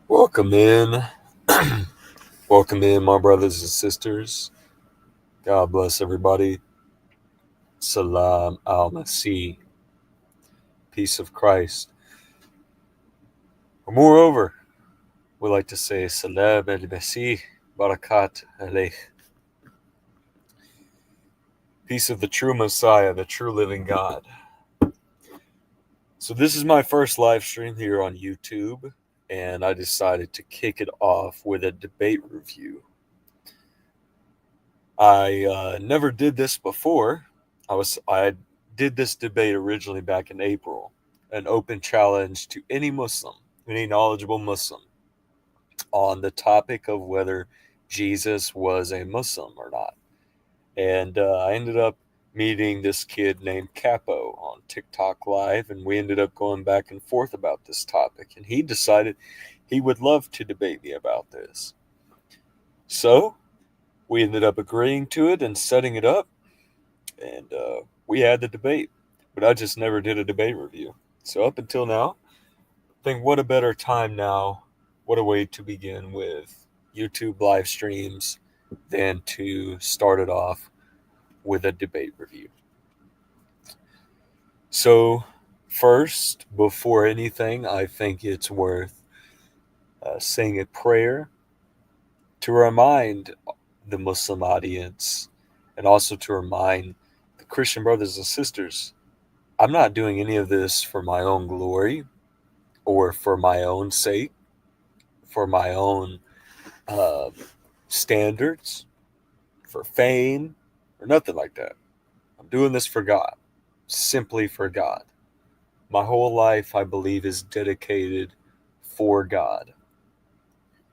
Welcome in. Welcome in, my brothers and sisters. God bless everybody. Salam al Masih. Peace of Christ. Or moreover, we like to say Salam al Masih. Barakat alayh. Peace of the true Messiah, the true living God. So, this is my first live stream here on YouTube, and I decided to kick it off with a debate review. I never did this before. I did this debate originally back in April, an open challenge to any Muslim, any knowledgeable Muslim, on the topic of whether Jesus was a Muslim or not. And I ended up meeting this kid named Capo on TikTok Live, and we ended up going back and forth about this topic. And he decided he would love to debate me about this. So we ended up agreeing to it and setting it up, and we had the debate. But I just never did a debate review. So up until now, I think what a better time now, what a way to begin with YouTube live streams than to start it off with a debate review. So first, before anything, I think it's worth saying a prayer to remind the Muslim audience and also to remind the Christian brothers and sisters, I'm not doing any of this for my own glory or for my own sake, for my own uh, standards, for fame, or nothing like that. I'm doing this for God, simply for God. My whole life, I believe, is dedicated for God.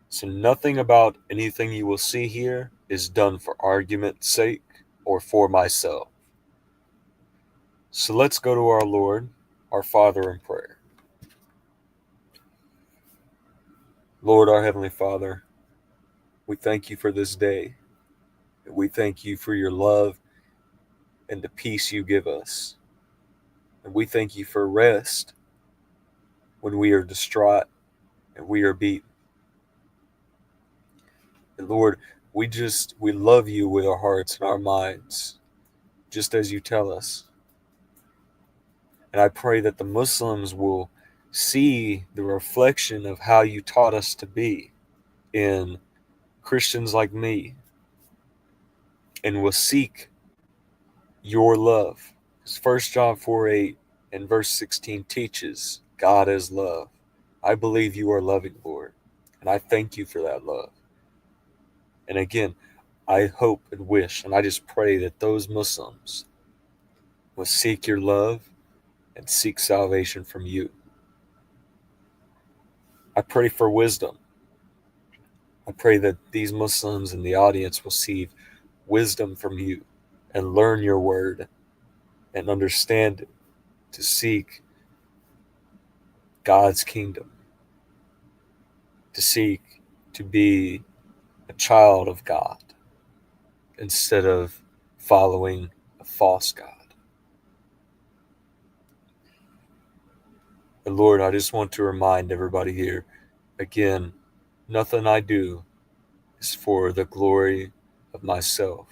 So nothing about anything you will see here is done for argument's sake or for myself. So let's go to our Lord, our Father, in prayer. Lord, our Heavenly Father, we thank you for this day. We thank you for your love and the peace you give us. And we thank you for rest when we are distraught and we are beaten. And Lord, we love you with our hearts and our minds, just as you tell us. And I pray that the Muslims will see the reflection of how you taught us to be in Christians like me, and will seek your love. Because 1 John 4:8 and verse 16 teaches God is love. I believe you are loving, Lord, and I thank you for that love. And again, I hope and wish, and I just pray that those Muslims will seek your love and seek salvation from you. I pray for wisdom. I pray that these Muslims in the audience will receive wisdom from you and learn your word and understand it to seek God's kingdom, to seek to be a child of God instead of following a false God. And Lord, I just want to remind everybody here again, nothing I do is for the glory of myself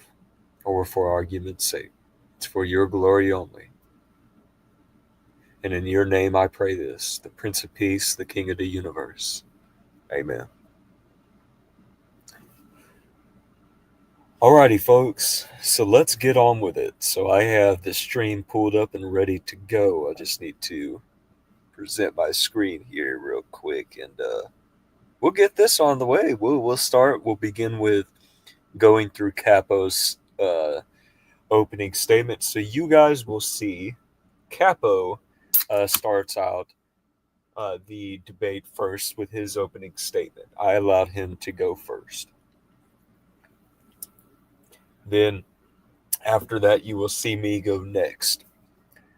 or for argument's sake. It's for your glory only. And in your name I pray this, the Prince of Peace, the King of the universe. Amen. Alrighty, folks. So let's get on with it. So I have the stream pulled up and ready to go. I just need to present my screen here real quick, and we'll get this on the way. We'll start. We'll begin with going through Capo's opening statement. So you guys will see Capo starts out the debate first with his opening statement. I allowed him to go first. Then after that, you will see me go next.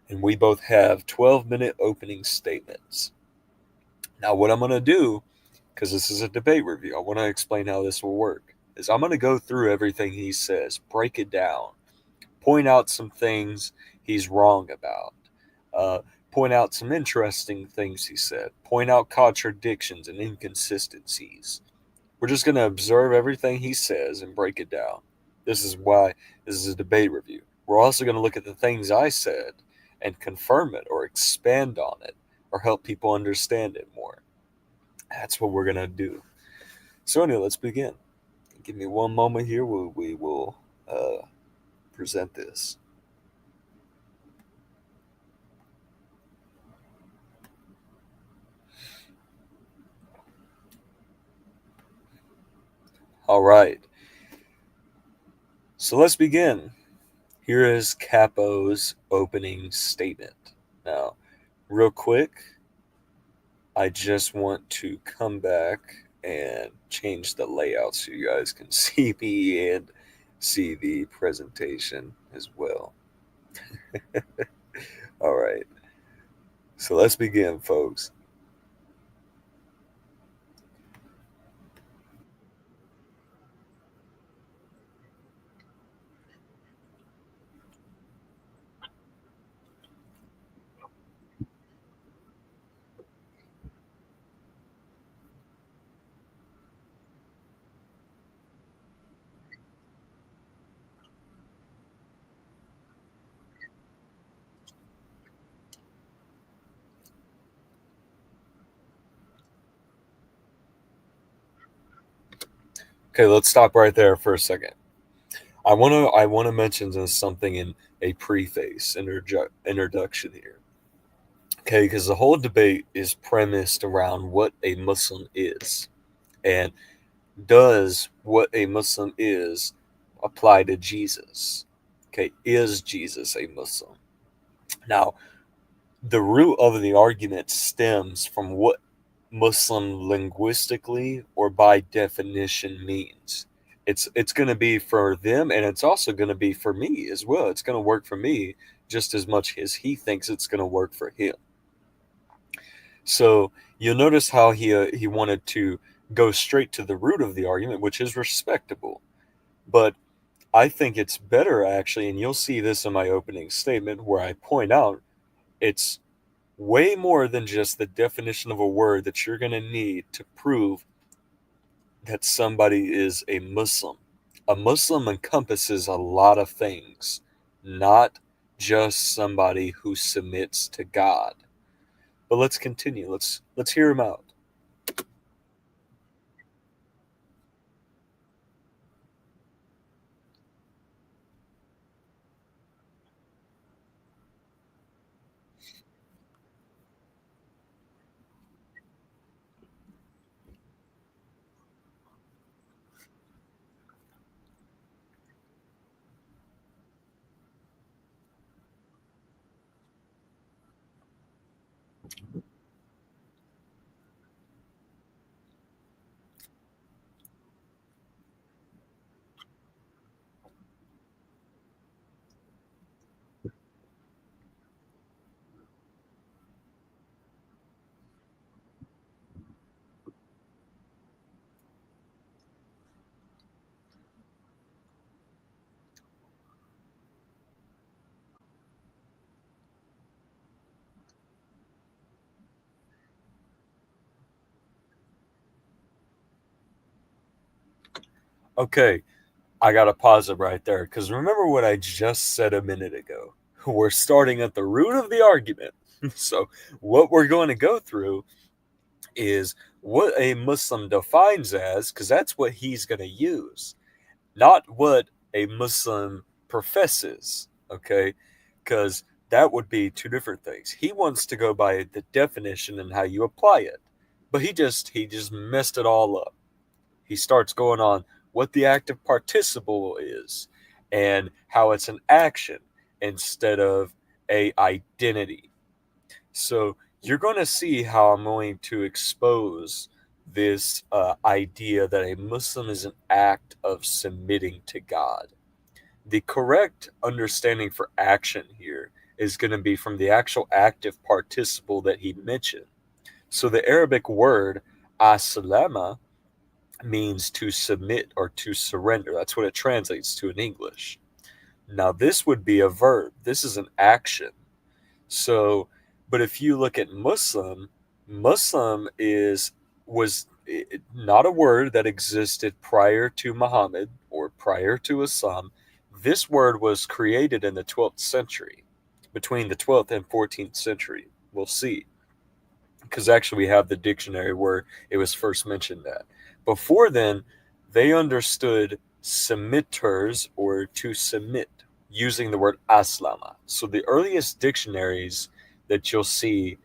And we both have 12-minute opening statements. Now, what I'm going to do, because this is a debate review, I want to explain how this will work, is I'm going to go through everything he says, break it down, point out some things he's wrong about, point out some interesting things he said, point out contradictions and inconsistencies. We're just going to observe everything he says and break it down. This is why this is a debate review. We're also going to look at the things I said and confirm it or expand on it or help people understand it more. That's what we're going to do. So, anyway, let's begin. Give me one moment here. We will present this. All right. So let's begin. Here is Capo's opening statement. Now, real quick, I just want to come back and change the layout so you guys can see me and see the presentation as well. All right. So let's begin, folks. Okay, let's stop right there for a second. I want to mention something in a preface introduction here. Okay, because the whole debate is premised around what a Muslim is, and does what a Muslim is apply to Jesus? Okay, is Jesus a Muslim? Now, the root of the argument stems from what Muslim linguistically or by definition means. It's going to be for them, and it's also going to be for me as well. It's going to work for me just as much as he thinks it's going to work for him. So you'll notice how he wanted to go straight to the root of the argument, which is respectable. But I think it's better actually, and you'll see this in my opening statement where I point out it's way more than just the definition of a word that you're going to need to prove that somebody is a Muslim. A Muslim encompasses a lot of things, not just somebody who submits to God. But let's continue. Let's hear him out. Okay, I got to pause it right there because remember what I just said a minute ago. We're starting at the root of the argument. So, what we're going to go through is what a Muslim defines as, because that's what he's going to use, not what a Muslim professes, okay? Because that would be two different things. He wants to go by the definition and how you apply it, but he just messed it all up. He starts going on what the active participle is and how it's an action instead of a identity. So you're going to see how I'm going to expose this idea that a Muslim is an act of submitting to God. The correct understanding for action here is going to be from the actual active participle that he mentioned. So the Arabic word aslama means to submit or to surrender. That's what it translates to in English. Now, this would be a verb. This is an action. So But if you look at Muslim, Muslim is not a word that existed prior to Muhammad or prior to Islam. This word was created in the 12th century, between the 12th and 14th century. We'll see, because actually we have the dictionary where it was first mentioned at. Before then, they understood submitters or to submit using the word aslama. So the earliest dictionaries that you'll see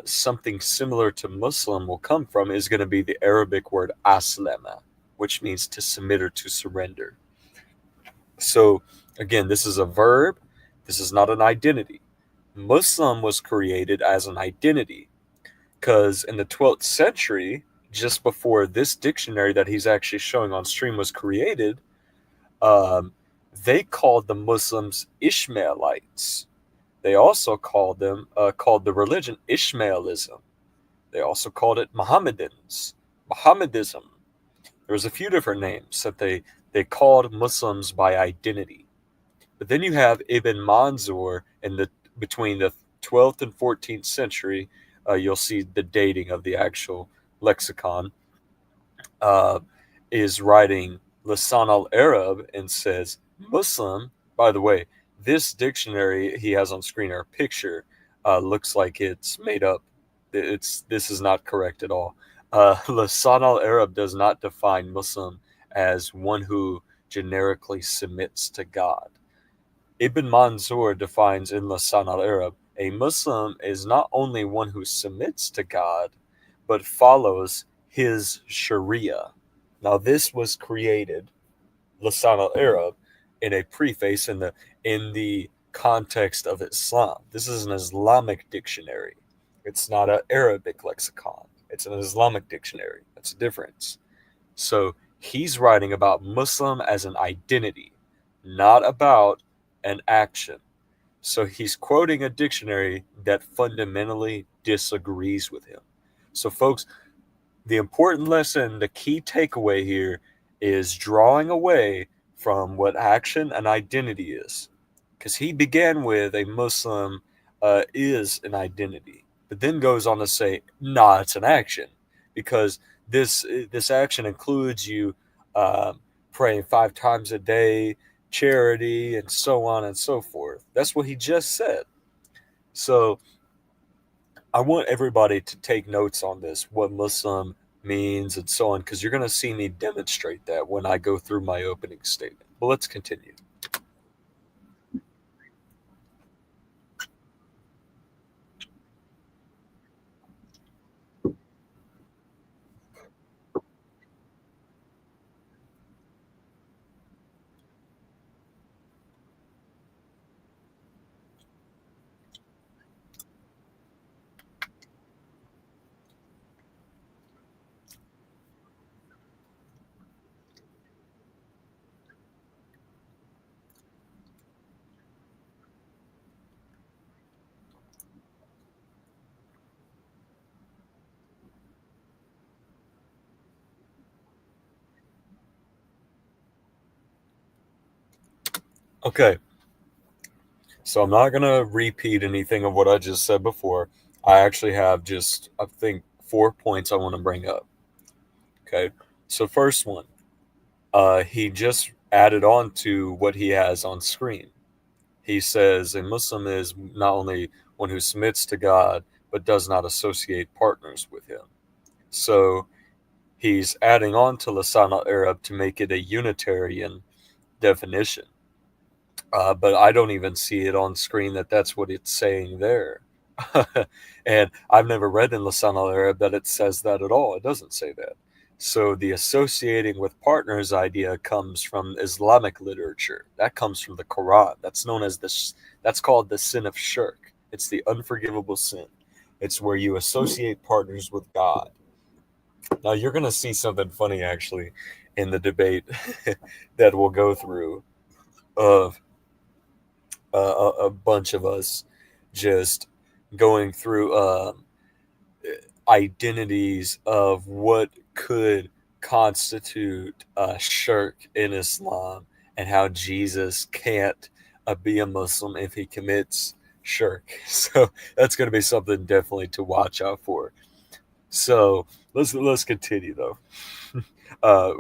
something similar to Muslim will come from is going to be the Arabic word aslama, which means to submit or to surrender. So again, this is a verb. This is not an identity. Muslim was created as an identity because in the 12th century, just before this dictionary that he's actually showing on stream was created, um, they called the Muslims Ishmaelites. They also called the religion Ishmaelism. They also called it Mohammedans, Mohammedism. There was a few different names that they called Muslims by identity. But then you have Ibn Manzur in the between the 12th and 14th century. You'll see the dating of the actual lexicon. Uh, is writing Lisan al Arab and says Muslim. By the way, this dictionary he has on screen, or picture, looks like it's made up. This is not correct at all. Lisan al Arab does not define Muslim as one who generically submits to God. Ibn Manzur defines in Lisan al Arab a Muslim is not only one who submits to God, but follows his Sharia. Now, this was created, Lisan al Arab, in a preface in the context of Islam. This is an Islamic dictionary. It's not an Arabic lexicon. It's an Islamic dictionary. That's a difference. So he's writing about Muslim as an identity, not about an action. So he's quoting a dictionary that fundamentally disagrees with him. So, folks, the important lesson, the key takeaway here is drawing away from what action and identity is. Because he began with a Muslim is an identity, but then goes on to say, nah, it's an action. Because this action includes you praying 5 times a day, charity, and so on and so forth. That's what he just said. So I want everybody to take notes on this, what Muslim means and so on, because you're going to see me demonstrate that when I go through my opening statement. But let's continue. Okay, so I'm not going to repeat anything of what I just said before. I actually have just, I think, 4 points I want to bring up. Okay, so first one, he just added on to what he has on screen. He says a Muslim is not only one who submits to God, but does not associate partners with him. So he's adding on to Lisan al Arab to make it a Unitarian definition. But I don't even see it on screen that that's what it's saying there. And I've never read in Lisan al Arab that it says that at all. It doesn't say that. So the associating with partners idea comes from Islamic literature. That comes from the Quran. That's known as this. That's called the sin of shirk. It's the unforgivable sin. It's where you associate partners with God. Now you're going to see something funny actually in the debate that we'll go through of a bunch of us just going through identities of what could constitute shirk in Islam and how Jesus can't be a Muslim if he commits Sure. So that's going to be something definitely to watch out for. So let's continue though. uh,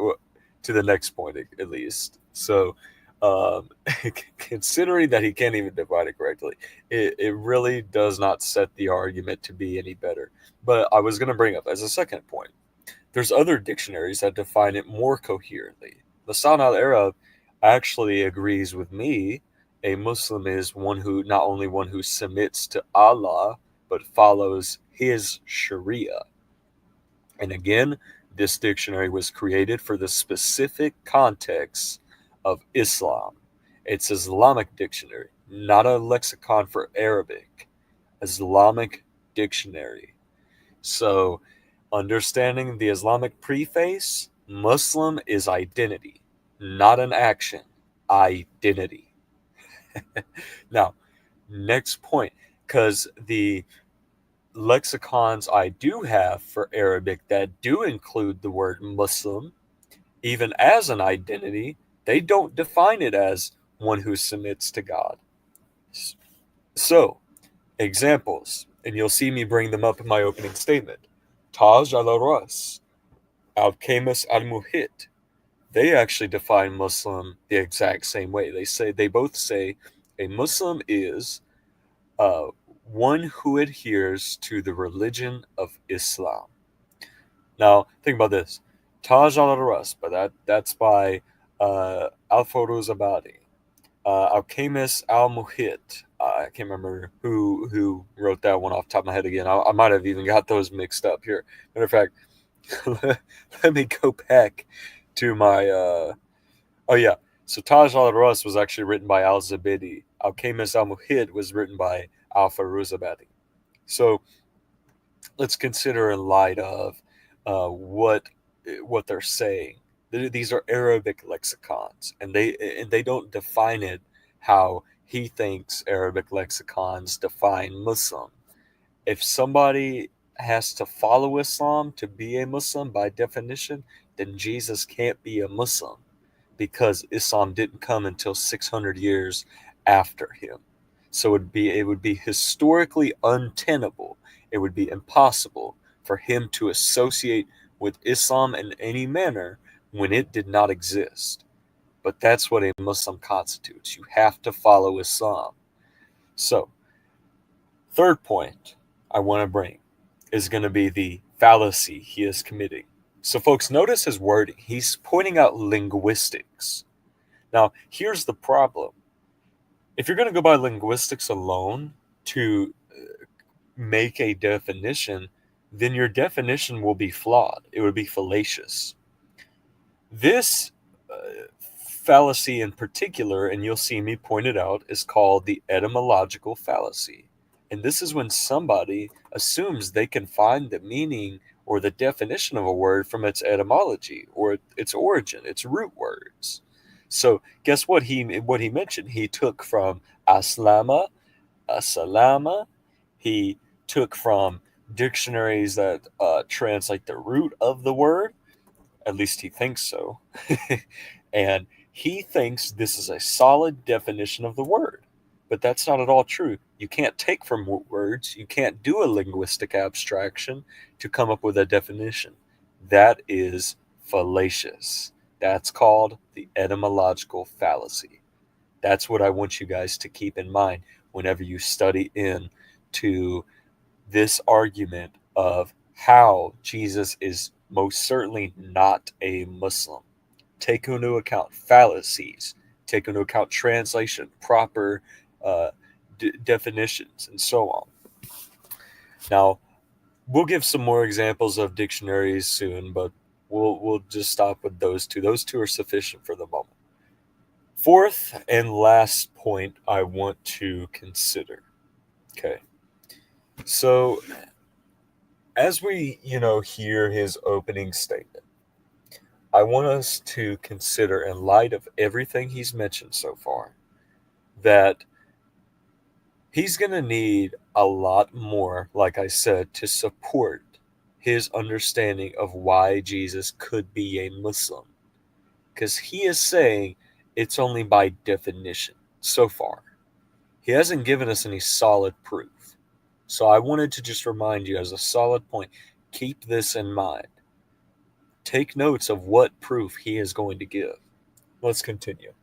to the next point at least. So, um, considering that he can't even divide it correctly, it really does not set the argument to be any better. But I was going to bring up as a second point, there's other dictionaries that define it more coherently. Lisan al Arab actually agrees with me. A Muslim is one who not only one who submits to Allah, but follows his Sharia. And again, this dictionary was created for the specific context of Islam. It's Islamic dictionary, not a lexicon for Arabic. Islamic dictionary. So, understanding the Islamic preface, Muslim is identity, not an action. Identity. Now, next point, because the lexicons I do have for Arabic that do include the word Muslim, even as an identity, they don't define it as one who submits to God. So, examples, and you'll see me bring them up in my opening statement. Taj al-Ras, Al-Qamis al-Muhit. They actually define Muslim the exact same way. They both say a Muslim is uh, one who adheres to the religion of Islam. Now, think about this. Taj al-Ras, but that's by Al-Faruz Abadi. Al-Qamis al-Muhit. I can't remember who wrote that one off the top of my head again. I might have even got those mixed up here. Matter of fact, let me go back to my. Oh, yeah. So Taj al-Ras was actually written by al-Zabidi. Al-Qamis al-Muhit was written by Al-Faruz Abadi. So let's consider in light of what they're saying. These are Arabic lexicons, and they don't define it how he thinks Arabic lexicons define Muslim. If somebody has to follow Islam to be a Muslim by definition, then Jesus can't be a Muslim because Islam didn't come until 600 years after him. So it would be historically untenable. It would be impossible for him to associate with Islam in any manner when it did not exist. But that's what a Muslim constitutes. You have to follow Islam. So, third point I want to bring is going to be the fallacy he is committing. So, folks, notice his wording. He's pointing out linguistics. Now, here's the problem. If you're going to go by linguistics alone to make a definition, then your definition will be flawed. It would be fallacious. This fallacy in particular, and you'll see me point it out, is called the etymological fallacy. And this is when somebody assumes they can find the meaning or the definition of a word from its etymology or its origin, its root words. So guess what he mentioned? He took from aslama, asalama. He took from dictionaries that translate the root of the word. At least he thinks so. And he thinks this is a solid definition of the word. But that's not at all true. You can't take from words, you can't do a linguistic abstraction to come up with a definition. That is fallacious. That's called the etymological fallacy. That's what I want you guys to keep in mind whenever you study into this argument of how Jesus is most certainly not a Muslim. Take into account fallacies, take into account translation, proper definitions, and so on. Now, we'll give some more examples of dictionaries soon, but we'll just stop with those two. Those two are sufficient for the moment. Fourth and last point I want to consider. Okay. So as we, hear his opening statement, I want us to consider, in light of everything he's mentioned so far, that he's going to need a lot more, like I said, to support his understanding of why Jesus could be a Muslim. Because he is saying it's only by definition so far. He hasn't given us any solid proof. So I wanted to just remind you as a solid point, keep this in mind. Take notes of what proof he is going to give. Let's continue.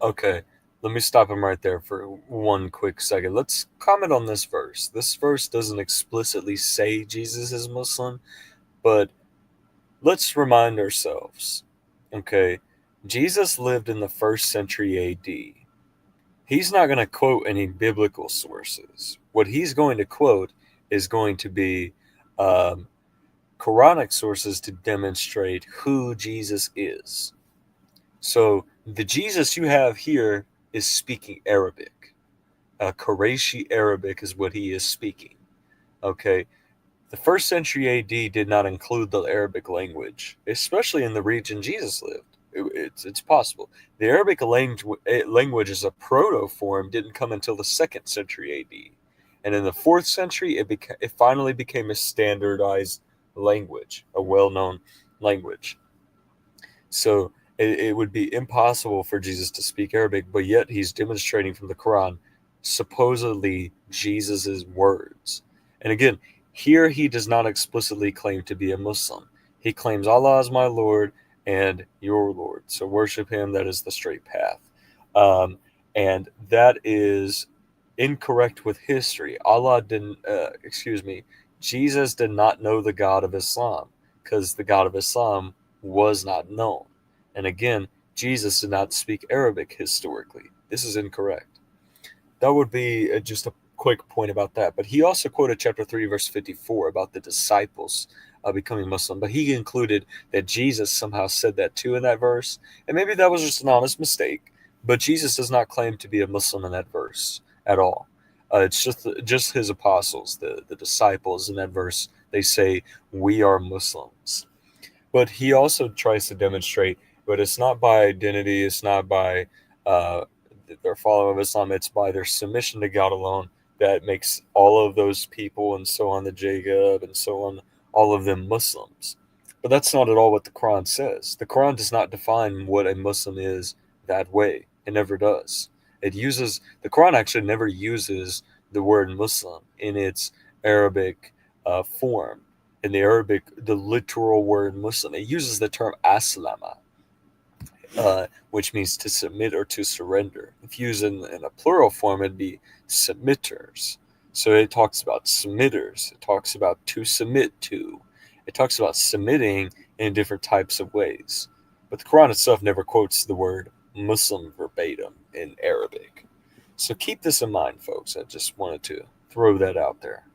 Okay, let me stop him right there for one quick second. Let's comment on this verse. This verse doesn't explicitly say Jesus is Muslim, but let's remind ourselves. Okay, Jesus lived in the first century AD. He's not going to quote any biblical sources. What he's going to quote is going to be um, Quranic sources to demonstrate who Jesus is. So the Jesus you have here is speaking Arabic. Qurayshi Arabic is what he is speaking. Okay. The first century AD did not include the Arabic language, especially in the region Jesus lived. It's possible. The Arabic language as a proto form didn't come until the second century AD. And in the fourth century, it finally became a standardized language, a well known language. So it would be impossible for Jesus to speak Arabic, but yet he's demonstrating from the Quran supposedly Jesus's words. And again, here he does not explicitly claim to be a Muslim. He claims Allah is my Lord and your Lord. So worship him. That is the straight path. And that is incorrect with history. Jesus did not know the God of Islam because the God of Islam was not known. And again, Jesus did not speak Arabic historically. This is incorrect. That would be just a quick point about that. But he also quoted chapter 3, verse 54 about the disciples becoming Muslim. But he concluded that Jesus somehow said that too in that verse. And maybe that was just an honest mistake. But Jesus does not claim to be a Muslim in that verse at all. It's just his apostles, the disciples in that verse. They say, we are Muslims. But he also tries to demonstrate, but it's not by identity, it's not by uh, their following of Islam, it's by their submission to God alone that makes all of those people and so on, the Jacob and so on, all of them Muslims. But that's not at all what the Quran says. The Quran does not define what a Muslim is that way. It never does. The Quran actually never uses the word Muslim in its Arabic form. In the Arabic, the literal word Muslim, it uses the term aslama, which means to submit or to surrender. If used in a plural form, it'd be submitters. So it talks about submitters. It talks about to submit to. It talks about submitting in different types of ways. But the Quran itself never quotes the word Muslim verbatim in Arabic. So keep this in mind, folks. I just wanted to throw that out there.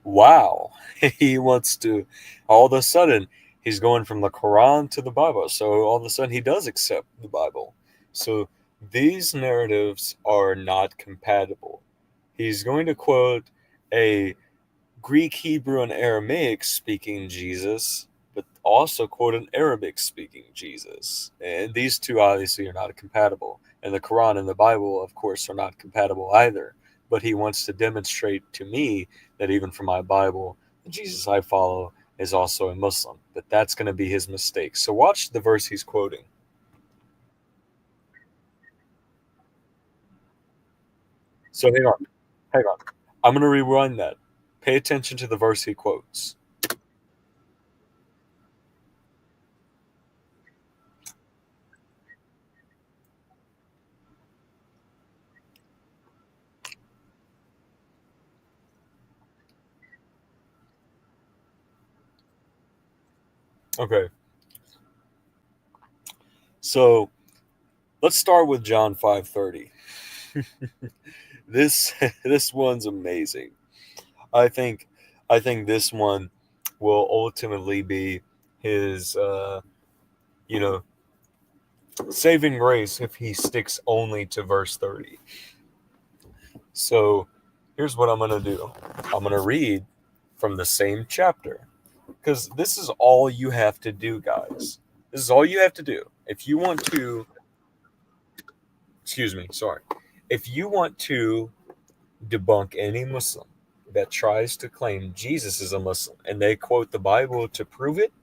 Wow. He wants to, all of a sudden, he's going from the Quran to the Bible. So all of a sudden, he does accept the Bible. So these narratives are not compatible. He's going to quote a Greek, Hebrew, and Aramaic speaking Jesus, but also quote an Arabic speaking Jesus. And these two obviously are not compatible. And the Quran and the Bible, of course, are not compatible either. But he wants to demonstrate to me that even for my Bible, the Jesus I follow is also a Muslim. But that's going to be his mistake. So watch the verse he's quoting. So hang on. Hang on. I'm going to rewind that. Pay attention to the verse he quotes. Okay. So let's start with John 5:30. This this one's amazing. I think I think this one will ultimately be his you know saving grace if he sticks only to verse 30. So here's what I'm going to do. I'm going to read from the same chapter because this is all you have to do, guys. This is all you have to do. If you want to, excuse me, sorry. If you want to debunk any Muslim that tries to claim Jesus is a Muslim and they quote the Bible to prove it,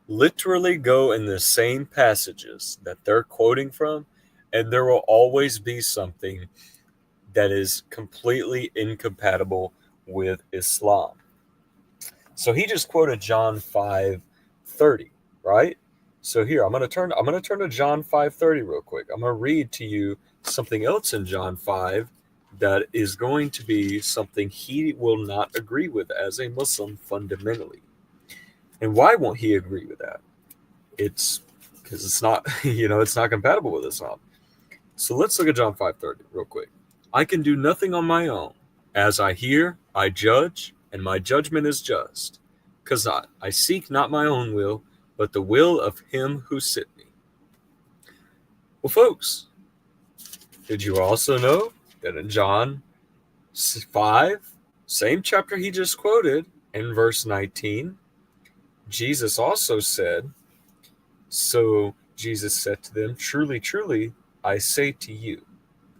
literally go in the same passages that they're quoting from, and there will always be something that is completely incompatible with Islam. So he just quoted John 5:30, right? So here I'm going to turn to John 5:30 real quick. I'm going to read to you something else in John 5 that is going to be something he will not agree with as a Muslim fundamentally. And why won't he agree with that? It's because it's not, it's not compatible with Islam. So let's look at John 5:30 real quick. I can do nothing on my own. As I hear, I judge, and my judgment is just. Because I seek not my own will, but the will of him who sent me. Well, folks, did you also know that in John 5, same chapter he just quoted, in verse 19, Jesus also said, so Jesus said to them, truly, truly, I say to you,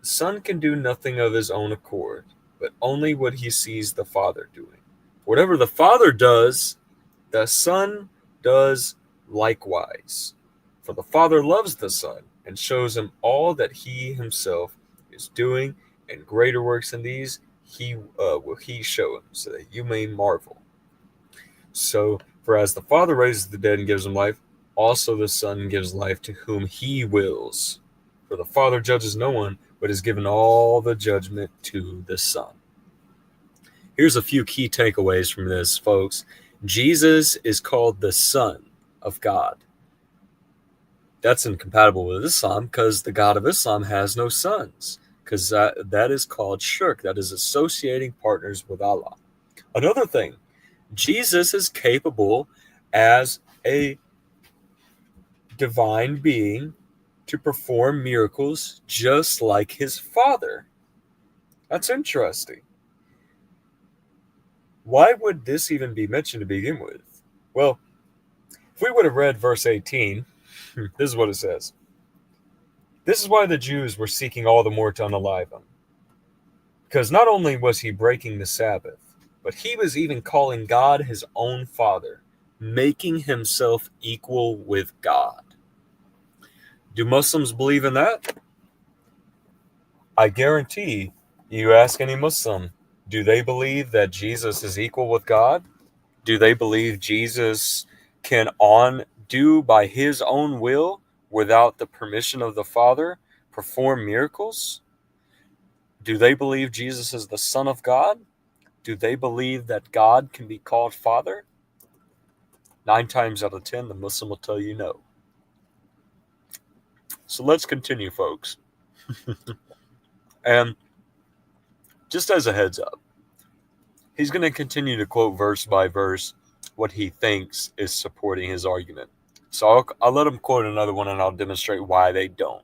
the Son can do nothing of his own accord, but only what he sees the Father doing. Whatever the Father does, the Son does likewise. For the Father loves the Son and shows him all that he himself is doing, and greater works than these will he show him, so that you may marvel. So, for as the Father raises the dead and gives them life, also the Son gives life to whom he wills. For the Father judges no one, but has given all the judgment to the Son. Here's a few key takeaways from this, folks. Jesus is called the Son of God. That's incompatible with Islam because the God of Islam has no sons, because that is called shirk. That is associating partners with Allah. Another thing, Jesus is capable as a divine being to perform miracles just like his Father. That's interesting. Why would this even be mentioned to begin with? Well, if we would have read verse 18, this is what it says. This is why the Jews were seeking all the more to unalive him. Because not only was he breaking the Sabbath, but he was even calling God his own Father, making himself equal with God. Do Muslims believe in that? I guarantee you ask any Muslim, do they believe that Jesus is equal with God? Do they believe Jesus can do by his own will, without the permission of the Father, perform miracles? Do they believe Jesus is the Son of God? Do they believe that God can be called Father? 9 times out of 10, the Muslim will tell you no. So let's continue, folks. And just as a heads up, he's going to continue to quote verse by verse what he thinks is supporting his argument. So I'll let him quote another one and I'll demonstrate why they don't.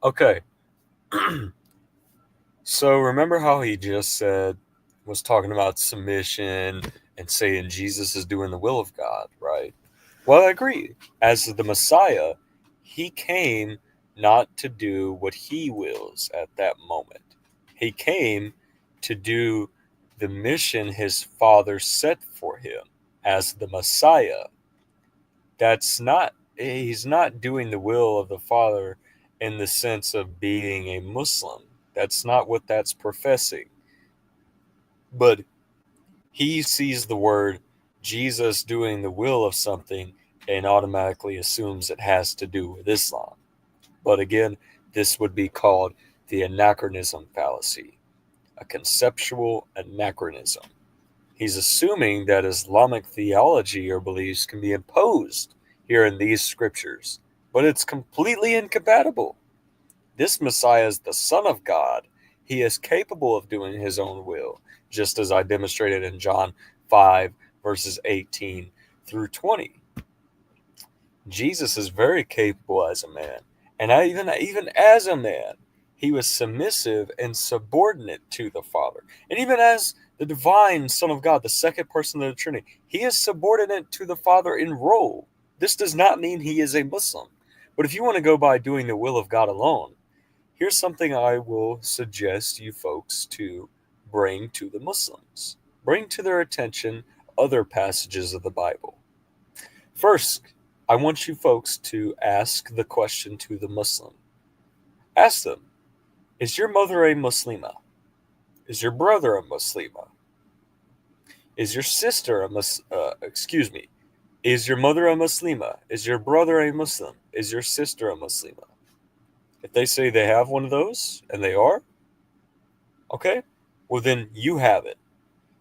Okay. So remember how he just said, was talking about submission and saying Jesus is doing the will of God, right? Well, I agree. As the Messiah, he came not to do what he wills at that moment. He came to do the mission his father set for him as the Messiah. He's not doing the will of the Father in the sense of being a Muslim. That's not what that's professing. But he sees the word Jesus doing the will of something and automatically assumes it has to do with Islam. But again, this would be called the anachronism fallacy, a conceptual anachronism. He's assuming that Islamic theology or beliefs can be imposed here in these scriptures, but it's completely incompatible. This Messiah is the Son of God. He is capable of doing his own will, just as I demonstrated in John 5, verses 18 through 20. Jesus is very capable as a man, and even as a man, he was submissive and subordinate to the Father. And even as the divine Son of God, the second person of the Trinity, he is subordinate to the Father in role. This does not mean he is a Muslim. But if you want to go by doing the will of God alone, here's something I will suggest you folks to bring to the Muslims. Bring to their attention other passages of the Bible. First, I want you folks to ask the question to the Muslim. Ask them, is your mother a Muslima? Is your brother a Muslima? Is your sister excuse me, is your mother a Muslima? Is your brother a Muslim? Is your sister a Muslima? If they say they have one of those, and they are, okay, well then you have it.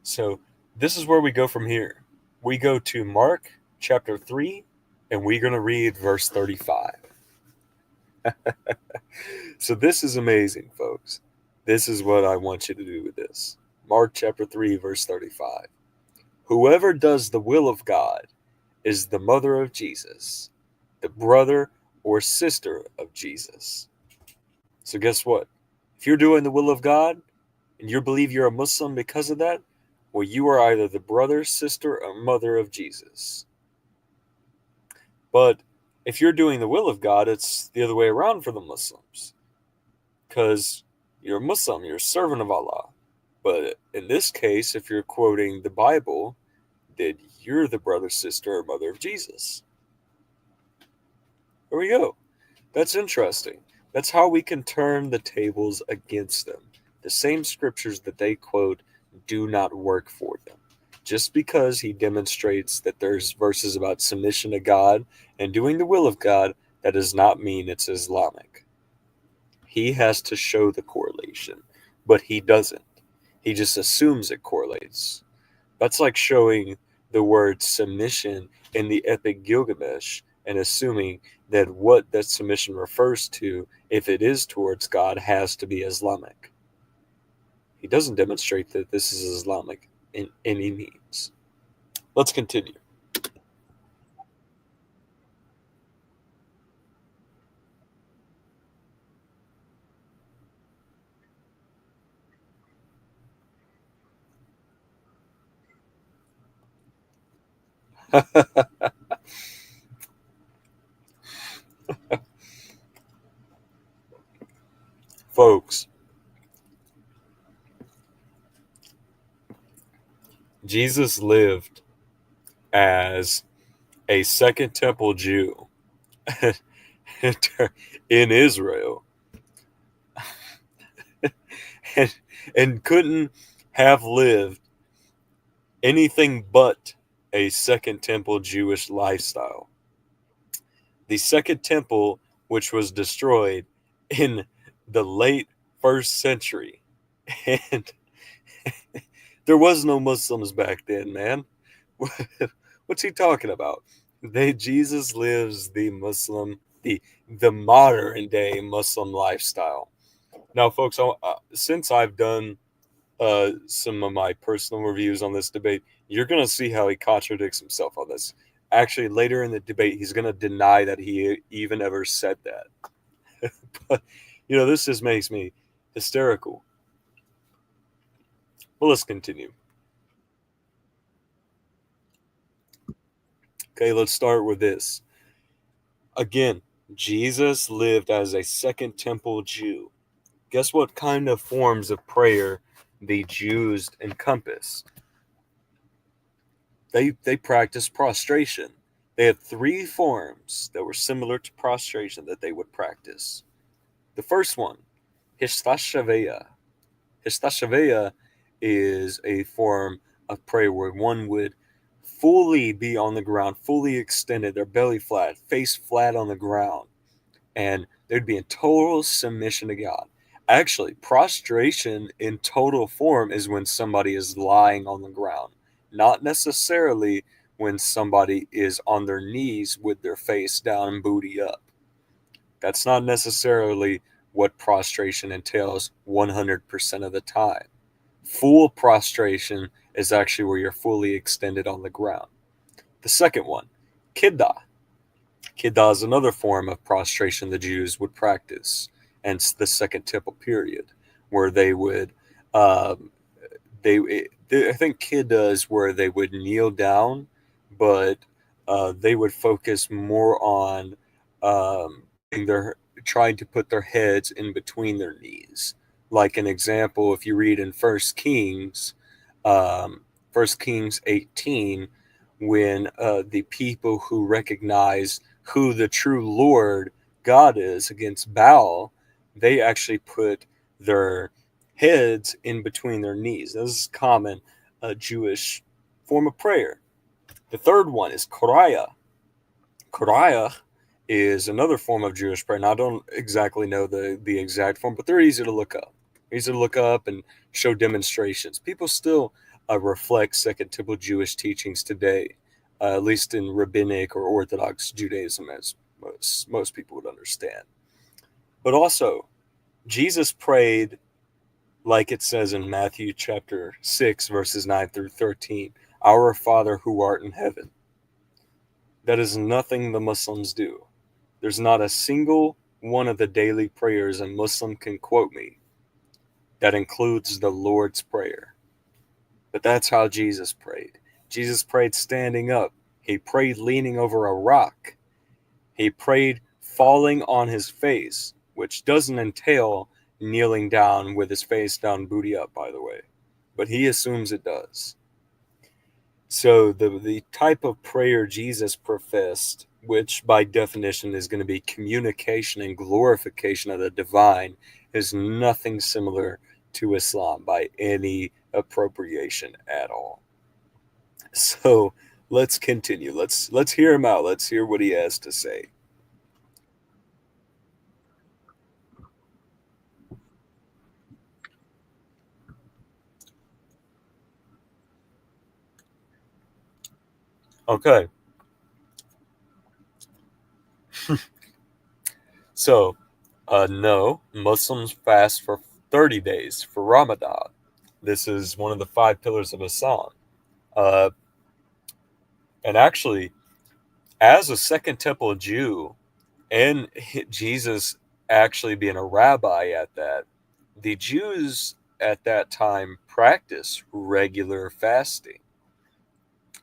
So this is where we go from here. We go to Mark chapter 3, and we're going to read verse 35. So this is amazing, folks. This is what I want you to do with this. Mark chapter 3, verse 35. Whoever does the will of God is the mother of Jesus, the brother or sister of Jesus. So guess what? If you're doing the will of God and you believe you're a Muslim because of that, well, you are either the brother, sister, or mother of Jesus. But if you're doing the will of God, it's the other way around for the Muslims. Because you're a Muslim, you're a servant of Allah. But in this case, if you're quoting the Bible, then you're the brother, sister, or mother of Jesus. There we go. That's interesting. That's how we can turn the tables against them. The same scriptures that they quote do not work for them. Just because he demonstrates that there's verses about submission to God and doing the will of God, that does not mean it's Islamic. He has to show the correlation, but he doesn't. He just assumes it correlates. That's like showing the word submission in the Epic Gilgamesh and assuming that what that submission refers to, if it is towards God, has to be Islamic. He doesn't demonstrate that this is Islamic in any means. Let's continue. Folks, Jesus lived as a Second Temple Jew in Israel and, and couldn't have lived anything but a Second Temple Jewish lifestyle. The Second Temple, which was destroyed in the late first century, and there was no Muslims back then, man. What's he talking about? Jesus lives the the modern day Muslim lifestyle. Now, folks, since I've done some of my personal reviews on this debate, you're going to see how he contradicts himself on this. Actually, later in the debate, he's going to deny that he even ever said that. But This just makes me hysterical. Well, let's continue. Okay, let's start with this. Again, Jesus lived as a second temple Jew. Guess what kind of forms of prayer the Jews encompassed? They practiced prostration. They had three forms that were similar to prostration that they would practice. The first one, Histashaveya. Histashaveya is a form of prayer where one would fully be on the ground, fully extended, their belly flat, face flat on the ground, and they'd be in total submission to God. Actually, prostration in total form is when somebody is lying on the ground, not necessarily when somebody is on their knees with their face down and booty up. That's not necessarily what prostration entails 100% of the time. Full prostration is actually where you're fully extended on the ground. The second one, kiddah. Kiddah is another form of prostration the Jews would practice, and it's the Second Temple period, where they would, um, I think kiddah is where they would kneel down, but they would focus more on putting their trying to put their heads in between their knees. Like an example, if you read in um, 1 Kings 18, when the people who recognize who the true Lord God is against Baal, they actually put their heads in between their knees. This is common Jewish form of prayer. The third one is Koraya. Koraya is another form of Jewish prayer. Now, I don't exactly know the exact form, but they're easy to look up. Easy to look up and show demonstrations. People still reflect Second Temple Jewish teachings today, at least in Rabbinic or Orthodox Judaism, as most people would understand. But also, Jesus prayed like it says in Matthew chapter 6, verses 9 through 13, Our Father who art in heaven. That is nothing the Muslims do. There's not a single one of the daily prayers a Muslim can quote me that includes the Lord's Prayer. But that's how Jesus prayed. Jesus prayed standing up. He prayed leaning over a rock. He prayed falling on his face, which doesn't entail kneeling down with his face down, booty up, by the way. But he assumes it does. So the type of prayer Jesus professed, which by definition is going to be communication and glorification of the divine, is nothing similar to Islam by any appropriation at all. So let's continue. Let's hear him out. Let's hear what he has to say. Okay. So, no, Muslims fast for 30 days for Ramadan. This is one of the five pillars of Islam. Uh, and actually, as a Second Temple Jew, and Jesus actually being a rabbi at that, the Jews at that time practiced regular fasting.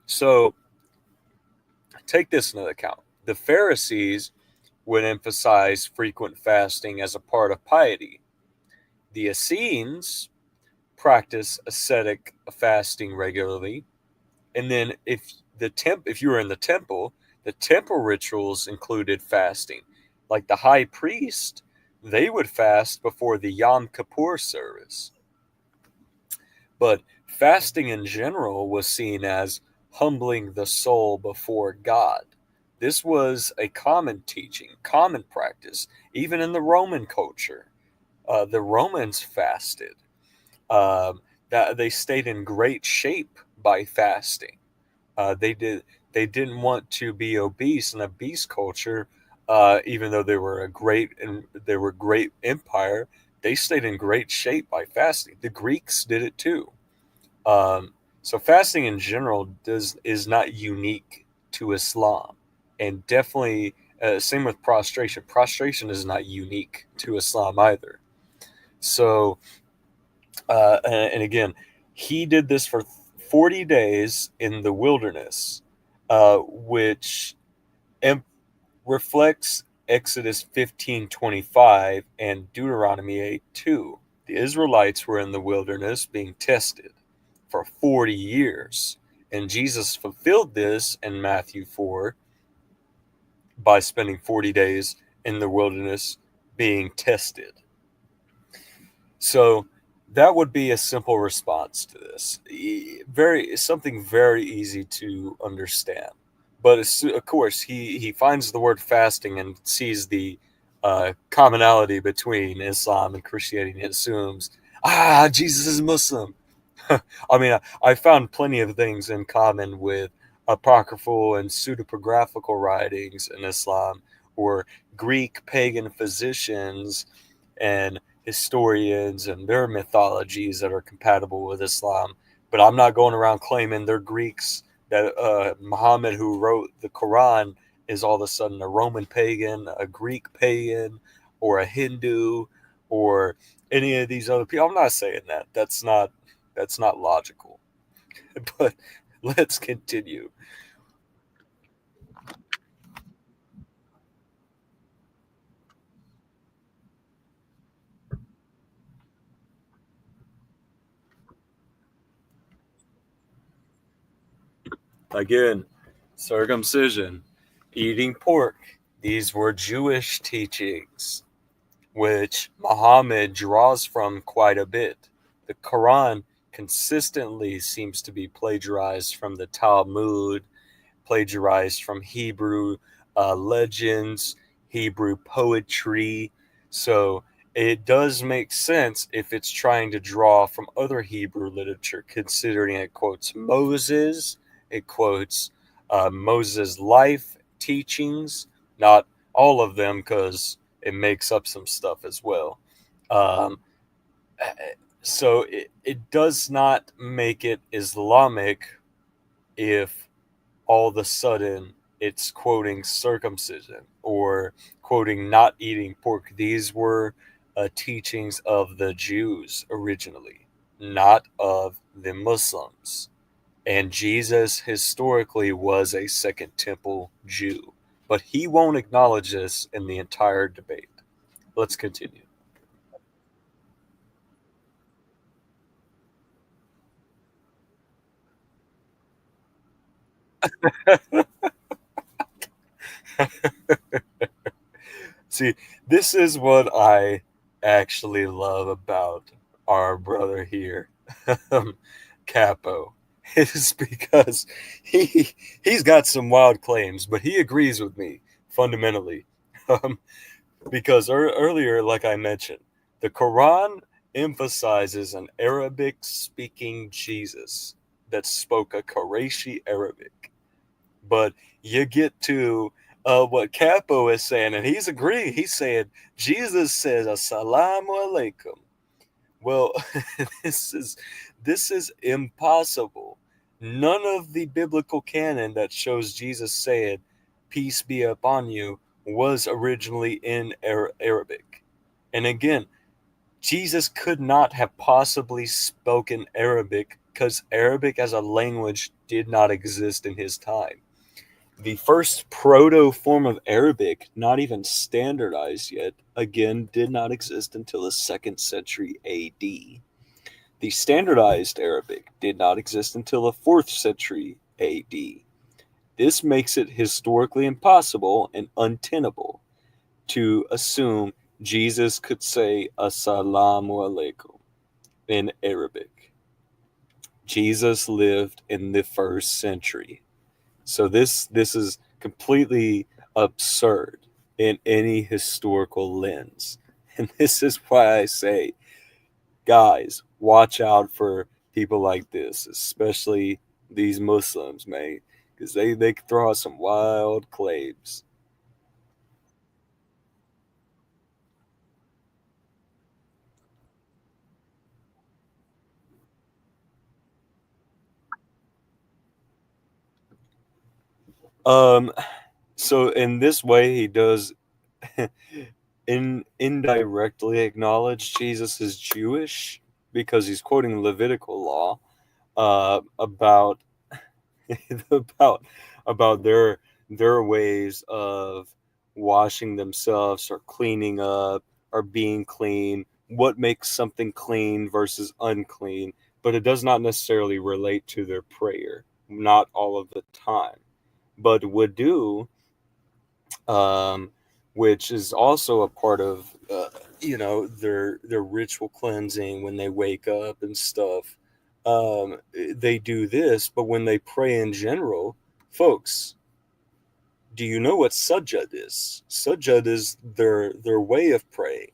So take this into account. The Pharisees would emphasize frequent fasting as a part of piety. The Essenes practice ascetic fasting regularly. And then if you were in the temple rituals included fasting. Like the high priest, they would fast before the Yom Kippur service. But fasting in general was seen as humbling the soul before God. This was a common teaching, common practice, even in the Roman culture. The Romans fasted. Um, that they stayed in great shape by fasting. They did. They didn't want to be obese in a beast culture, even though they were they were great empire. They stayed in great shape by fasting. The Greeks did it too. So fasting in general is not unique to Islam, and definitely Same with prostration. Prostration is not unique to Islam either. So, and again, he did this for 40 days in the wilderness, which em- reflects Exodus 15:25 and Deuteronomy 8:2. The Israelites were in the wilderness being tested for 40 years. And Jesus fulfilled this in Matthew 4 by spending 40 days in the wilderness being tested. So that would be a simple response to this. Very something very easy to understand. But of course, he finds the word fasting and sees the commonality between Islam and Christianity and assumes, Jesus is Muslim. I mean, I found plenty of things in common with apocryphal and pseudepigraphical writings in Islam, or Greek pagan physicians and historians and their mythologies that are compatible with Islam. But I'm not going around claiming they're Greeks, that Muhammad, who wrote the Quran, is all of a sudden a Roman pagan, a Greek pagan, or a Hindu, or any of these other people. I'm not saying that. That's not logical. But let's continue. Again, circumcision, eating pork. These were Jewish teachings, which Muhammad draws from quite a bit. The Quran consistently seems to be plagiarized from the Talmud, plagiarized from Hebrew legends, Hebrew poetry. So it does make sense if it's trying to draw from other Hebrew literature, considering it quotes Moses, it quotes Moses' life teachings, not all of them, because it makes up some stuff as well. Um, so it does not make it Islamic if all of a sudden it's quoting circumcision or quoting not eating pork. These were teachings of the Jews originally, not of the Muslims. And Jesus historically was a Second Temple Jew, but he won't acknowledge this in the entire debate. Let's continue. See, this is what I actually love about our brother here, Capo, is because he's got some wild claims, but he agrees with me fundamentally. Um, because earlier, like I mentioned, the Quran emphasizes an Arabic speaking Jesus that spoke a Qurayshi Arabic. But you get to what Capo is saying, and he's agreeing. He's saying Jesus says "Assalamu alaikum." Well, this is this is impossible. None of the biblical canon that shows Jesus said "Peace be upon you" was originally in Arabic. And again, Jesus could not have possibly spoken Arabic because Arabic as a language did not exist in his time. The first proto form of Arabic, not even standardized yet, again, did not exist until the second century AD. The standardized Arabic did not exist until the fourth century AD. This makes it historically impossible and untenable to assume Jesus could say Assalamu alaikum in Arabic. Jesus lived in the first century. So this is completely absurd in any historical lens. And this is why I say, guys, watch out for people like this, especially these Muslims, man, because they can throw out some wild claims. Um, So in this way, he does indirectly acknowledge Jesus is Jewish because he's quoting Levitical law about about about their ways of washing themselves or cleaning up or being clean, what makes something clean versus unclean, but it does not necessarily relate to their prayer, not all of the time. But wudu, um, which is also a part of their ritual cleansing when they wake up and stuff. They do this, but when they pray in general, folks, do you know what sajjad is? Sajjad is their way of praying.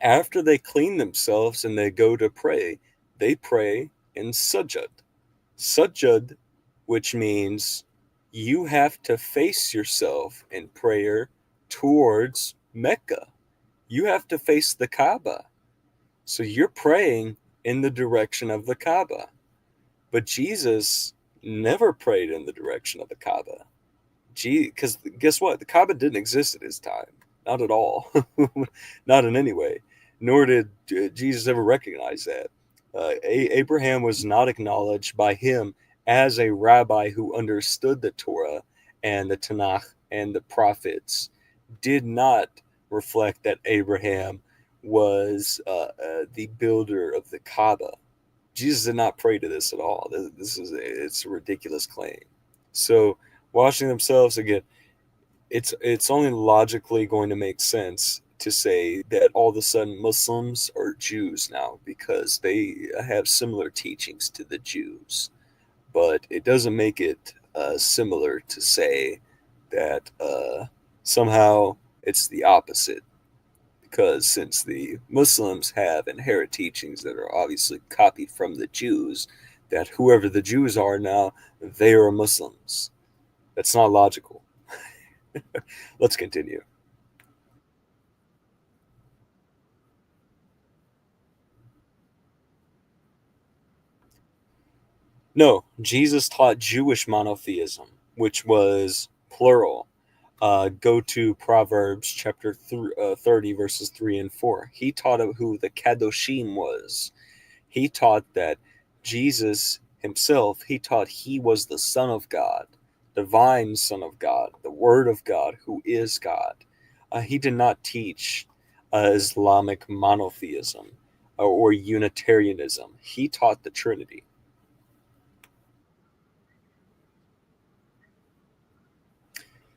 After they clean themselves and they go to pray, they pray in sajjad. Sajjad, which means you have to face yourself in prayer towards Mecca. You have to face the Kaaba. So you're praying in the direction of the Kaaba. But Jesus never prayed in the direction of the Kaaba. Because guess what? The Kaaba didn't exist at his time. Not at all. Not in any way. Nor did Jesus ever recognize that. Abraham was not acknowledged by him as a rabbi who understood the Torah and the Tanakh and the prophets. Did not reflect that Abraham was the builder of the Kaaba. Jesus did not pray to this at all. It's a ridiculous claim. So washing themselves again, it's only logically going to make sense to say that all of a sudden Muslims are Jews now because they have similar teachings to the Jews, but it doesn't make it similar to say that somehow it's the opposite. Because since the Muslims have inherent teachings that are obviously copied from the Jews, that whoever the Jews are now, they are Muslims. That's not logical. Let's continue. No, Jesus taught Jewish monotheism, which was plural. Go to Proverbs chapter 30, verses 3 and 4. He taught who the Kadoshim was. He taught that Jesus himself, he taught he was the Son of God, divine Son of God, the Word of God, who is God. He did not teach Islamic monotheism or Unitarianism. He taught the Trinity.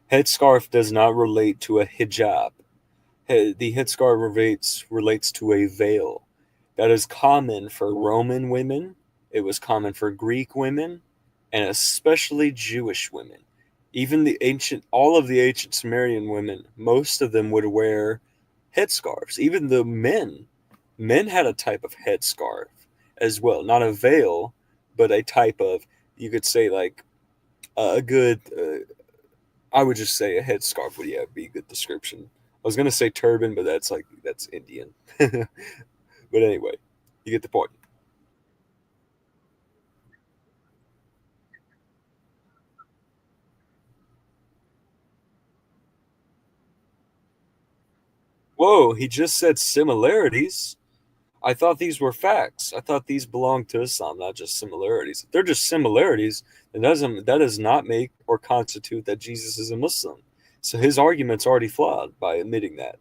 Headscarf does not relate to a hijab. The headscarf relates to a veil that is common for Roman women. It was common for Greek women, and especially Jewish women. Even all of the ancient Sumerian women, most of them would wear headscarves. Even the men had a type of headscarf as well, not a veil, but a type of, you could say, like a good I would just say a headscarf would, yeah, be a good description. I was gonna say turban, but that's Indian. But anyway, you get the point. Whoa, he just said similarities. I thought these were facts. I thought these belonged to Islam, not just similarities. If they're just similarities, then that does not make or constitute that Jesus is a Muslim. So his argument's already flawed by admitting that.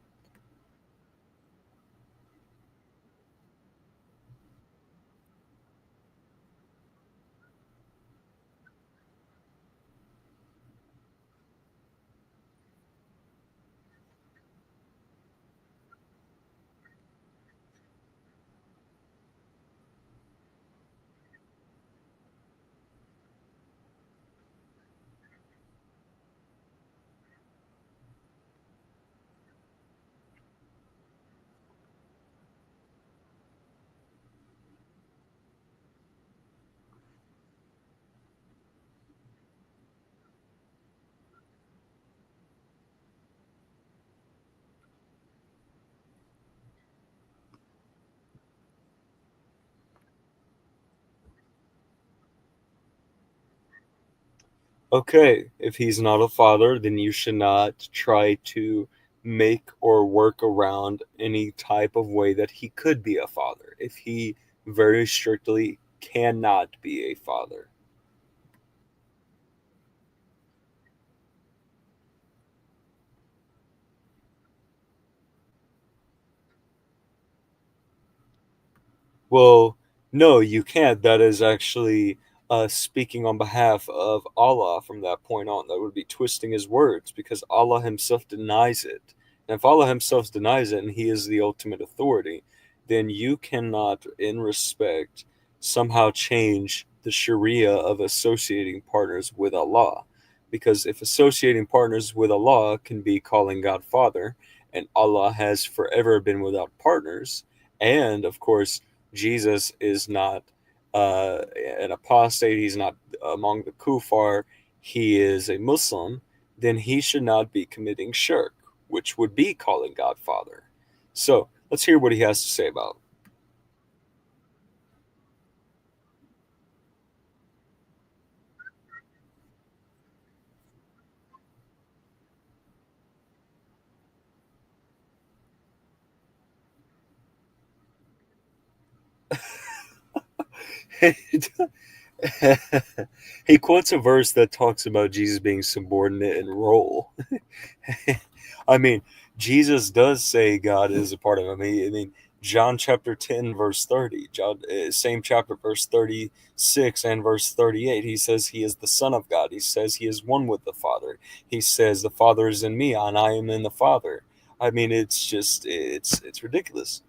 Okay, if he's not a father, then you should not try to make or work around any type of way that he could be a father. If he very strictly cannot be a father. Well, no, you can't. That is actually speaking on behalf of Allah from that point on. That would be twisting his words because Allah himself denies it. And if Allah himself denies it and he is the ultimate authority, then you cannot, in respect, somehow change the Sharia of associating partners with Allah. Because if associating partners with Allah can be calling God Father, and Allah has forever been without partners, and of course, Jesus is not an apostate, he's not among the kuffar, he is a Muslim, then he should not be committing shirk, which would be calling God Father. So let's hear what he has to say about it. He quotes a verse that talks about Jesus being subordinate in role. I mean, Jesus does say God is a part of him. I mean, John chapter 10, verse 30, John, same chapter, verse 36 and verse 38, he says he is the Son of God. He says he is one with the Father. He says the Father is in me and I am in the Father. I mean, it's ridiculous.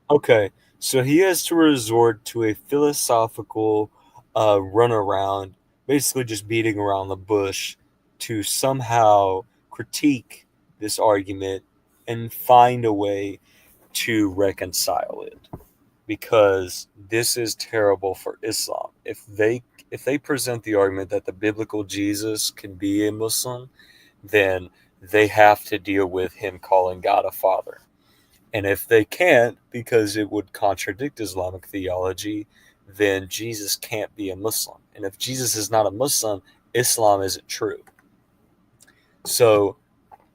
Okay, so he has to resort to a philosophical runaround, basically just beating around the bush to somehow critique this argument and find a way to reconcile it. Because this is terrible for Islam. If they present the argument that the biblical Jesus can be a Muslim, then they have to deal with him calling God a father. And if they can't, because it would contradict Islamic theology, then Jesus can't be a Muslim. And if Jesus is not a Muslim, Islam isn't true. So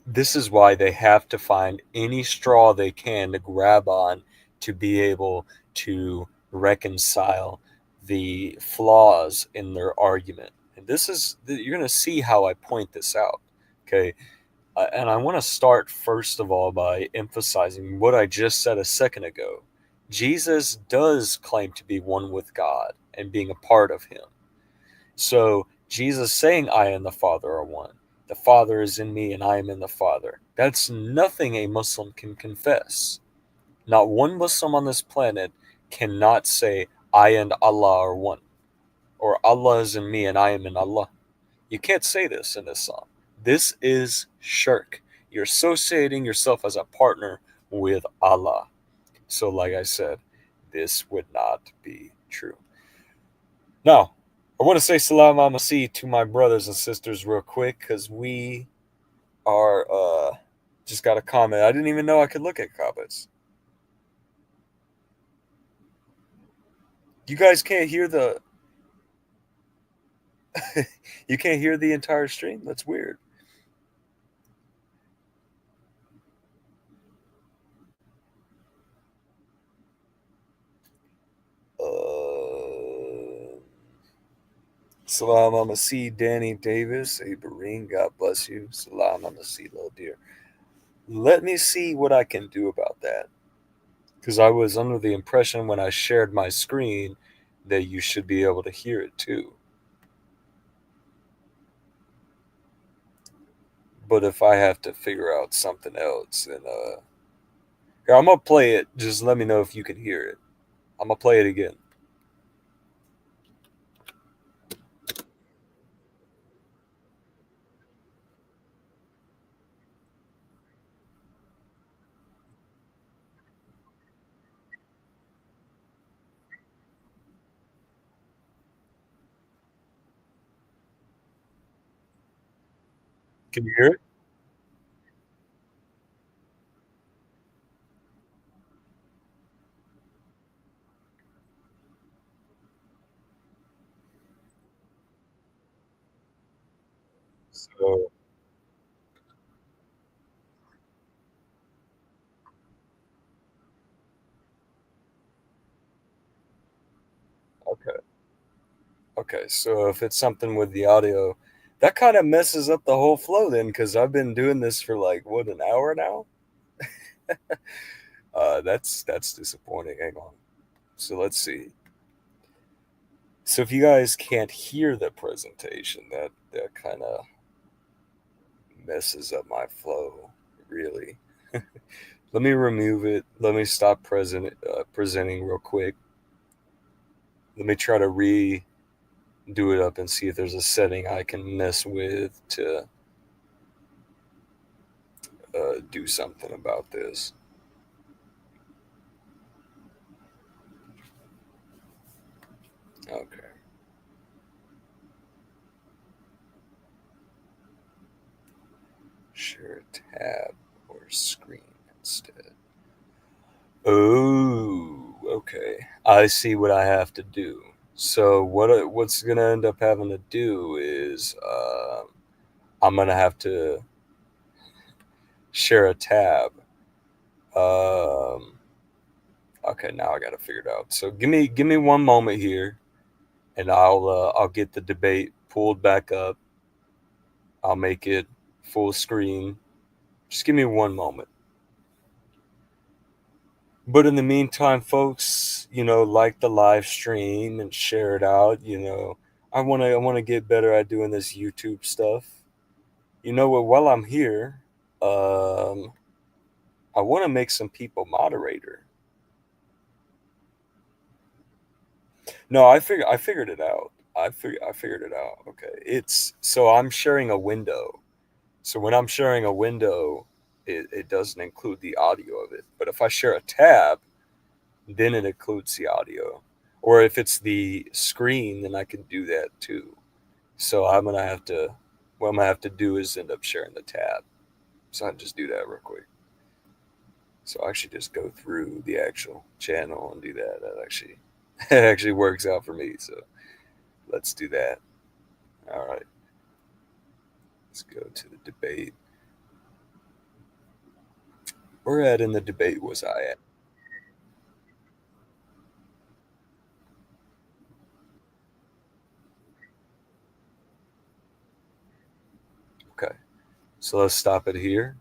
this is why they have to find any straw they can to grab on to be able to reconcile the flaws in their argument. And this is, you're going to see how I point this out. Okay. And I want to start first of all by emphasizing what I just said a second ago. Jesus does claim to be one with God and being a part of Him. So Jesus saying, I and the Father are one. The Father is in me and I am in the Father. That's nothing a Muslim can confess. Not one Muslim on this planet cannot say, I and Allah are one, or Allah is in me and I am in Allah. You can't say this in Islam. This is shirk. You're associating yourself as a partner with Allah. So, like I said, this would not be true. Now, I want to say salam alaikum to my brothers and sisters real quick because we are just got a comment. I didn't even know I could look at comments. You guys can't hear the you can't hear the entire stream. That's weird. Uh, Salam Amasi, Danny Davis, Ibrahim, God bless you. Salam Amasi, little dear. Let me see what I can do about that. Because I was under the impression when I shared my screen that you should be able to hear it too. But if I have to figure out something else, and here, I'm gonna play it. Just let me know if you can hear it. I'm gonna play it again. Can you hear it? So, okay. Okay. So if it's something with the audio, that kind of messes up the whole flow then, because I've been doing this for like what, an hour now. That's disappointing. Hang on. So let's see. So if you guys can't hear the presentation, that kind of messes up my flow, really. Let me remove it. Let me stop presenting real quick. Let me try to redo it up and see if there's a setting I can mess with to do something about this. Okay. Share a tab or screen instead. Oh, okay. I see what I have to do. So what's gonna end up having to do is I'm gonna have to share a tab. Um, okay, now I got to figure it out. So give me one moment here, and I'll get the debate pulled back up. I'll make it full screen. Just give me one moment. But in the meantime, folks, like the live stream and share it out. I want to get better at doing this YouTube stuff. You know what? While I'm here, um, I want to make some people moderator. No, I figured it out. I figured it out. Okay. It's so I'm sharing a window. So when I'm sharing a window, it doesn't include the audio of it. But if I share a tab, then it includes the audio. Or if it's the screen, then I can do that too. So what I'm gonna have to do is end up sharing the tab. So I just do that real quick. So I actually just go through the actual channel and do that. That actually it actually works out for me. So let's do that. All right. Let's go to the debate. Where at in the debate was I at? Okay. So let's stop it here.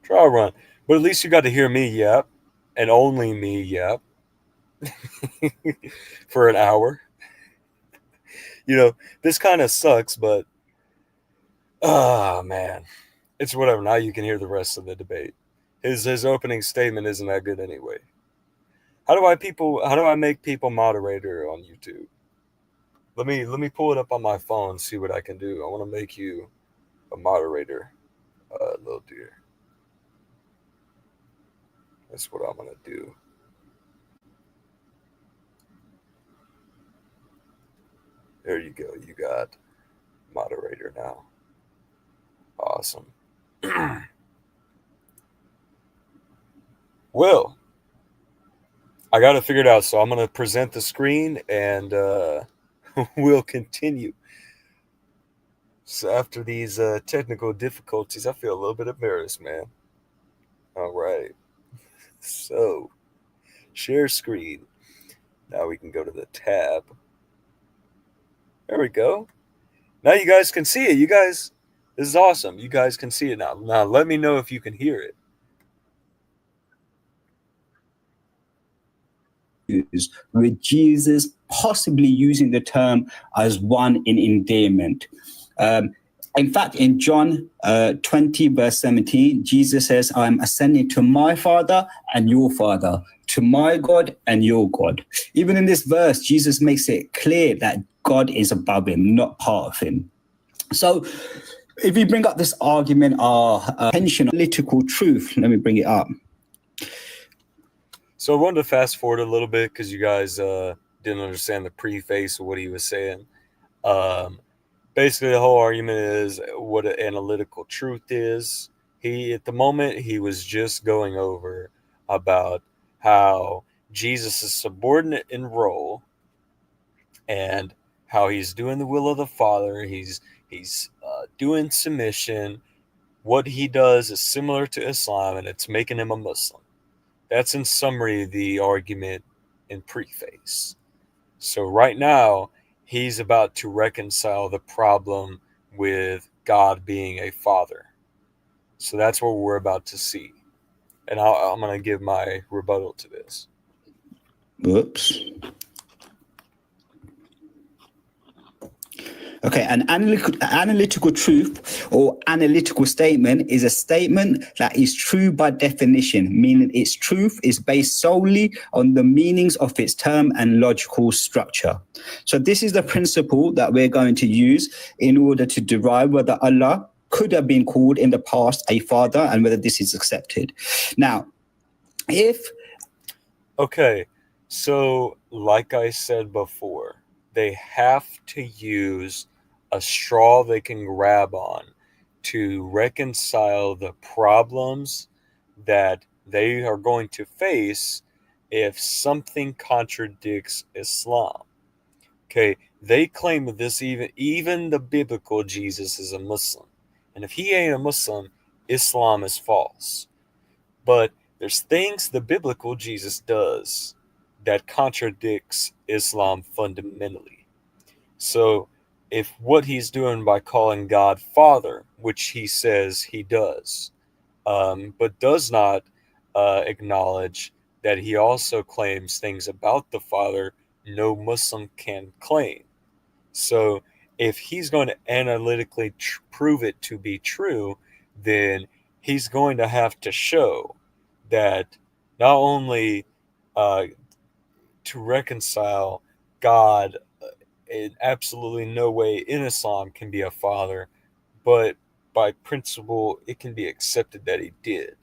Trial run. But at least you got to hear me yep. And only me yep. For an hour. This kind of sucks, but man. It's whatever. Now you can hear the rest of the debate. His opening statement isn't that good anyway. How do I make people moderator on YouTube? Let me pull it up on my phone, see what I can do. I want to make you a moderator, little dear. That's what I'm gonna do. There you go. You got moderator now. Awesome. Well, I got it figured out. So I'm gonna present the screen and we'll continue. So after these technical difficulties, I feel a little bit embarrassed, man. All right. So share screen. Now we can go to the tab. There we go. Now you guys can see it. This is awesome. You guys can see it now. Now let me know if you can hear it. With Jesus possibly using the term as one in endearment. Um, in fact, in John 20, verse 17, Jesus says, I am ascending to my Father and your Father, to my God and your God. Even in this verse, Jesus makes it clear that God is above him, not part of him. So if we bring up this argument, our attention, political truth, let me bring it up. So I wanted to fast forward a little bit because you guys didn't understand the preface of what he was saying. Um, Basically, the whole argument is what an analytical truth is. At the moment, he was just going over about how Jesus is subordinate in role and how he's doing the will of the Father. He's doing submission. What he does is similar to Islam, and it's making him a Muslim. That's in summary the argument in preface. So right now, he's about to reconcile the problem with God being a father. So that's what we're about to see. And I'm going to give my rebuttal to this. Whoops. Okay, an analytical truth or analytical statement is a statement that is true by definition, meaning its truth is based solely on the meanings of its term and logical structure. So, this is the principle that we're going to use in order to derive whether Allah could have been called in the past a father and whether this is accepted. Now, if Okay, so like I said before, they have to use a straw they can grab on to reconcile the problems that they are going to face if something contradicts Islam. Okay, they claim that this even the biblical Jesus is a Muslim. And if he ain't a Muslim, Islam is false. But there's things the biblical Jesus does that contradicts Islam fundamentally. So if what he's doing by calling God Father, which he says he does, but does not acknowledge that he also claims things about the Father no Muslim can claim. So if he's going to analytically prove it to be true, then he's going to have to show that not only uh, to reconcile God in absolutely no way in Islam can be a father, but by principle it can be accepted that he did.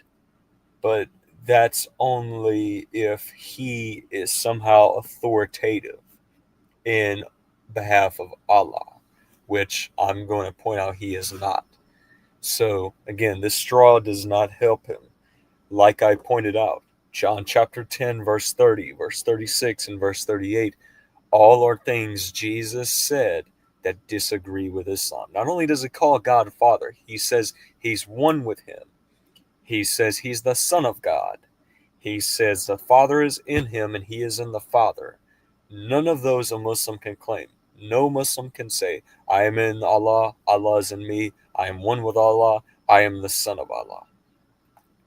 But that's only if he is somehow authoritative in behalf of Allah, which I'm going to point out he is not. So, again, this straw does not help him. Like I pointed out, John chapter 10, verse 30, verse 36, and verse 38, all are things Jesus said that disagree with Islam. Not only does he call God Father, he says he's one with him. He says he's the Son of God. He says the Father is in him and he is in the Father. None of those a Muslim can claim. No Muslim can say, I am in Allah, Allah is in me, I am one with Allah, I am the Son of Allah.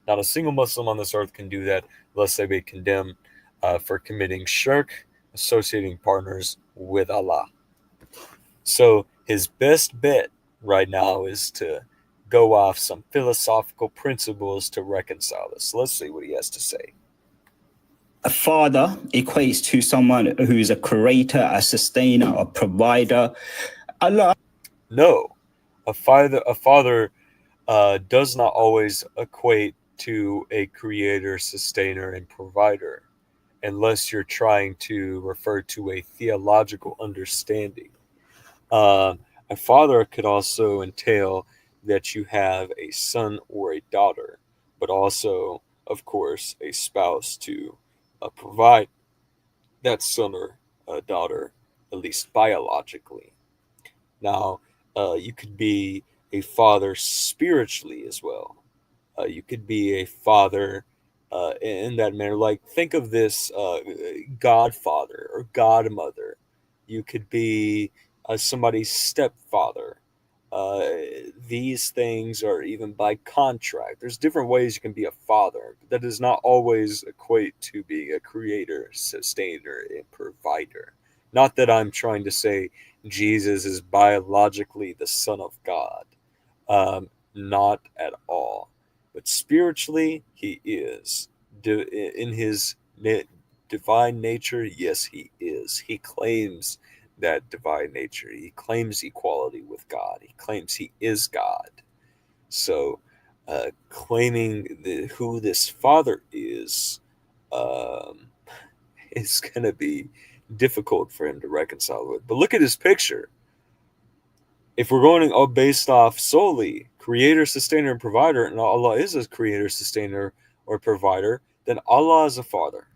Not a single Muslim on this earth can do that unless they be condemned for committing shirk, associating partners with Allah. So his best bet right now is to go off some philosophical principles to reconcile this. So let's see what he has to say. a father equates to someone who is a creator, a sustainer, a provider. Allah. No, a father does not always equate to a creator, sustainer, and provider, unless you're trying to refer to a theological understanding. Uh, a father could also entail that you have a son or a daughter, but also, of course, a spouse to provide that son or daughter, at least biologically. Now, you could be a father spiritually as well. You could be a father in that manner. Like, think of this godfather or godmother. You could be somebody's stepfather. Uh, these things are even by contract. There's different ways you can be a father, but that does not always equate to being a creator, sustainer, and provider. Not that I'm trying to say Jesus is biologically the Son of God. Not at all. But spiritually, he is. In his divine nature, yes, he is. He claims that divine nature. He claims equality with God. He claims he is God. So, claiming who this father um, is going to be difficult for him to reconcile with. But look at his picture. If we're going based off solely creator, sustainer, and provider, and Allah is a creator, sustainer, or provider, then Allah is a father.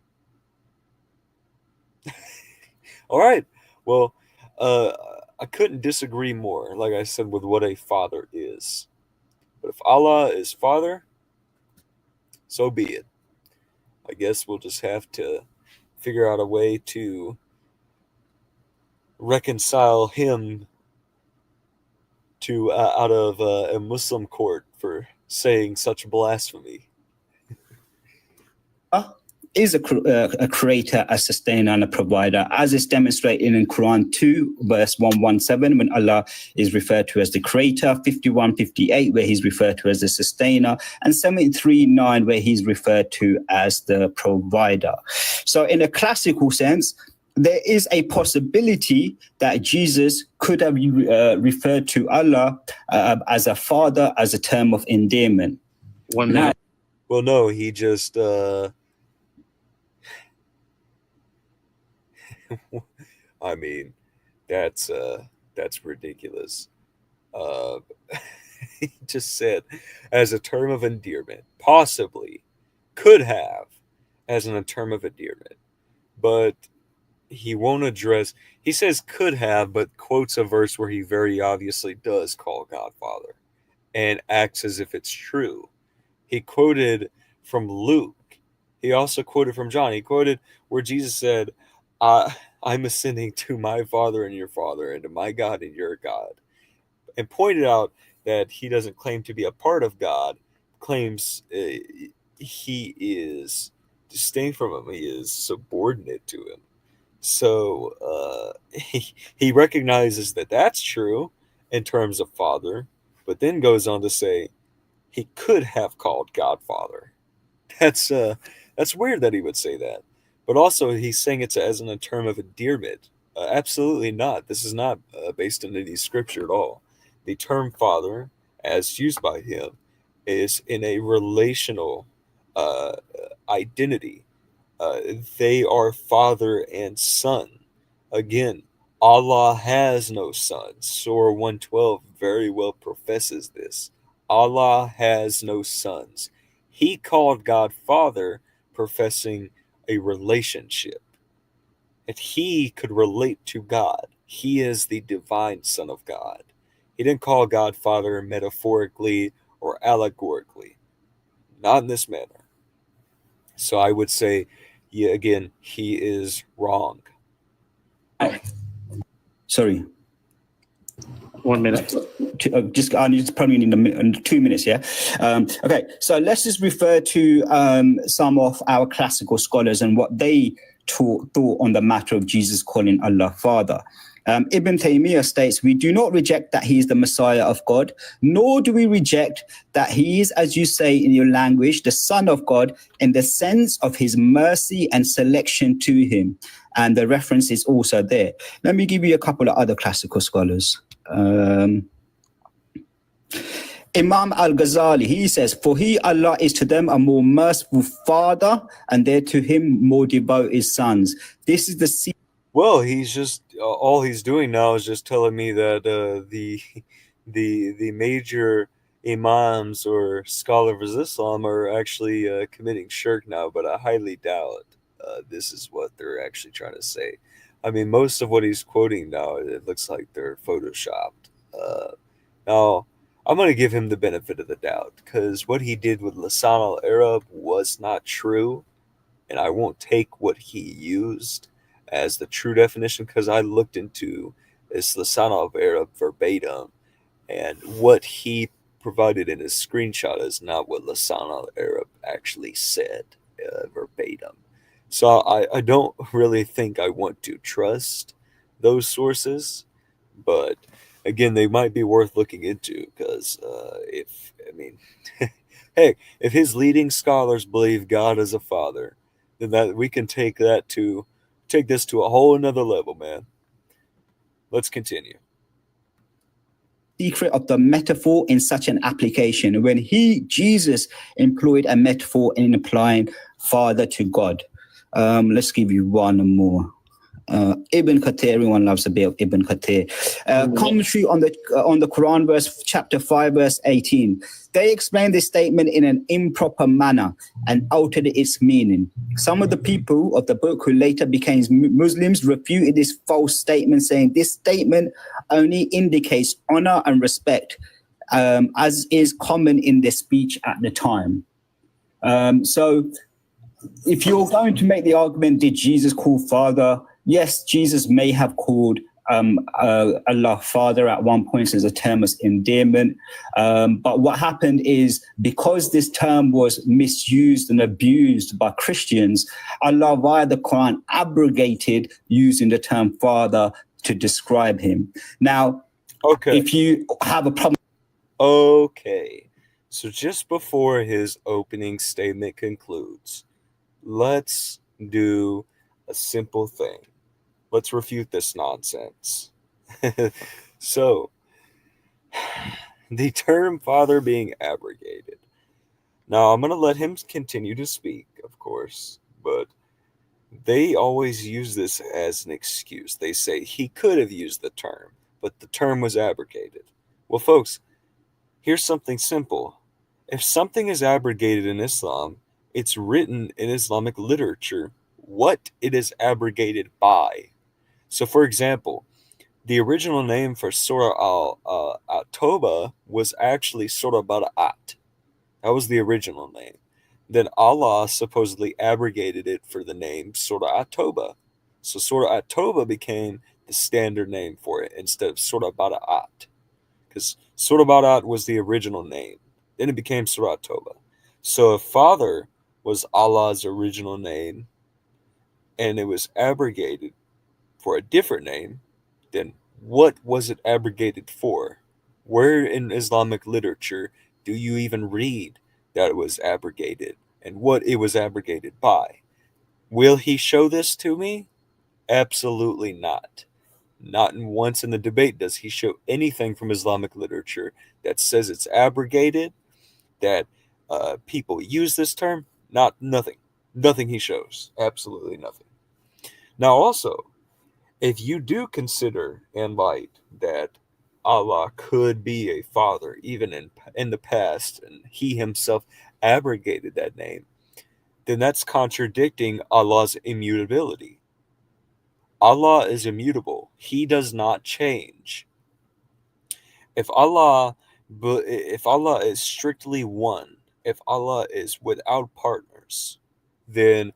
All right. Well, I couldn't disagree more, like I said, with what a father is. But if Allah is father, so be it. I guess we'll just have to figure out a way to reconcile him to out of a Muslim court for saying such blasphemy. Is a creator, a sustainer, and a provider, as is demonstrated in Quran 2, verse 117, when Allah is referred to as the creator, 51:58, where he's referred to as the sustainer, and 73:9, where he's referred to as the provider. So in a classical sense, there is a possibility that Jesus could have referred to Allah as a father, as a term of endearment. One minute. Well, no, he just I mean, that's ridiculous. He just said as a term of endearment, possibly could have as a term of endearment, but he won't address. He says could have, but quotes a verse where he very obviously does call God Father and acts as if it's true. He quoted from Luke. He also quoted from John. He quoted where Jesus said, I'm ascending to my Father and your Father, and to my God and your God. And pointed out that he doesn't claim to be a part of God, claims he is distinct from him. He is subordinate to him. So he recognizes that that's true in terms of Father, but then goes on to say he could have called God Father. That's weird that he would say that. But also, he's saying it as a term of endearment. Absolutely not. This is not based on any scripture at all. The term father, as used by him, is in a relational identity. They are father and son. Again, Allah has no sons. Surah 112 very well professes this. Allah has no sons. He called God Father, professing a relationship. And he could relate to God. He is the divine Son of God. He didn't call God Father metaphorically or allegorically. Not in this manner. So I would say, yeah, again, he is wrong. Sorry. 1 minute. I need to probably need 2 minutes. Yeah. Okay. So let's just refer to some of our classical scholars and what they thought on the matter of Jesus calling Allah Father. Ibn Taymiyyah states, we do not reject that he is the Messiah of God, nor do we reject that he is, as you say in your language, the Son of God in the sense of his mercy and selection to him. And the reference is also there. Let me give you a couple of other classical scholars. Imam al-Ghazali, he says, for he, Allah, is to them a more merciful father, and they to him more devoted sons. This is the Well, he's just all he's doing now is just telling me that the major imams or scholars of Islam are actually committing shirk now, but I highly doubt this is what they're actually trying to say. I mean, most of what he's quoting now, it looks like they're photoshopped. Now, I'm going to give him the benefit of the doubt, because what he did with Lisan al-Arab was not true, and I won't take what he used as the true definition, because I looked into this Lisan al-Arab verbatim, and what he provided in his screenshot is not what Lisan al-Arab actually said verbatim. So I don't really think I want to trust those sources, but again, they might be worth looking into, because hey, if his leading scholars believe God is a father, then that we can take this to a whole another level, man. Let's continue. Secret of the metaphor in such an application when Jesus employed a metaphor in applying father to God. Let's give you one more. Ibn Kathir, everyone loves a bit of Ibn Kathir. Commentary on the Quran, verse chapter 5, verse 18. They explained this statement in an improper manner and altered its meaning. Some of the people of the book who later became Muslims refuted this false statement, saying this statement only indicates honor and respect, as is common in their speech at the time. So if you're going to make the argument, did Jesus call Father? Yes, Jesus may have called Allah Father at one point as a term of endearment. But what happened is, because this term was misused and abused by Christians, Allah via the Quran abrogated using the term Father to describe him. Now, if you have a problem. Okay, so just before his opening statement concludes, let's do a simple thing. Let's refute this nonsense. So, the term father being abrogated. Now, I'm going to let him continue to speak, of course, but they always use this as an excuse. They say he could have used the term, but the term was abrogated. Well, folks, here's something simple. If something is abrogated in Islam, it's written in Islamic literature what it is abrogated by. So, for example, the original name for Surah Al-Tawbah was actually Surah Bara'at. That was the original name. Then Allah supposedly abrogated it for the name Surah At-Tawbah. So Surah At-Tawbah became the standard name for it instead of Surah Bara'at. Because Surah Bara'at was the original name. Then it became Surah At-Tawbah. So if Father was Allah's original name and it was abrogated for a different name, then what was it abrogated for? Where in Islamic literature do you even read that it was abrogated and what it was abrogated by? Will he show this to me? Absolutely not. Not once in the debate does he show anything from Islamic literature that says it's abrogated, that people use this term. Nothing. Nothing he shows. Absolutely nothing. Now also, if you do consider in light that Allah could be a father even in the past, and he himself abrogated that name, then that's contradicting Allah's immutability. Allah is immutable. He does not change. If Allah is strictly one, if Allah is without partners, then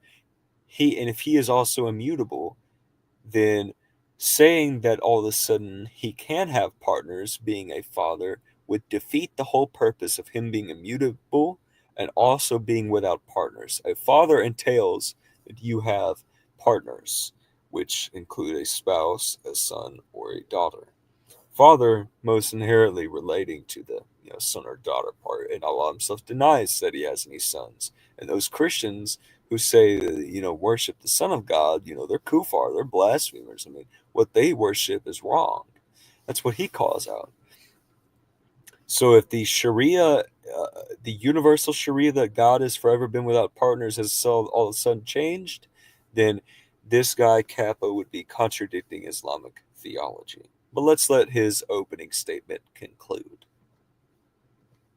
if he is also immutable, then saying that all of a sudden he can have partners being a father would defeat the whole purpose of him being immutable and also being without partners. A father entails that you have partners, which include a spouse, a son, or a daughter. Father most inherently relating to the son or daughter part, and Allah himself denies that he has any sons. And those Christians who say worship the Son of God, they're kuffar, they're blasphemers. I mean, what they worship is wrong. That's what he calls out. So if the Sharia, the universal Sharia that God has forever been without partners has all of a sudden changed, then this guy Capo would be contradicting Islamic theology. But let's let his opening statement conclude.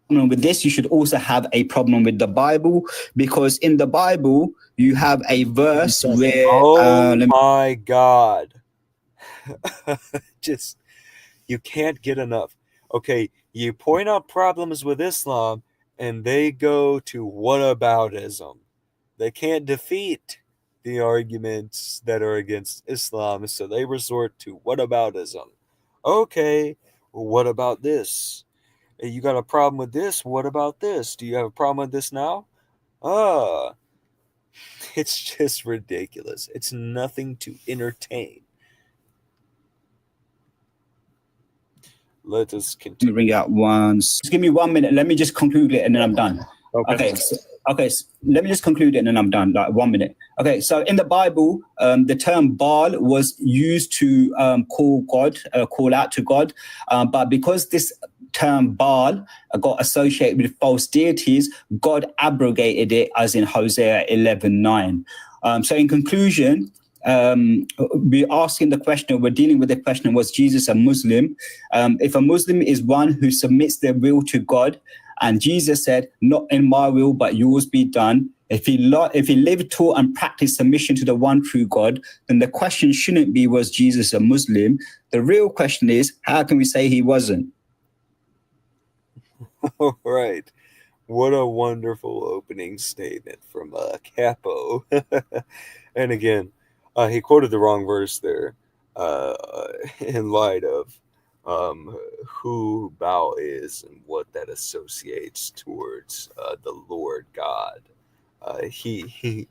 With this, you should also have a problem with the Bible, because in the Bible you have a verse where my God. Just, you can't get enough. Okay, you point out problems with Islam and they go to whataboutism. They can't defeat the arguments that are against Islam, so they resort to whataboutism. Okay, well, what about this? You got a problem with this? What about this? Do you have a problem with this now? It's just ridiculous. It's nothing to entertain. Let us continue. Bring out once. Just give me 1 minute. Let me just conclude it and then I'm done. Okay. Let me just conclude it and then I'm done. Like 1 minute. Okay. So in the Bible, the term Baal was used to call out to God. But because this term Baal got associated with false deities, God abrogated it, as in Hosea 11:9. So in conclusion, we're asking the question, we're dealing with the question, was Jesus a Muslim? If a Muslim is one who submits their will to God, and Jesus said, not in my will, but yours be done. If he lived, taught, and practiced submission to the one true God, then the question shouldn't be, was Jesus a Muslim? The real question is, how can we say he wasn't? All right. What a wonderful opening statement from Capo. And again, he quoted the wrong verse there in light of who Bao is and what that associates towards the Lord God. He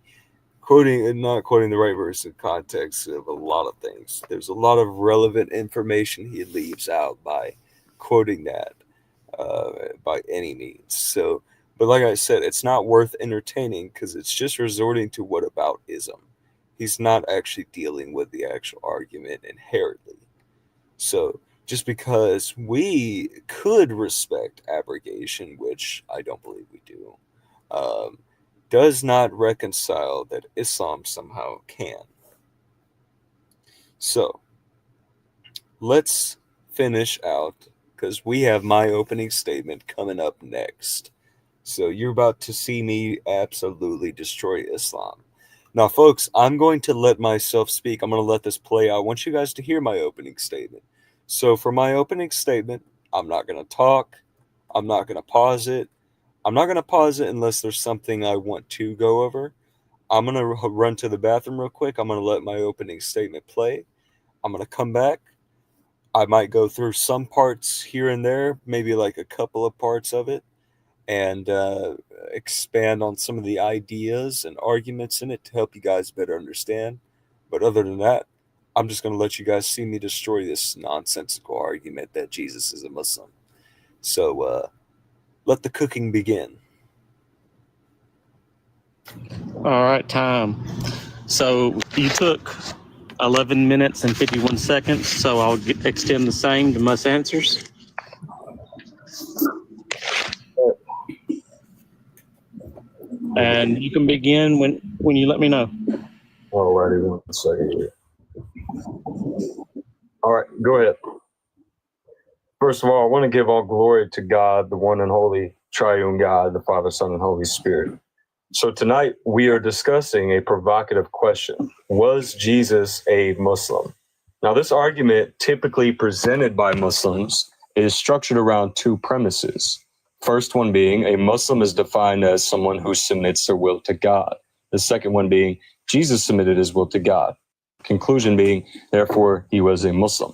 not quoting the right verse in context of a lot of things. There's a lot of relevant information he leaves out by quoting that by any means. So, but like I said, it's not worth entertaining because it's just resorting to whataboutism. He's not actually dealing with the actual argument inherently. So, just because we could respect abrogation, which I don't believe we do, does not reconcile that Islam somehow can. So, let's finish out because we have my opening statement coming up next. So, you're about to see me absolutely destroy Islam. Now, folks, I'm going to let myself speak. I'm going to let this play out. I want you guys to hear my opening statement. So, for my opening statement, I'm not going to talk. I'm not going to pause it. I'm not going to pause it unless there's something I want to go over. I'm going to run to the bathroom real quick. I'm going to let my opening statement play. I'm going to come back. I might go through some parts here and there, maybe like a couple of parts of it, and expand on some of the ideas and arguments in it to help you guys better understand. But other than that, I'm just going to let you guys see me destroy this nonsensical argument that Jesus is a Muslim. So let the cooking begin. All right, time. So you took 11 minutes and 51 seconds, so I'll extend the same to most answers. And you can begin when you let me know. Alrighty, 1 second here. All right, go ahead. First of all, I want to give all glory to God, the one and holy triune God, the Father, Son, and Holy Spirit. So tonight we are discussing a provocative question. Was Jesus a Muslim? Now, this argument typically presented by Muslims is structured around two premises. First one being a Muslim is defined as someone who submits their will to God. The second one being Jesus submitted his will to God. Conclusion being, therefore, he was a Muslim.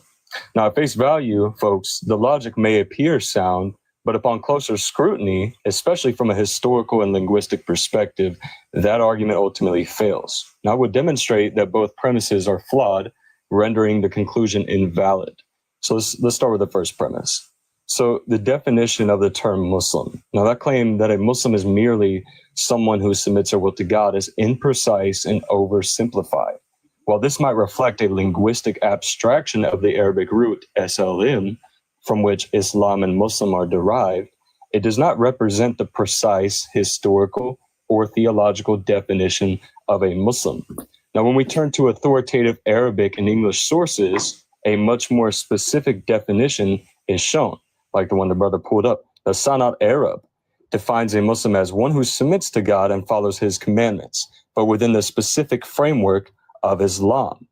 Now, at face value, folks, the logic may appear sound, but upon closer scrutiny, especially from a historical and linguistic perspective, that argument ultimately fails. Now, I would demonstrate that both premises are flawed, rendering the conclusion invalid. So let's start with the first premise. So the definition of the term Muslim. Now, that claim that a Muslim is merely someone who submits their will to God is imprecise and oversimplified. While this might reflect a linguistic abstraction of the Arabic root SLM, from which Islam and Muslim are derived, it does not represent the precise historical or theological definition of a Muslim. Now, when we turn to authoritative Arabic and English sources, a much more specific definition is shown, like the one the brother pulled up. The Sanad Arab defines a Muslim as one who submits to God and follows his commandments, but within the specific framework of Islam.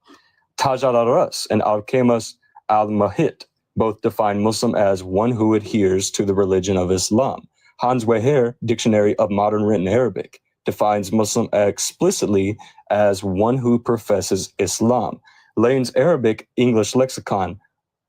Taj al-Ras and Al-Qamas al-Mahit both define Muslim as one who adheres to the religion of Islam. Hans Weher, Dictionary of Modern Written Arabic, defines Muslim explicitly as one who professes Islam. Lane's Arabic English Lexicon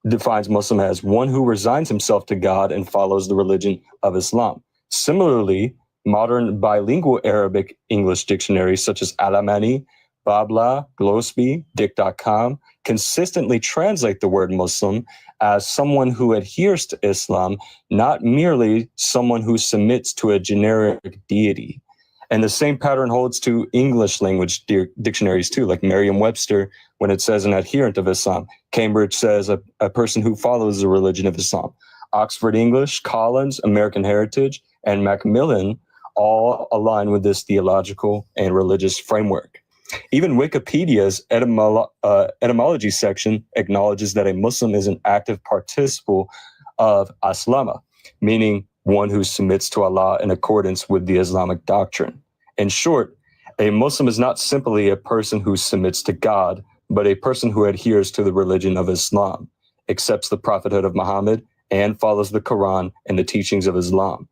defines Muslim as one who resigns himself to God and follows the religion of Islam. Similarly, modern bilingual Arabic English dictionaries such as Alamani, Babla, Glosby, Dick.com consistently translate the word Muslim as someone who adheres to Islam, not merely someone who submits to a generic deity. And the same pattern holds to English language dictionaries too, like Merriam-Webster, when it says an adherent of Islam. Cambridge says a person who follows the religion of Islam. Oxford English, Collins, American Heritage, and Macmillan all align with this theological and religious framework. Even Wikipedia's etymology section acknowledges that a Muslim is an active participle of aslama, meaning one who submits to Allah in accordance with the Islamic doctrine. In short, a Muslim is not simply a person who submits to God, but a person who adheres to the religion of Islam, accepts the prophethood of Muhammad, and follows the Quran and the teachings of Islam.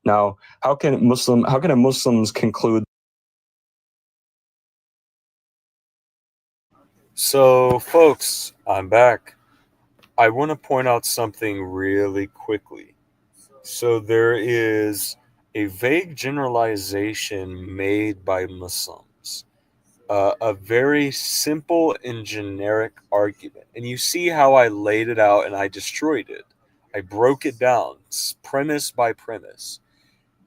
Now, how can a Muslims conclude? So, folks, I'm back. I want to point out something really quickly. So, there is a vague generalization made by Muslims, a very simple and generic argument. And you see how I laid it out and I destroyed it. I broke it down, premise by premise.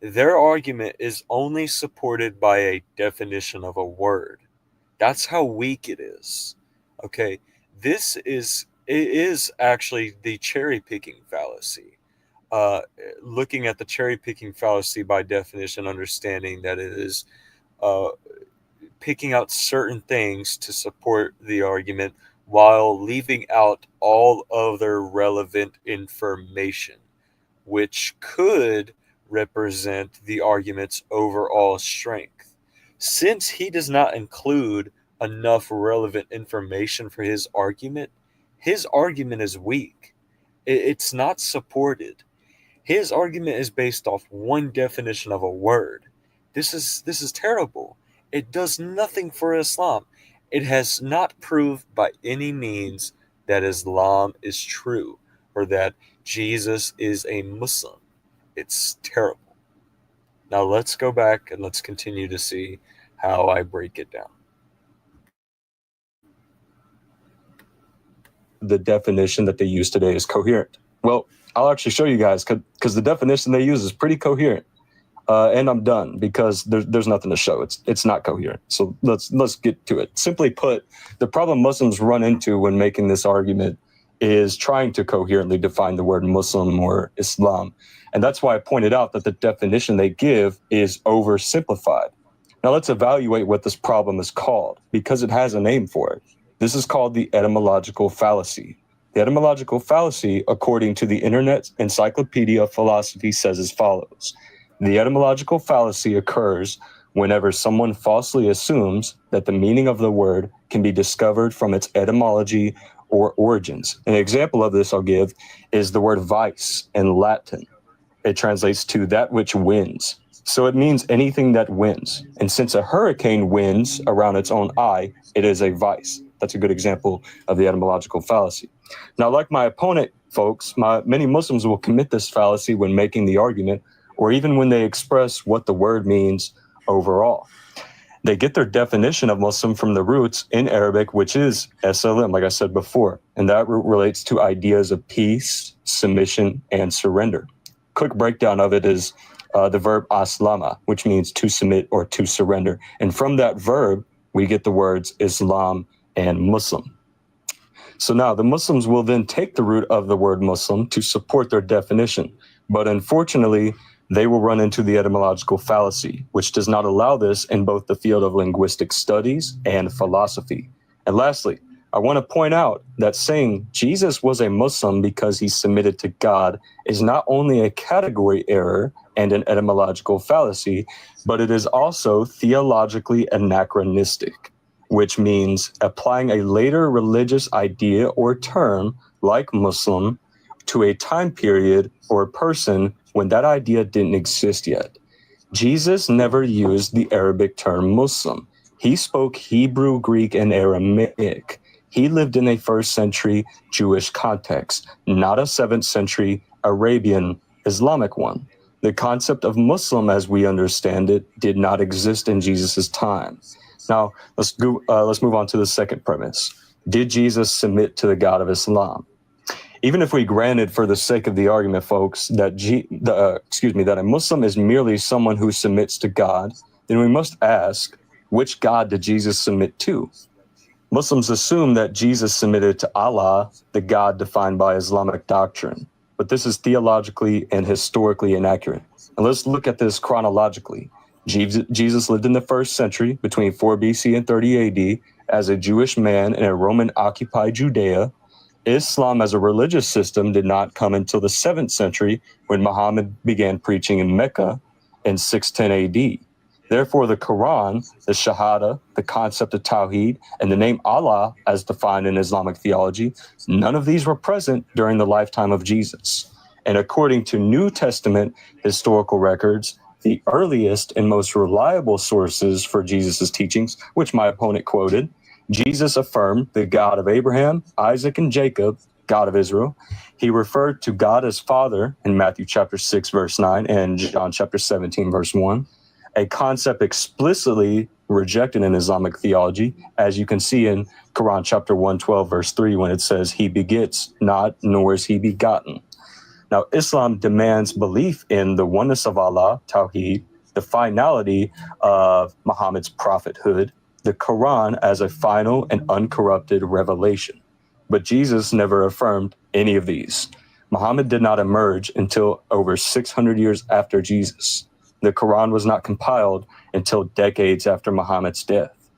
Their argument is only supported by a definition of a word. That's how weak it is. Okay, it is actually the cherry picking fallacy. Uh, Looking at the cherry picking fallacy by definition, understanding that it is uh, picking out certain things to support the argument while leaving out all other relevant information, which could represent the argument's overall strength. Since he does not include enough relevant information for his argument is weak. It's not supported. His argument is based off one definition of a word. This is terrible. It does nothing for Islam. It has not proved by any means that Islam is true or that Jesus is a Muslim. It's terrible. Now let's go back and let's continue to see how I break it down. The definition that they use today is coherent. Well, I'll actually show you guys because the definition they use is pretty coherent. And I'm done because there's nothing to show. It's not coherent. So let's get to it. Simply put, the problem Muslims run into when making this argument is trying to coherently define the word Muslim or Islam. And that's why I pointed out that the definition they give is oversimplified. Now let's evaluate what this problem is called because it has a name for it. This is called the etymological fallacy. The etymological fallacy, according to the Internet Encyclopedia of Philosophy, says as follows. The etymological fallacy occurs whenever someone falsely assumes that the meaning of the word can be discovered from its etymology or origins. An example of this I'll give is the word vice in Latin. It translates to that which wins. So it means anything that wins. And since a hurricane wins around its own eye, it is a vice. That's a good example of the etymological fallacy. Now, like my opponent, folks, many Muslims will commit this fallacy when making the argument, or even when they express what the word means overall. They get their definition of Muslim from the roots in Arabic, which is SLM, like I said before, and that root relates to ideas of peace, submission, and surrender. Quick breakdown of it is the verb aslama, which means to submit or to surrender. And from that verb, we get the words Islam and Muslim. So now the Muslims will then take the root of the word Muslim to support their definition. But unfortunately, they will run into the etymological fallacy, which does not allow this in both the field of linguistic studies and philosophy. And lastly, I want to point out that saying Jesus was a Muslim because he submitted to God is not only a category error and an etymological fallacy, but it is also theologically anachronistic, which means applying a later religious idea or term like Muslim to a time period or person when that idea didn't exist yet. Jesus never used the Arabic term Muslim. He spoke Hebrew, Greek, and Aramaic. He lived in a first century Jewish context, not a 7th century Arabian Islamic one. The concept of Muslim, as we understand it, did not exist in Jesus's time. Now, let's move on to the second premise. Did Jesus submit to the God of Islam? Even if we granted, for the sake of the argument, folks, that that a Muslim is merely someone who submits to God, then we must ask, which God did Jesus submit to? Muslims assume that Jesus submitted to Allah, the God defined by Islamic doctrine, but this is theologically and historically inaccurate. And let's look at this chronologically. Jesus lived in the first century between 4 BC and 30 AD as a Jewish man in a Roman-occupied Judea. Islam as a religious system did not come until the 7th century when Muhammad began preaching in Mecca in 610 AD. Therefore, the Quran, the Shahada, the concept of Tawheed, and the name Allah as defined in Islamic theology, none of these were present during the lifetime of Jesus. And according to New Testament historical records, the earliest and most reliable sources for Jesus' teachings, which my opponent quoted, Jesus affirmed the God of Abraham, Isaac, and Jacob, God of Israel. He referred to God as Father in Matthew chapter 6, verse 9, and John chapter 17, verse 1, a concept explicitly rejected in Islamic theology, as you can see in Quran chapter 112, verse 3, when it says, he begets not, nor is he begotten. Now, Islam demands belief in the oneness of Allah, Tawheed, the finality of Muhammad's prophethood, the Quran as a final and uncorrupted revelation. But Jesus never affirmed any of these. Muhammad did not emerge until over 600 years after Jesus. The Quran was not compiled until decades after Muhammad's death.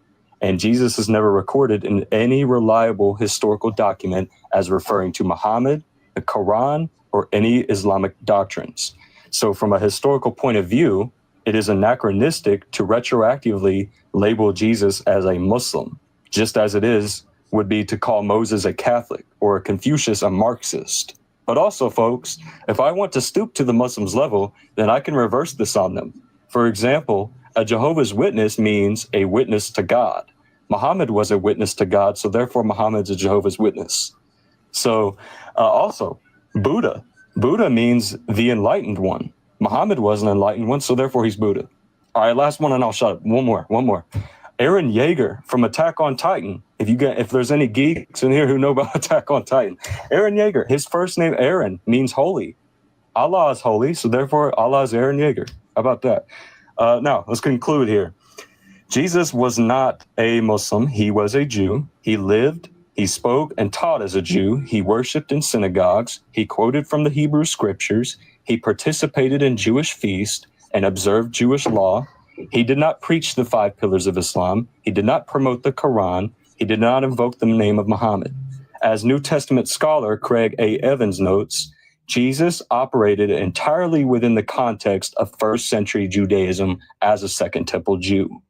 And Jesus is never recorded in any reliable historical document as referring to Muhammad, the Quran, or any Islamic doctrines. So from a historical point of view, it is anachronistic to retroactively label Jesus as a Muslim, just as it would be to call Moses a Catholic or Confucius a Marxist. But also, folks, if I want to stoop to the Muslims' level, then I can reverse this on them. For example, a Jehovah's Witness means a witness to God. Muhammad was a witness to God, so therefore Muhammad's a Jehovah's Witness. So also, Buddha means the enlightened one. Muhammad was an enlightened one, so therefore he's Buddha. All right, last one and I'll shut up. One more. Aaron Yeager from Attack on Titan. If there's any geeks in here who know about Attack on Titan, Aaron Yeager, his first name Aaron means holy. Allah is holy, so therefore Allah is Aaron Yeager. How about that? Now, let's conclude here. Jesus was not a Muslim. He was a Jew. He lived, he spoke and taught as a Jew. He worshiped in synagogues. He quoted from the Hebrew scriptures. He participated in Jewish feasts and observed Jewish law. He did not preach the 5 pillars of Islam. He did not promote the Quran. He did not invoke the name of Muhammad. As New Testament scholar Craig A. Evans notes, Jesus operated entirely within the context of first century Judaism as a Second Temple Jew.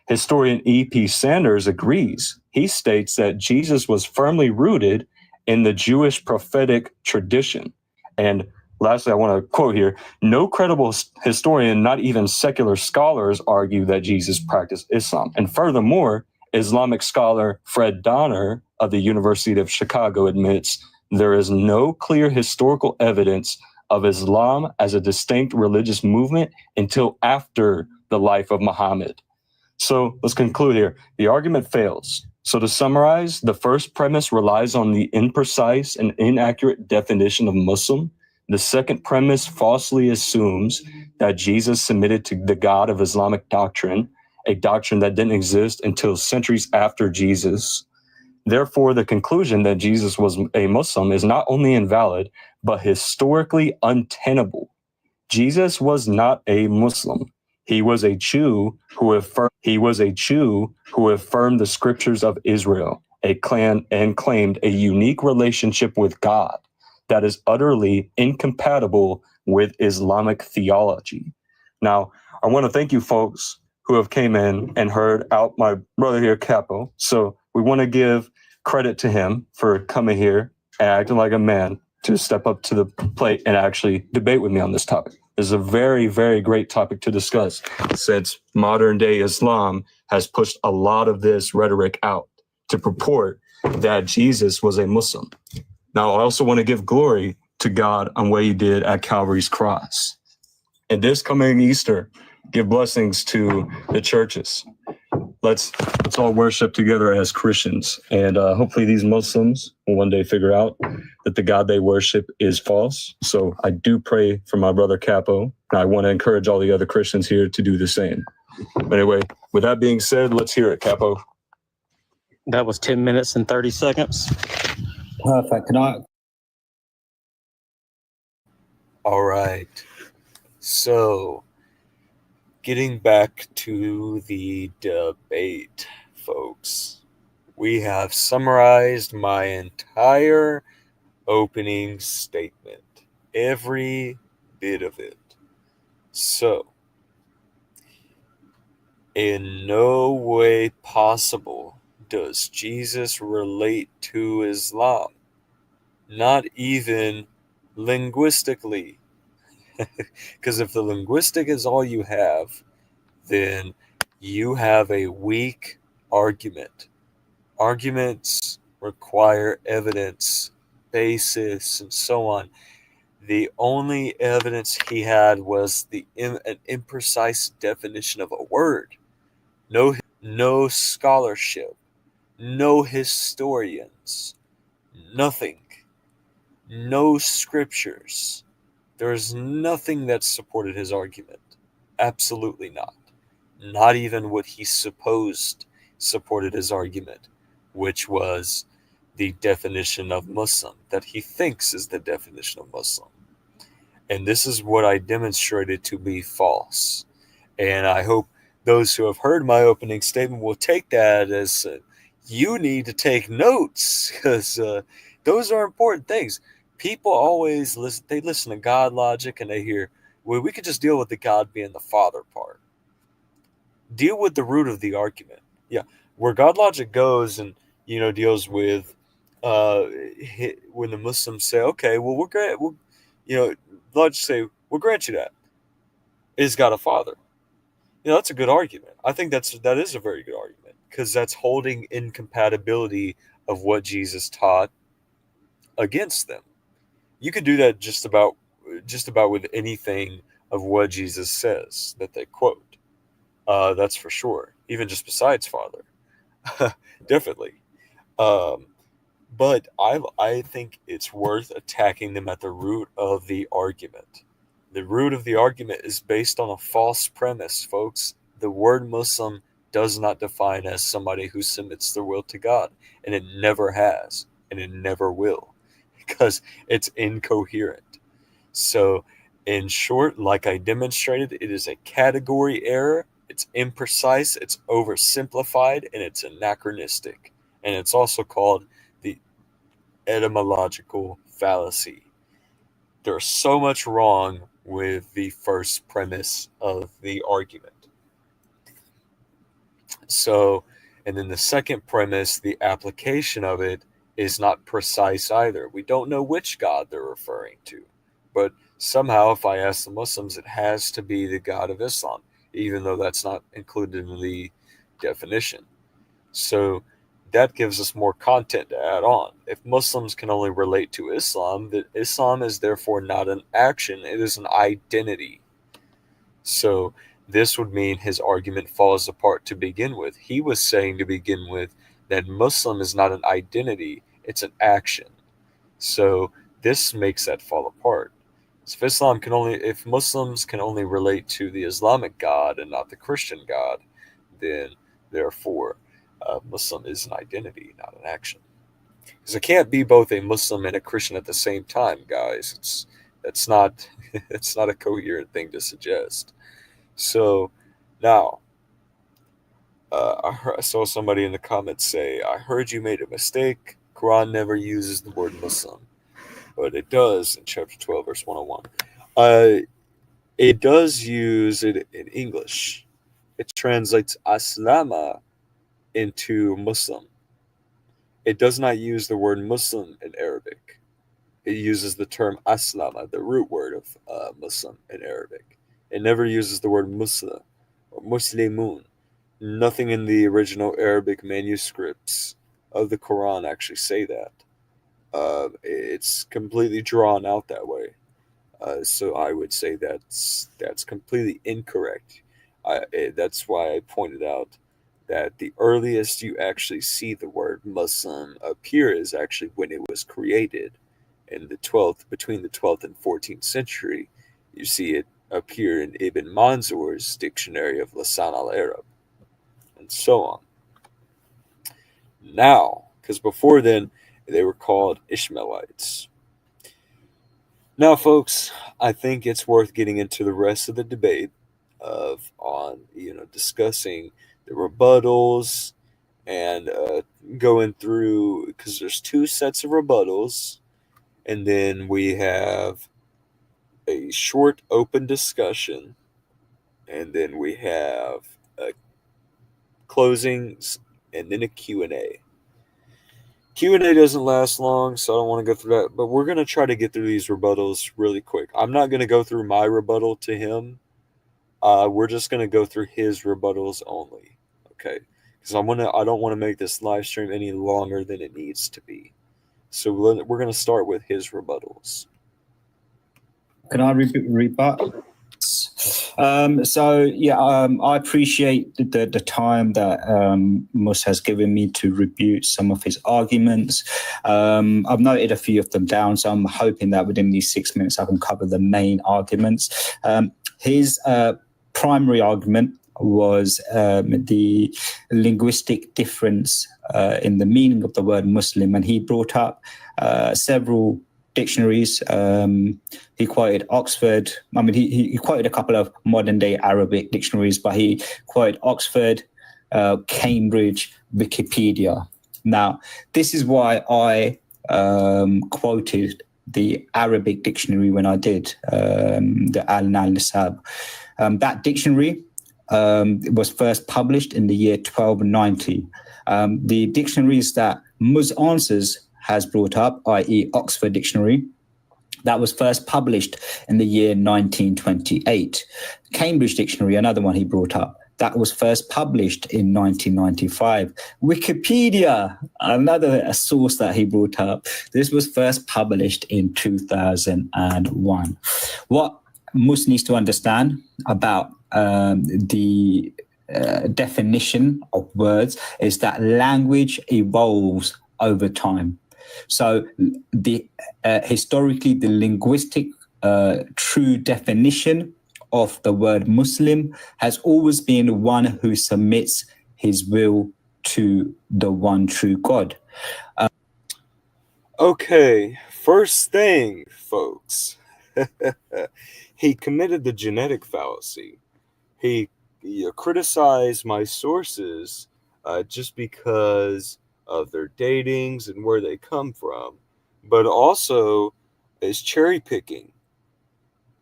Historian E.P. Sanders agrees. He states that Jesus was firmly rooted in the Jewish prophetic tradition. And lastly, I want to quote here, no credible historian, not even secular scholars, argue that Jesus practiced Islam. And furthermore, Islamic scholar Fred Donner of the University of Chicago admits there is no clear historical evidence of Islam as a distinct religious movement until after the life of Muhammad. So let's conclude here. The argument fails. So to summarize, the first premise relies on the imprecise and inaccurate definition of Muslim. The second premise falsely assumes that Jesus submitted to the God of Islamic doctrine, a doctrine that didn't exist until centuries after Jesus. Therefore, the conclusion that Jesus was a Muslim is not only invalid, but historically untenable. Jesus was not a Muslim. He was a Jew who affirmed the scriptures of Israel, and claimed a unique relationship with God that is utterly incompatible with Islamic theology. Now, I want to thank you folks who have came in and heard out my brother here, Capo. So we want to give credit to him for coming here and acting like a man to step up to the plate and actually debate with me on this topic. This is a very, very great topic to discuss, since modern day Islam has pushed a lot of this rhetoric out to purport that Jesus was a Muslim. Now, I also want to give glory to God on what he did at Calvary's cross. And this coming Easter, give blessings to the churches. Let's all worship together as Christians. And hopefully these Muslims will one day figure out that the God they worship is false. So I do pray for my brother Capo. And I want to encourage all the other Christians here to do the same. But anyway, with that being said, let's hear it, Capo. That was 10 minutes and 30 seconds. Perfect. All right. So getting back to the debate, folks, we have summarized my entire opening statement, every bit of it. So, in no way possible does Jesus relate to Islam, not even linguistically. Because if the linguistic is all you have, then you have a weak argument. Arguments require evidence, basis, and so on. The only evidence he had was an imprecise definition of a word. No scholarship, no historians, nothing, no scriptures. There's nothing that supported his argument. Absolutely not. Not even what he supposed supported his argument, which was the definition of Muslim, that he thinks is the definition of Muslim. And this is what I demonstrated to be false. And I hope those who have heard my opening statement will take that as you need to take notes, because those are important things. People always listen, they listen to God logic and they hear, well, we could just deal with the God being the Father part. Deal with the root of the argument. Yeah, where God logic goes and deals with when the Muslims say, okay, well we're great, let's say we'll grant you that. Is God a father? That's a good argument. I think that is a very good argument, because that's holding incompatibility of what Jesus taught against them. You could do that just about with anything of what Jesus says that they quote. That's for sure. Even just besides Father, definitely. Um, but I think it's worth attacking them at the root of the argument. The root of the argument is based on a false premise, folks. The word Muslim does not define as somebody who submits their will to God, and it never has, and it never will, because it's incoherent. So, in short, like I demonstrated, it is a category error. It's imprecise, it's oversimplified, and it's anachronistic. And it's also called the etymological fallacy. There's so much wrong with the first premise of the argument. So, and then the second premise, the application of it, is not precise either. We don't know which God they're referring to. But somehow, if I ask the Muslims, it has to be the God of Islam, even though that's not included in the definition. So that gives us more content to add on. If Muslims can only relate to Islam, then Islam is therefore not an action, it is an identity. So this would mean his argument falls apart to begin with. He was saying to begin with that Muslim is not an identity, it's an action. So this makes that fall apart. So if Muslims can only relate to the Islamic God and not the Christian God, then therefore Muslim is an identity, not an action. Because it can't be both a Muslim and a Christian at the same time, guys. That's not it's not a coherent thing to suggest. So now, I saw somebody in the comments say, "I heard you made a mistake. Quran never uses the word Muslim, but it does in chapter 12, verse 101. It does use it in English. It translates Aslama into Muslim. It does not use the word Muslim in Arabic. It uses the term Aslama, the root word of Muslim in Arabic. It never uses the word Muslim or Muslimun. Nothing in the original Arabic manuscripts of the Quran actually say that. It's completely drawn out that way. So I would say that's completely incorrect. That's why I pointed out that the earliest you actually see the word Muslim appear is actually when it was created in the 12th, between the 12th and 14th century. You see it appear in Ibn Manzur's Dictionary of Lisan al-Arab, and so on. Now, because before then they were called Ishmaelites. Now, folks, I think it's worth getting into the rest of the debate. on discussing the rebuttals and going through, because there's two sets of rebuttals, and then we have a short open discussion, and then we have closings, and then a Q&A. Q&A doesn't last long, so I don't want to go through that, but we're going to try to get through these rebuttals really quick. I'm not going to go through my rebuttal to him. We're just going to go through his rebuttals only, okay? Because I don't want to make this live stream any longer than it needs to be. So we're going to start with his rebuttals. Can I rebut? I appreciate the time that Mus has given me to rebut some of his arguments. I've noted a few of them down, so I'm hoping that within these 6 minutes I can cover the main arguments. His primary argument was the linguistic difference in the meaning of the word Muslim, and he brought up several dictionaries. He quoted Oxford. I mean, he quoted a couple of modern day Arabic dictionaries, but he quoted Oxford, Cambridge, Wikipedia. Now, this is why I quoted the Arabic dictionary when I did the Al-Nisab. That dictionary was first published in the year 1290. The dictionaries that Mus Answers has brought up, i.e. Oxford Dictionary, that was first published in the year 1928. Cambridge Dictionary, another one he brought up, that was first published in 1995. Wikipedia, another source that he brought up, this was first published in 2001. What Mus needs to understand about the definition of words is that language evolves over time. So historically, the linguistic true definition of the word Muslim has always been one who submits his will to the one true God. Okay, first thing, folks. He committed the genetic fallacy. He criticized my sources just because of their datings and where they come from, but also is cherry picking.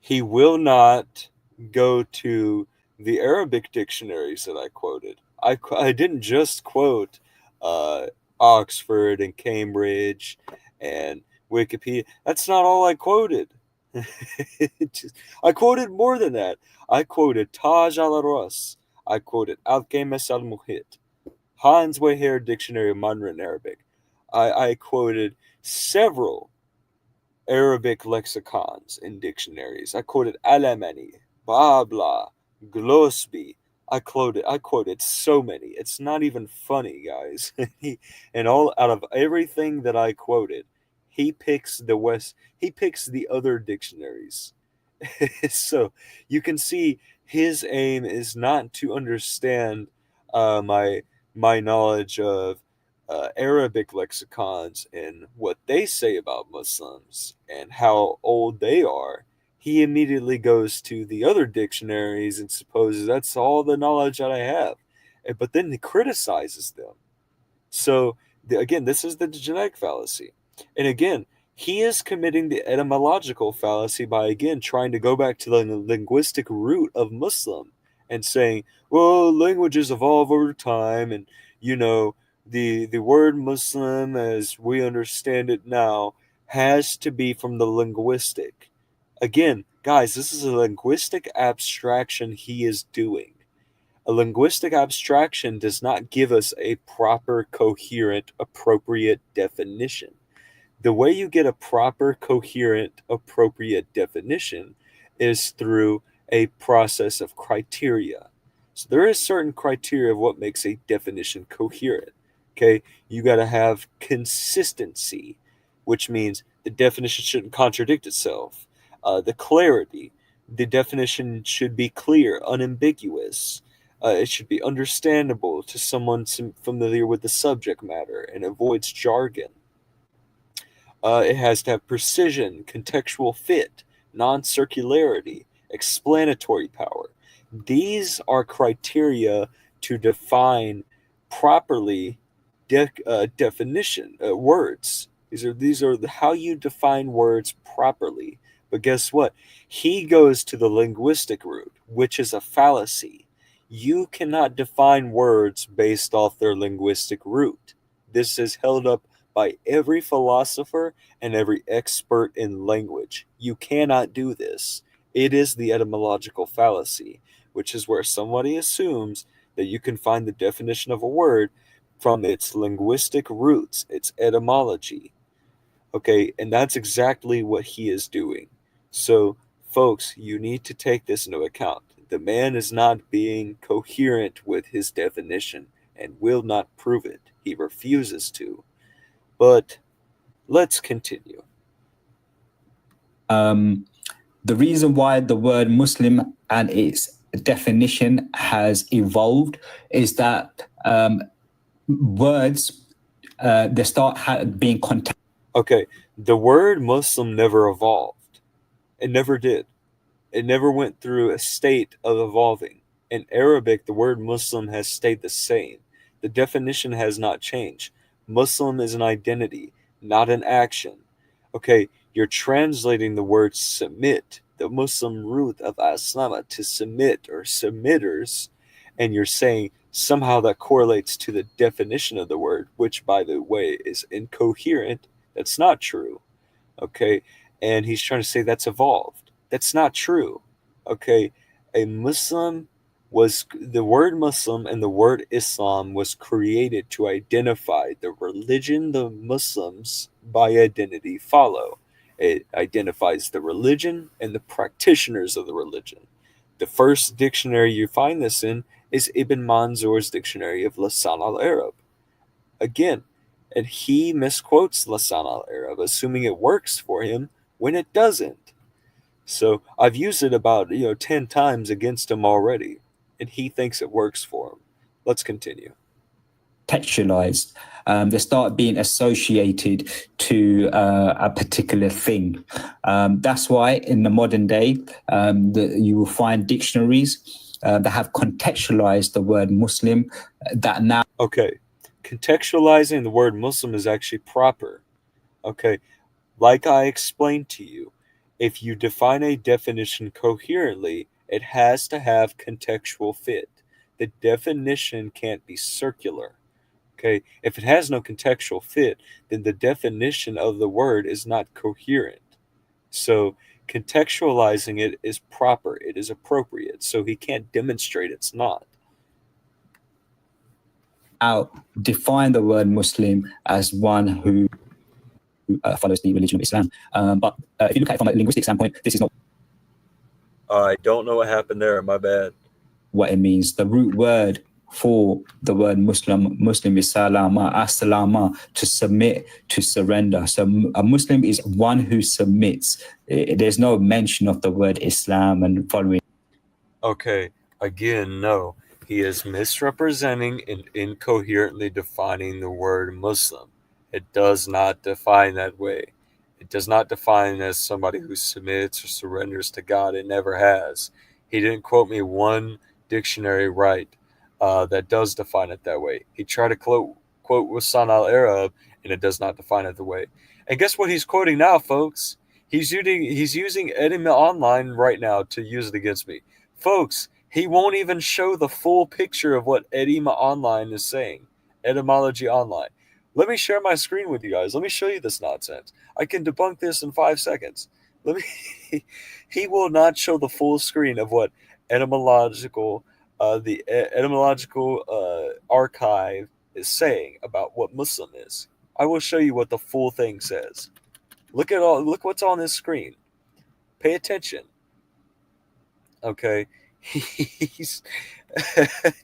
He will not go to the Arabic dictionaries that I quoted. I didn't just quote Oxford and Cambridge and Wikipedia. That's not all I quoted. I quoted more than that. I quoted Taj al-Ras. I quoted Al-Qamis al-Muhit, Hans Weher Dictionary of Modern Written Arabic. I quoted several Arabic lexicons and dictionaries. I quoted Alamani, Babla, Glosby. I quoted so many. It's not even funny, guys. And all out of everything that I quoted, he picks the other dictionaries. So you can see his aim is not to understand my knowledge of Arabic lexicons and what they say about Muslims and how old they are. He immediately goes to the other dictionaries and supposes that's all the knowledge that I have. But then he criticizes them. So, again, this is the genetic fallacy. And again, he is committing the etymological fallacy by, again, trying to go back to the linguistic root of Muslim and saying, well, languages evolve over time, and, the word Muslim, as we understand it now, has to be from the linguistic. Again, guys, this is a linguistic abstraction he is doing. A linguistic abstraction does not give us a proper, coherent, appropriate definition. The way you get a proper, coherent, appropriate definition is through a process of criteria. So there is certain criteria of what makes a definition coherent. Okay, you got to have consistency, which means the definition shouldn't contradict itself. The clarity, the definition should be clear, unambiguous. It should be understandable to someone familiar with the subject matter and avoids jargon. It has to have precision, contextual fit, non-circularity, explanatory power. These are criteria to define properly definition words. These are how you define words properly. But guess what? He goes to the linguistic root, which is a fallacy. You cannot define words based off their linguistic root. This is held up by every philosopher and every expert in language. You cannot do this. It is the etymological fallacy, which is where somebody assumes that you can find the definition of a word from its linguistic roots, its etymology. Okay, and that's exactly what he is doing. So, folks, you need to take this into account. The man is not being coherent with his definition and will not prove it. He refuses to. But let's continue. The reason why the word Muslim and its definition has evolved is that words they start being contact. Okay, the word Muslim never evolved. It never did. It never went through a state of evolving. In Arabic, the word Muslim has stayed the same. The definition has not changed. Muslim is an identity, not an action. Okay, you're translating the word submit, the Muslim root of aslama, to submit or submitters, and you're saying somehow that correlates to the definition of the word, which, by the way, is incoherent. That's not true. Okay, and he's trying to say that's evolved. That's not true. Okay, a Muslim was the word Muslim and the word Islam was created to identify the religion the Muslims by identity follow. It identifies the religion and the practitioners of the religion. The first dictionary you find this in is Ibn Manzur's Dictionary of Lisan al-Arab. Again, and he misquotes Lisan al-Arab, assuming it works for him when it doesn't. So I've used it about 10 times against him already, and he thinks it works for him. Let's continue. Contextualized. They start being associated to a particular thing. That's why in the modern day, you will find dictionaries that have contextualized the word Muslim that now. Okay, contextualizing the word Muslim is actually proper. Okay, like I explained to you, if you define a definition coherently, it has to have contextual fit. The definition can't be circular. Okay, if it has no contextual fit, then the definition of the word is not coherent. So contextualizing it is proper, it is appropriate. So he can't demonstrate it's not. Out define the word Muslim as one who follows the religion of Islam. But if you look at it from a linguistic standpoint, this is not. I don't know what happened there. My bad. What it means. The root word for the word Muslim is salama, asalama, to submit, to surrender. So a Muslim is one who submits. There's no mention of the word Islam and following. Okay, again, no. He is misrepresenting and incoherently defining the word Muslim. It does not define that way. It does not define as somebody who submits or surrenders to God. It never has. He didn't quote me one dictionary right that does define it that way. He tried to quote Wasan al-Arab, and it does not define it the way. And guess what he's quoting now, folks? He's using Edema Online right now to use it against me. Folks, he won't even show the full picture of what Edema Online is saying. Etymology Online. Let me share my screen with you guys. Let me show you this nonsense. I can debunk this in 5 seconds. He will not show the full screen of what the etymological archive is saying about what Muslim is. I will show you what the full thing says. Look what's on this screen. Pay attention. Okay, he's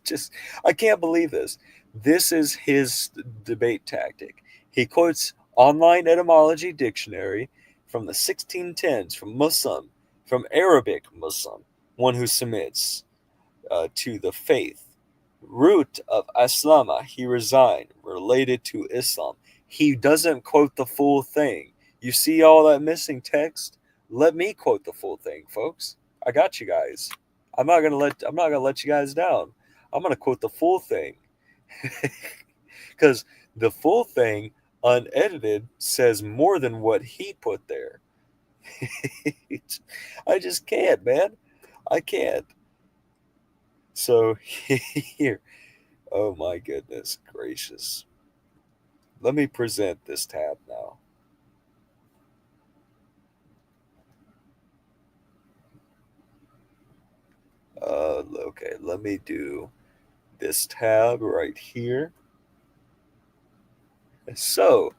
just, I can't believe this. This is his debate tactic. He quotes Online Etymology Dictionary from the 1610s from Muslim, from Arabic Muslim, one who submits to the faith. Root of Aslama, he resigned, related to Islam. He doesn't quote the full thing. You see all that missing text? Let me quote the full thing, folks. I got you guys. I'm not gonna let you guys down. I'm gonna quote the full thing. Because the full thing, unedited, says more than what he put there. I just can't, man. I can't. So here, oh my goodness gracious. Let me present this tab now. Okay, let me do this tab right here. So,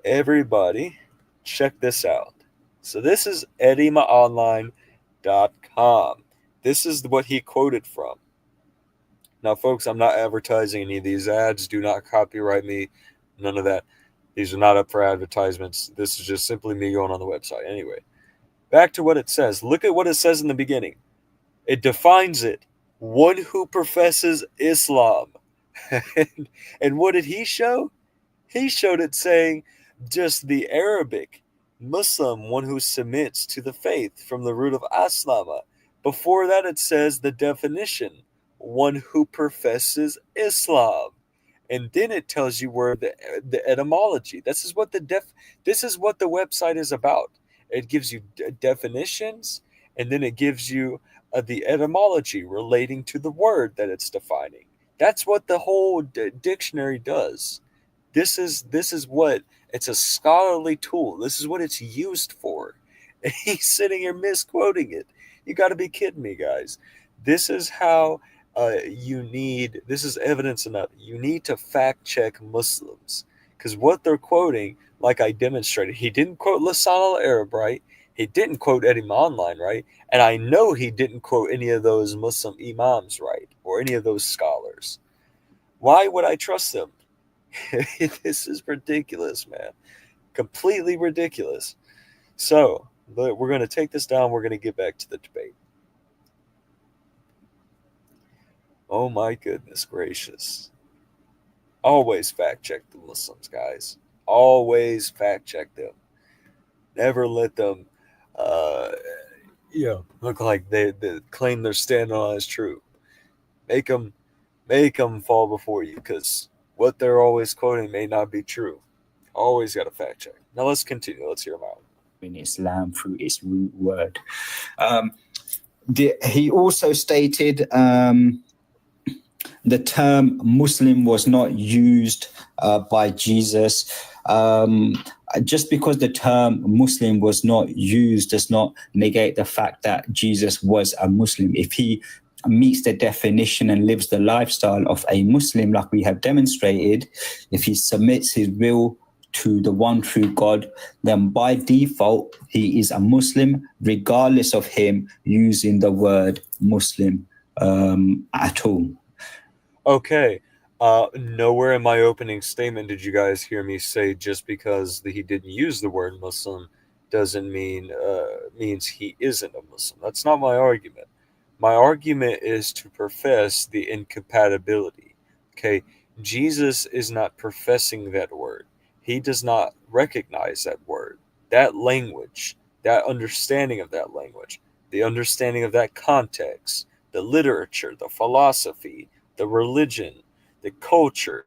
everybody, check this out. So, this is eddymaonline.com. This is what he quoted from. Now, folks, I'm not advertising any of these ads. Do not copyright me. None of that. These are not up for advertisements. This is just simply me going on the website. Anyway, back to what it says. Look at what it says in the beginning. It defines it. One who professes Islam. And what did he show? He showed it saying just the Arabic Muslim, one who submits to the faith from the root of Aslama. Before that, it says the definition, one who professes Islam. And then it tells you where the etymology. This is what the website is about. It gives you definitions, and then it gives you the etymology relating to the word that it's defining. That's what the whole dictionary does. This is what it's a scholarly tool. This is what it's used for. And he's sitting here misquoting it. You got to be kidding me, guys. This is how this is evidence enough. You need to fact check Muslims because what they're quoting, like I demonstrated, he didn't quote Lisan al-Arab right. He didn't quote Eddie Online right, and I know he didn't quote any of those Muslim imams right or any of those scholars. Why would I trust them? This is ridiculous, man. Completely ridiculous. So we're going to take this down. We're going to get back to the debate. Oh my goodness gracious. Always fact check the Muslims, guys. Always fact check them. Never let them look like they claim they're standing on is true. Make them fall before you because what they're always quoting may not be true. Always got to fact check. Now let's continue. Let's hear them out. In Islam through its root word. He also stated the term Muslim was not used by Jesus. Just because the term Muslim was not used does not negate the fact that Jesus was a Muslim. If he meets the definition and lives the lifestyle of a Muslim, like we have demonstrated, if he submits his will to the one true God, then by default, he is a Muslim, regardless of him using the word Muslim at all. Okay. Nowhere in my opening statement did you guys hear me say just because he didn't use the word Muslim doesn't means he isn't a Muslim. That's not my argument. My argument is to profess the incompatibility. Okay, Jesus is not professing that word. He does not recognize that word, that language, that understanding of that language, the understanding of that context, the literature, the philosophy, the religion, the culture,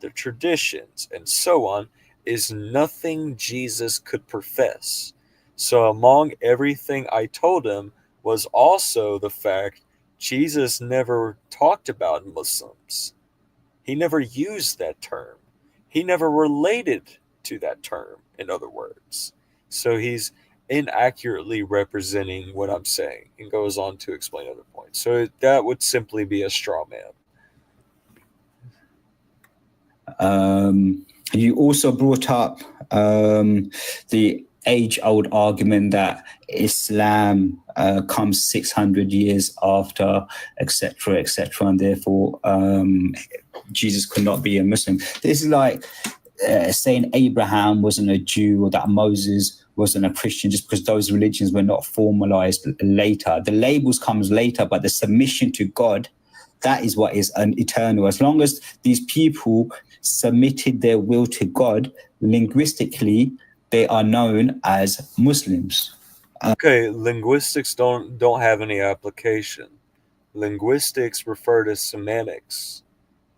the traditions, and so on, is nothing Jesus could profess. So among everything I told him was also the fact Jesus never talked about Muslims. He never used that term. He never related to that term, in other words. So he's inaccurately representing what I'm saying and goes on to explain other points. So that would simply be a straw man. You also brought up the age-old argument that Islam comes 600 years after, etc., and therefore Jesus could not be a Muslim. This is like saying Abraham wasn't a Jew or that Moses wasn't a Christian just because those religions were not formalized later. The labels comes later, but the submission to God, that is what is eternal. As long as these people submitted their will to God, linguistically, they are known as Muslims. Okay, linguistics don't have any application. Linguistics refer to semantics.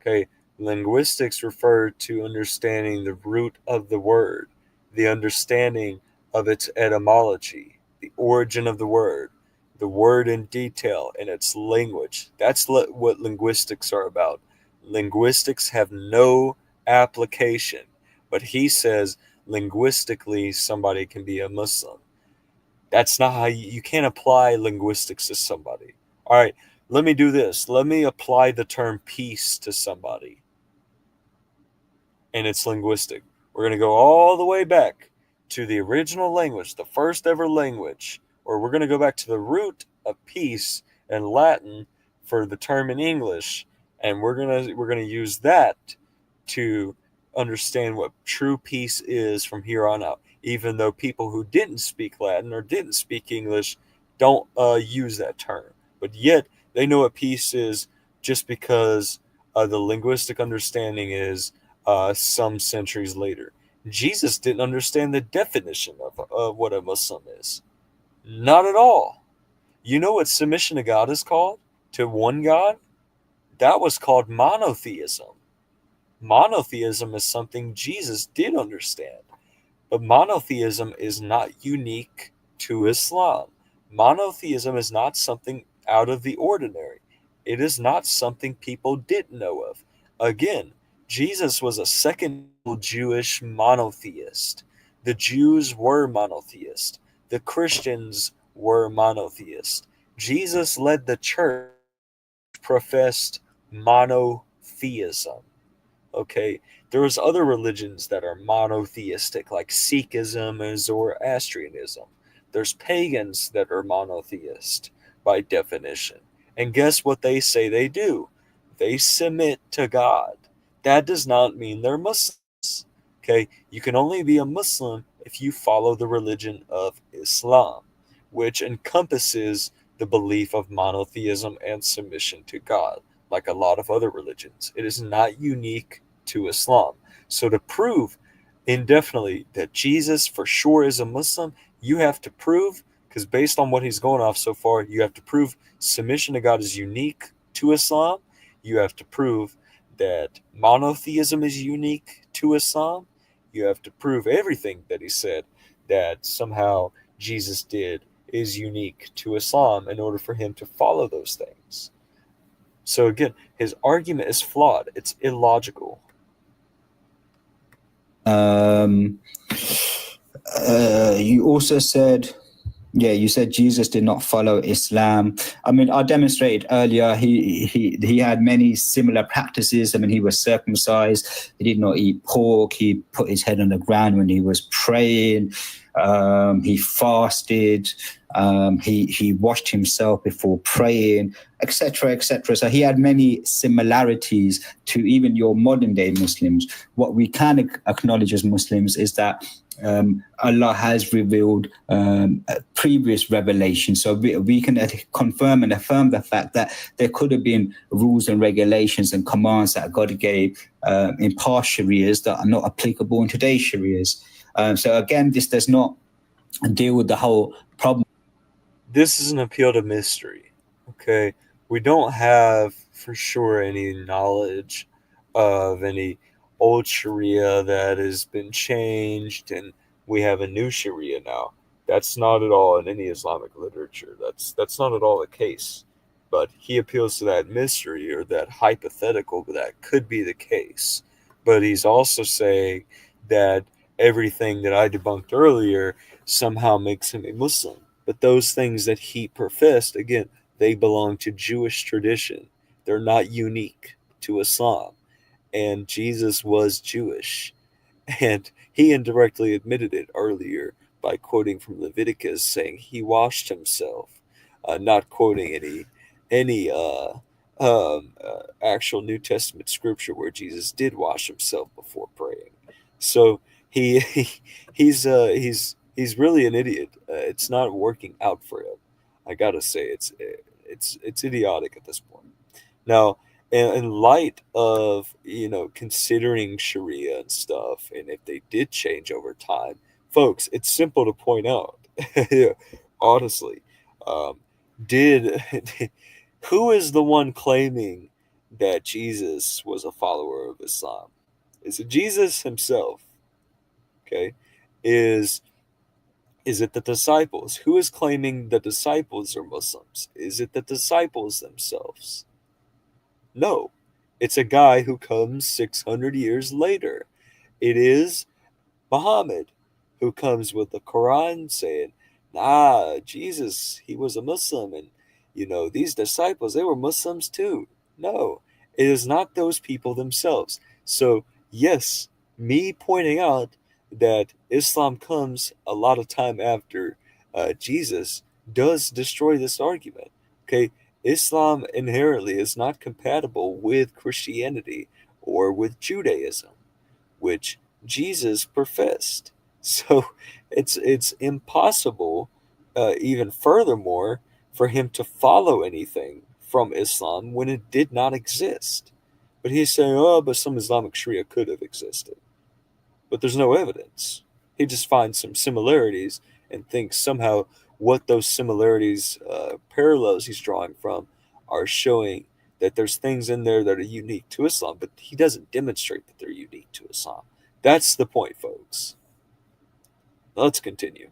Okay, linguistics refer to understanding the root of the word, the understanding of its etymology, the origin of the word in detail, and its language. That's what linguistics are about. Linguistics have no application, but he says linguistically somebody can be a Muslim. That's not how you can't apply linguistics to somebody. All right, let me do this. Let me apply the term peace to somebody, and it's linguistic. We're going to go all the way back to the original language, the first ever language, or we're going to go back to the root of peace in Latin for the term in English, and we're going to use that to understand what true peace is from here on out. Even though people who didn't speak Latin or didn't speak English don't use that term, but yet they know what peace is just because the linguistic understanding is some centuries later. Jesus didn't understand the definition of what a Muslim is. Not at all. You know what submission to God is called? To one God? That was called monotheism. Monotheism is something Jesus did understand. But monotheism is not unique to Islam. Monotheism is not something out of the ordinary. It is not something people didn't know of. Again, Jesus was a second Jewish monotheist. The Jews were monotheist. The Christians were monotheist. Jesus led the church professed monotheism. Okay, there's other religions that are monotheistic, like Sikhism and Zoroastrianism. There's pagans that are monotheist by definition. And guess what they say they do? They submit to God. That does not mean they're Muslims. Okay, you can only be a Muslim if you follow the religion of Islam, which encompasses the belief of monotheism and submission to God, like a lot of other religions. It is not unique to Islam. So to prove indefinitely that Jesus for sure is a Muslim, you have to prove, because based on what he's going off so far, you have to prove submission to God is unique to Islam. You have to prove that monotheism is unique to Islam. You have to prove everything that he said that somehow Jesus did is unique to Islam in order for him to follow those things. So again, his argument is flawed. It's illogical. You also said, yeah, you said Jesus did not follow Islam. I mean, I demonstrated earlier he had many similar practices. I mean, he was circumcised. He did not eat pork. He put his head on the ground when he was praying. He fasted. He washed himself before praying, etc., etc. So he had many similarities to even your modern day Muslims. What we can acknowledge as Muslims is that Allah has revealed previous revelations. So we can confirm and affirm the fact that there could have been rules and regulations and commands that God gave in past Sharias that are not applicable in today's Sharias. So again, this does not deal with the whole problem. This is an appeal to mystery. Okay, we don't have for sure any knowledge of any old Sharia that has been changed, and we have a new Sharia now. That's not at all in any Islamic literature. That's not at all the case. But he appeals to that mystery or that hypothetical that could be the case. But he's also saying that everything that I debunked earlier somehow makes him a Muslim. But those things that he professed, again, they belong to Jewish tradition. They're not unique to Islam. And Jesus was Jewish. And he indirectly admitted it earlier by quoting from Leviticus, saying he washed himself, not quoting any actual New Testament scripture where Jesus did wash himself before praying. So he he's really an idiot. It's not working out for him. I gotta say, it's idiotic at this point. Now, in light of considering Sharia and stuff, and if they did change over time, folks, it's simple to point out. honestly. Um, did who is the one claiming that Jesus was a follower of Islam? Is it Jesus himself? Okay. Is is it the disciples? Who is claiming the disciples are Muslims? Is it the disciples themselves? No. It's a guy who comes 600 years later. It is Muhammad, who comes with the Quran saying, nah, Jesus, he was a Muslim, and these disciples, they were Muslims too. No, it is not those people themselves. So, yes, me pointing out that Islam comes a lot of time after Jesus does destroy this argument. Okay, Islam inherently is not compatible with Christianity or with Judaism, which Jesus professed. So it's impossible, even furthermore, for him to follow anything from Islam when it did not exist. But he's saying, oh, but some Islamic Sharia could have existed. But there's no evidence. He just finds some similarities and thinks somehow what those similarities, parallels he's drawing from, are showing that there's things in there that are unique to Islam, but he doesn't demonstrate that they're unique to Islam. That's the point, folks. Let's continue.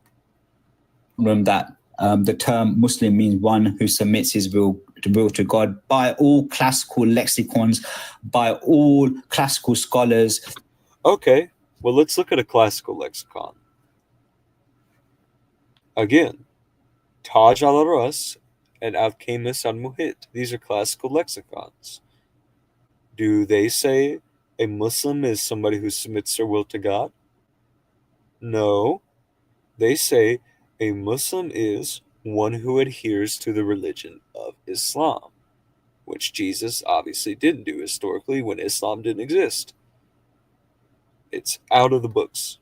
That the term Muslim means one who submits his will to God by all classical lexicons, by all classical scholars. Okay, well, let's look at a classical lexicon. Again, Taj al Ras and Al-Khamis al-Muhit. These are classical lexicons. Do they say a Muslim is somebody who submits their will to God? No. They say a Muslim is one who adheres to the religion of Islam, which Jesus obviously didn't do historically when Islam didn't exist. It's out of the books.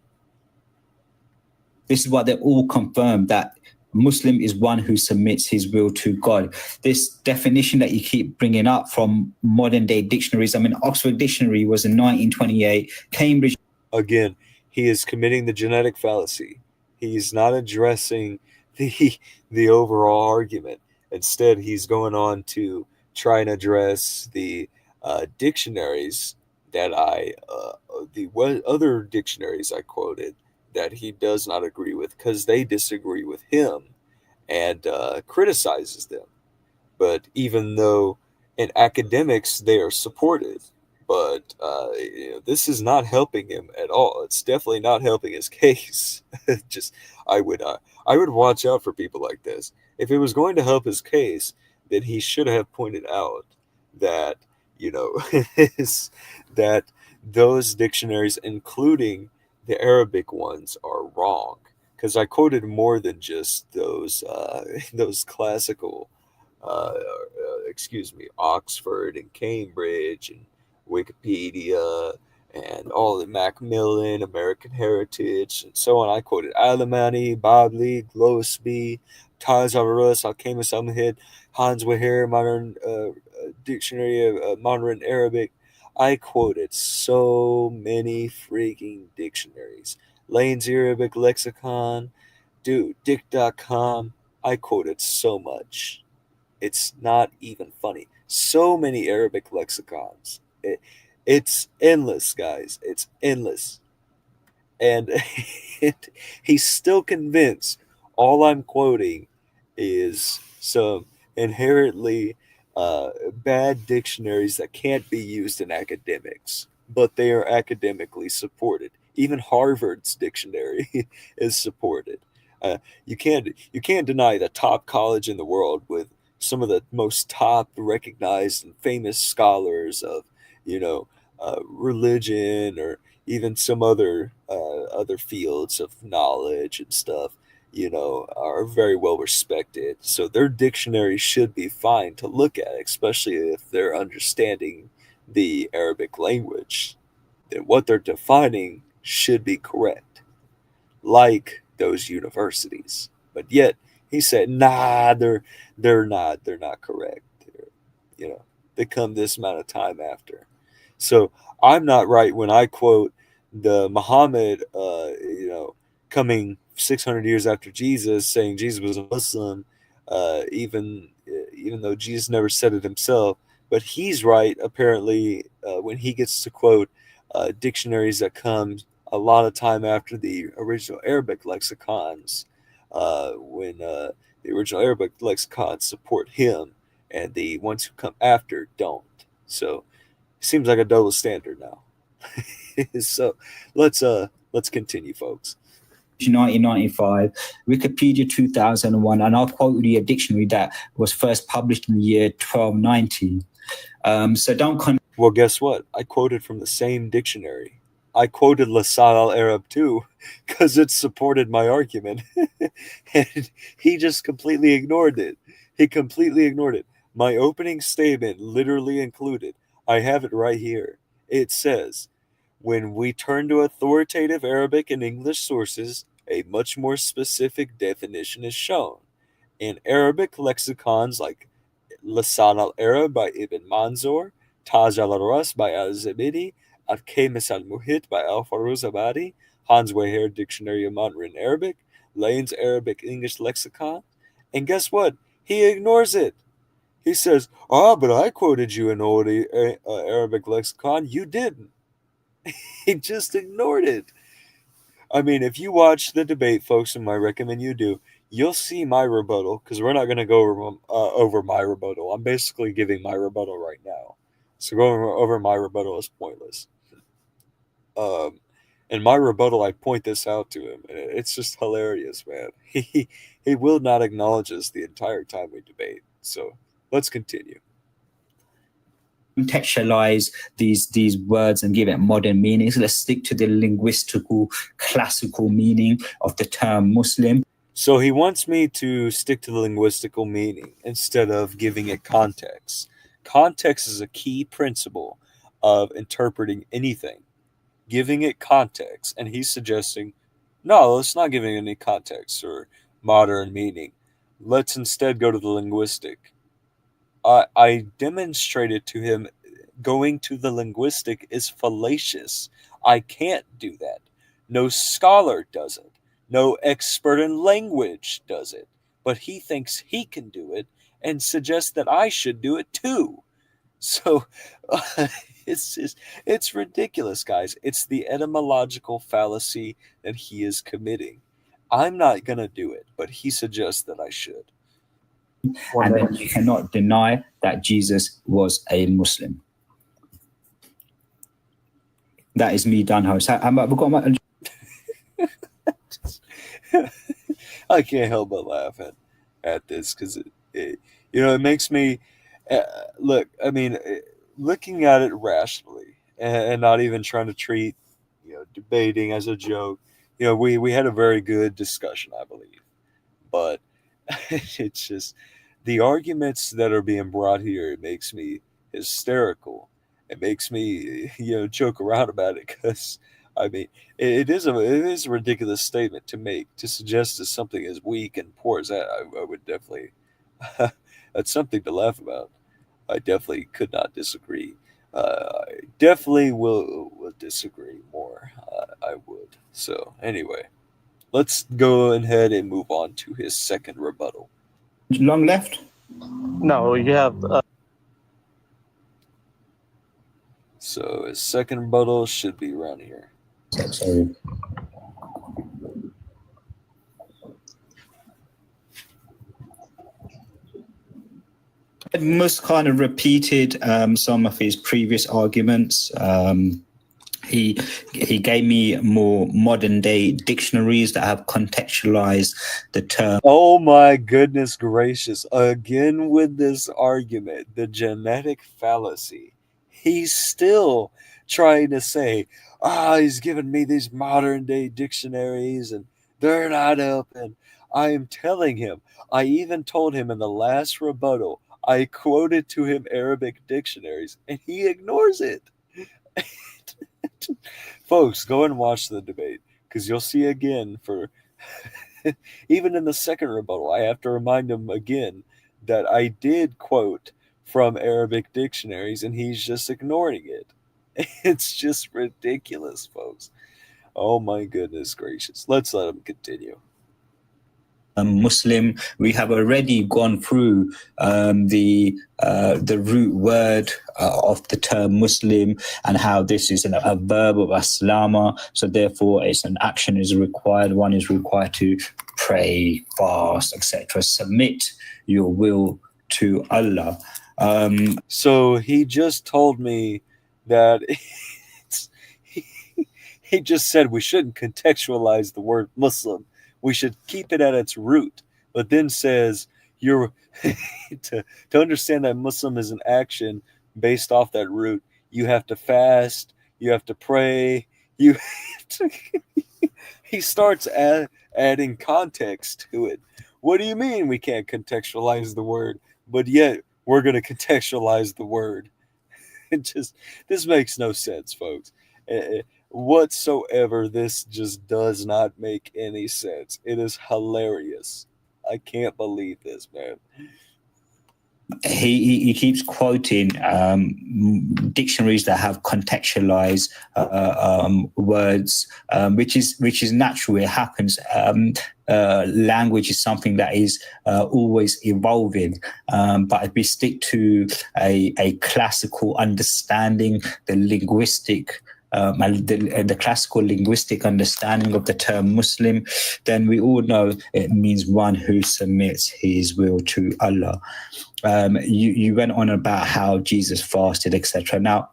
This is what they all confirm, that Muslim is one who submits his will to God. This definition that you keep bringing up from modern day dictionaries, I mean, Oxford Dictionary was in 1928, Cambridge. Again, he is committing the genetic fallacy. He's not addressing the overall argument. Instead, he's going on to try and address the dictionaries that other dictionaries I quoted that he does not agree with because they disagree with him and criticizes them. But even though in academics they are supported, but this is not helping him at all. It's definitely not helping his case. Just I would watch out for people like this. If it was going to help his case, then he should have pointed out that is that those dictionaries, including the Arabic ones, are wrong. Because I quoted more than just those those classical Oxford and Cambridge and Wikipedia and all the Macmillan, American Heritage, and so on. I quoted Alamani, Bodley, Glosby, Taj Al-Rus, Al-Khamis Al-Muhid, Hans Weher, Modern Dictionary of Modern Arabic. I quoted so many freaking dictionaries. Lane's Arabic Lexicon, dude, Dick.com. I quoted so much. It's not even funny. So many Arabic lexicons. It's endless, guys. It's endless. And he's still convinced all I'm quoting is some inherently bad dictionaries that can't be used in academics, but they are academically supported. Even Harvard's dictionary is supported. You can't deny the top college in the world with some of the most top recognized and famous scholars of religion or even some other fields of knowledge and stuff, are very well respected. So their dictionary should be fine to look at, especially if they're understanding the Arabic language. Then what they're defining should be correct, like those universities. But yet he said, nah, they're not correct. You know, they come this amount of time after. So I'm not right when I quote the Muhammad, coming 600 years after Jesus, saying Jesus was a Muslim, even though Jesus never said it himself. But he's right, apparently, when he gets to quote dictionaries that come a lot of time after the original Arabic lexicons, when the original Arabic lexicons support him, and the ones who come after don't. So it seems like a double standard now. So let's continue, folks. 1995, Wikipedia 2001, and I'll quote you a dictionary that was first published in the year 1290. So don't. Well, guess what? I quoted from the same dictionary. I quoted Lisan al Arab too, because it supported my argument. And he just completely ignored it. He completely ignored it. My opening statement literally included, I have it right here. It says, when we turn to authoritative Arabic and English sources, a much more specific definition is shown. In Arabic lexicons like Lisan al Arab by Ibn Manzur, Taj al Ras by al Zabidi, Al Khamis al Muhit by al Faruzabadi, Hans Weher Dictionary of Modern Arabic, Lane's Arabic English Lexicon. And guess what? He ignores it. He says, but I quoted you an old Arabic lexicon. You didn't. He just ignored it. I mean, if you watch the debate, folks, and I recommend you do, you'll see my rebuttal, because we're not going to go over my rebuttal. I'm basically giving my rebuttal right now. So going over my rebuttal is pointless. In my rebuttal, I point this out to him, and it's just hilarious, man. He will not acknowledge us the entire time we debate. So let's continue. Contextualize these words and give it modern meanings. Let's stick to the linguistical classical meaning of the term Muslim. So he wants me to stick to the linguistical meaning instead of giving it context. Context is a key principle of interpreting anything, giving it context. And he's suggesting, no, let's not give it any context or modern meaning. Let's instead go to the linguistic. I demonstrated to him going to the linguistic is fallacious. I can't do that. No scholar does it. No expert in language does it. But he thinks he can do it and suggests that I should do it too. So it's ridiculous, guys. It's the etymological fallacy that he is committing. I'm not going to do it, but he suggests that I should. And then you cannot deny that Jesus was a Muslim. That is me done, host. I can't help but laugh at this because it makes me look. I mean, looking at it rationally and not even trying to treat debating as a joke. We had a very good discussion, I believe, but it's just the arguments that are being brought here. It makes me hysterical. It makes me joke around about it because I mean it is a ridiculous statement to make, to suggest that something as weak and poor as that. I would definitely that's something to laugh about. I definitely could not disagree. I definitely will disagree more. I would. So anyway, let's go ahead and move on to his second rebuttal. Long left? No, you have. So his second rebuttal should be around here. Sorry. Most kind of repeated some of his previous arguments. He gave me more modern day dictionaries that have contextualized the term. Oh my goodness gracious. Again with this argument, the genetic fallacy. He's still trying to say, he's giving me these modern day dictionaries and they're not helping. I am telling him, I even told him in the last rebuttal, I quoted to him Arabic dictionaries and he ignores it. Folks, go and watch the debate because you'll see again for even in the second rebuttal, I have to remind him again that I did quote from Arabic dictionaries and he's just ignoring it. It's just ridiculous, folks. Oh my goodness gracious. Let's let him continue. Muslim. We have already gone through the root word of the term Muslim and how this is a verb of aslama. So therefore, it's an action is required. One is required to pray, fast, etc. Submit your will to Allah. So he just told me that he just said we shouldn't contextualize the word Muslim. We should keep it at its root, but then says you're to understand that Muslim is an action based off that root. You have to fast, you have to pray, you have to, he starts adding context to it. What do you mean we can't contextualize the word, but yet we're going to contextualize the word? This makes no sense, folks. Whatsoever. This just does not make any sense. It is hilarious. I can't believe this, man. He keeps quoting dictionaries that have contextualized words, which is natural. It happens. Language is something that is always evolving, but if we stick to a classical understanding, the linguistic. The classical linguistic understanding of the term Muslim, then we all know it means one who submits his will to Allah. You went on about how Jesus fasted, etc. Now,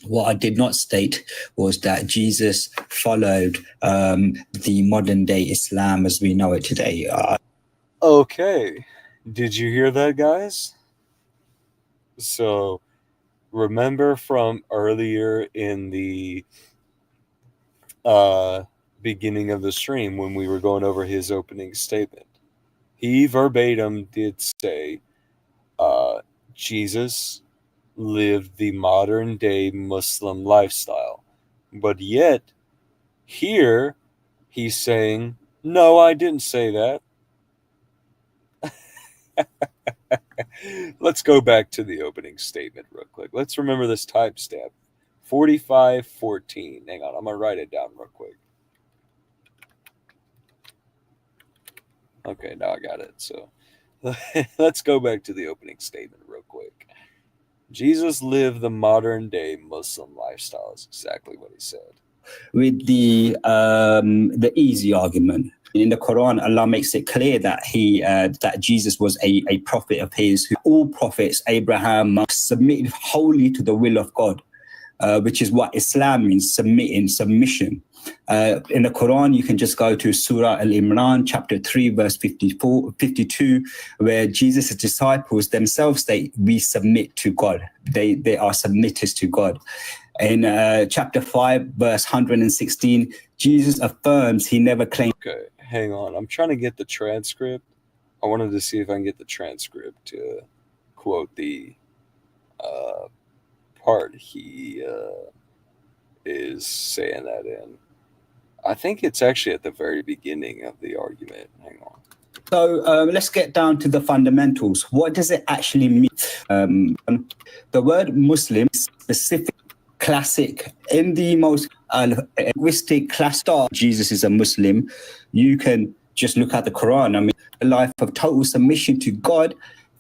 what I did not state was that Jesus followed the modern day Islam as we know it today. Okay, did you hear that, guys? So remember from earlier in the beginning of the stream when we were going over his opening statement, he verbatim did say Jesus lived the modern day Muslim lifestyle, but yet here he's saying, no, I didn't say that. Let's go back to the opening statement real quick. Let's remember this timestamp, 45:14. Hang on, I'm gonna write it down real quick. Okay, now I got it. So let's go back to the opening statement real quick. Jesus lived the modern day Muslim lifestyle is exactly what he said. With the easy argument. In the Quran, Allah makes it clear that that Jesus was a prophet of his. All prophets, Abraham, submitted wholly to the will of God, which is what Islam means, submission. In the Quran, you can just go to Surah Al-Imran, chapter 3, verse 52, where Jesus' disciples themselves state, we submit to God. They are submitters to God. In chapter 5, verse 116, Jesus affirms he never claimed. Okay, hang on. I'm trying to get the transcript. I wanted to see if I can get the transcript to quote the part he is saying that in. I think it's actually at the very beginning of the argument. Hang on. So let's get down to the fundamentals. What does it actually mean? The word Muslim is specific, classic, in the most linguistic class. Jesus is a Muslim. You can just look at the Quran. I mean, a life of total submission to God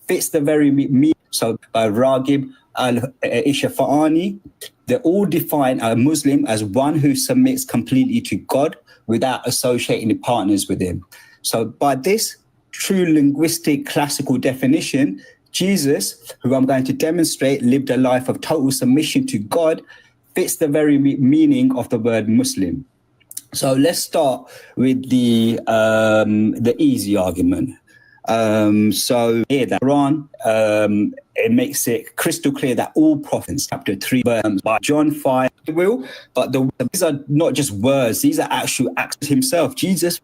fits the very meaning. So Raghib al-Ishafa'ani, they all define a Muslim as one who submits completely to God without associating partners with him. So by this true linguistic classical definition, Jesus, who I'm going to demonstrate, lived a life of total submission to God, fits the very meaning of the word Muslim. So let's start with the easy argument. So here, the Quran, it makes it crystal clear that all prophets, chapter 3, by John 5, but these are not just words; these are actual acts himself. Jesus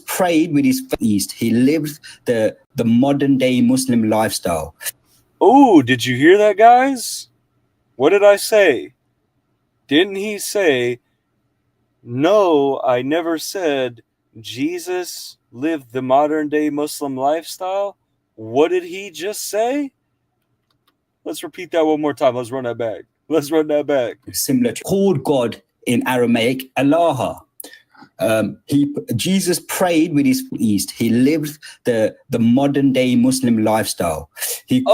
prayed with his face. He lived the modern day Muslim lifestyle. Oh, did you hear that, guys? What did I say? Didn't he say, no, I never said Jesus lived the modern day Muslim lifestyle? What did he just say? Let's repeat that one more time. Let's run that back. Similar to called God in Aramaic, Allah. Jesus prayed with his east. He lived the modern day Muslim lifestyle. He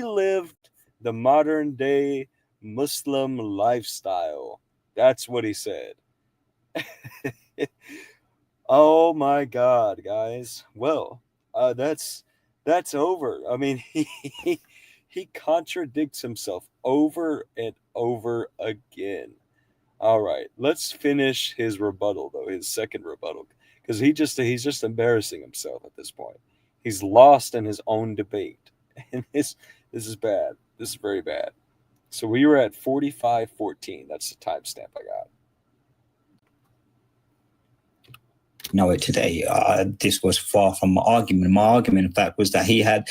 lived the modern day Muslim lifestyle. That's what he said. Oh my God, guys. Well, that's over. I mean, he contradicts himself over and over again. All right, let's finish his rebuttal though, his second rebuttal, because he's just embarrassing himself at this point. He's lost in his own debate, and this is bad. This is very bad. So we were at 45:14. That's the timestamp I got. Know it today. This was far from my argument. My argument, in fact, was that he had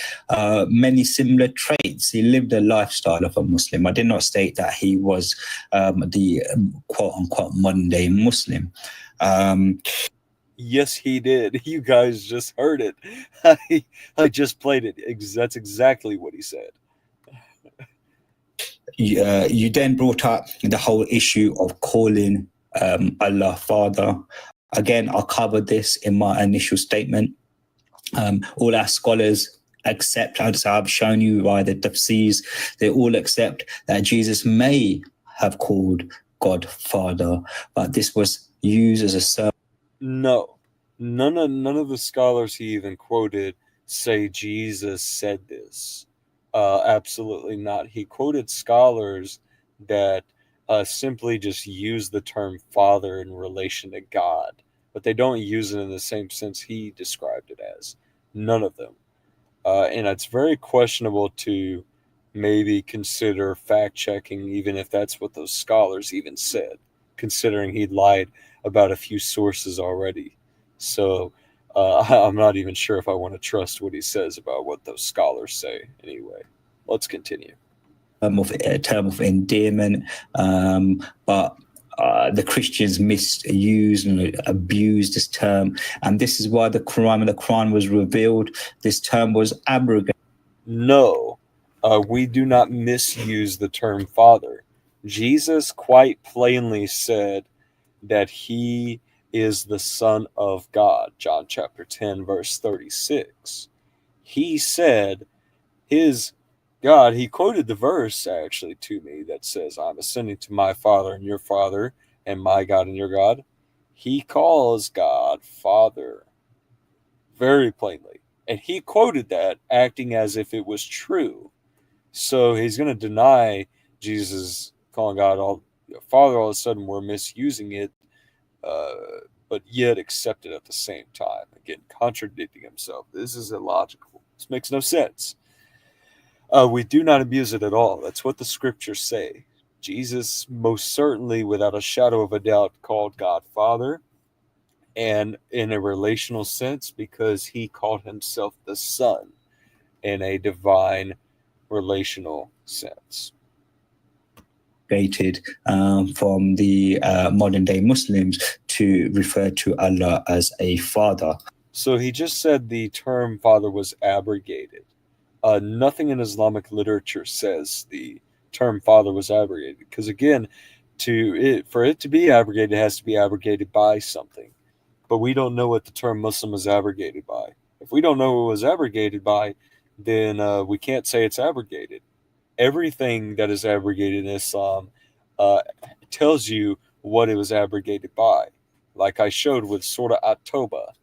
many similar traits. He lived a lifestyle of a Muslim. I did not state that he was the quote-unquote modern-day Muslim. Yes, he did. You guys just heard it. I just played it. That's exactly what he said. You then brought up the whole issue of calling Allah Father. Again, I covered this in my initial statement. All our scholars accept, as I've shown you by the tafsirs, they all accept that Jesus may have called God Father, but this was used as a sermon. No, none of the scholars he even quoted say Jesus said this. Absolutely not. He quoted scholars that simply just use the term Father in relation to God, but they don't use it in the same sense he described it as. None of them. And it's very questionable to maybe consider fact-checking, even if that's what those scholars even said, considering he'd lied about a few sources already. So I'm not even sure if I want to trust what he says about what those scholars say anyway. Let's continue. A term of endearment, but the Christians misused and abused this term, and this is why when the Quran was revealed, this term was abrogated. No, we do not misuse the term Father. Jesus quite plainly said that he is the Son of God. John chapter 10, verse 36. He said his God, he quoted the verse actually to me that says, I'm ascending to my Father and your Father, and my God and your God. He calls God Father very plainly. And he quoted that acting as if it was true. So he's going to deny Jesus calling God Father. All of a sudden, we're misusing it, but yet accept it at the same time. Again, contradicting himself. This is illogical. This makes no sense. We do not abuse it at all. That's what the scriptures say. Jesus most certainly, without a shadow of a doubt, called God Father, and in a relational sense, because he called himself the Son in a divine relational sense. From the modern day Muslims to refer to Allah as a father. So he just said the term father was abrogated. Nothing in Islamic literature says the term father was abrogated, because again, for it to be abrogated, it has to be abrogated by something. But we don't know what the term Muslim is abrogated by. If we don't know what it was abrogated by, then we can't say it's abrogated. Everything that is abrogated in Islam tells you what it was abrogated by. Like I showed with Surah At-Tawbah.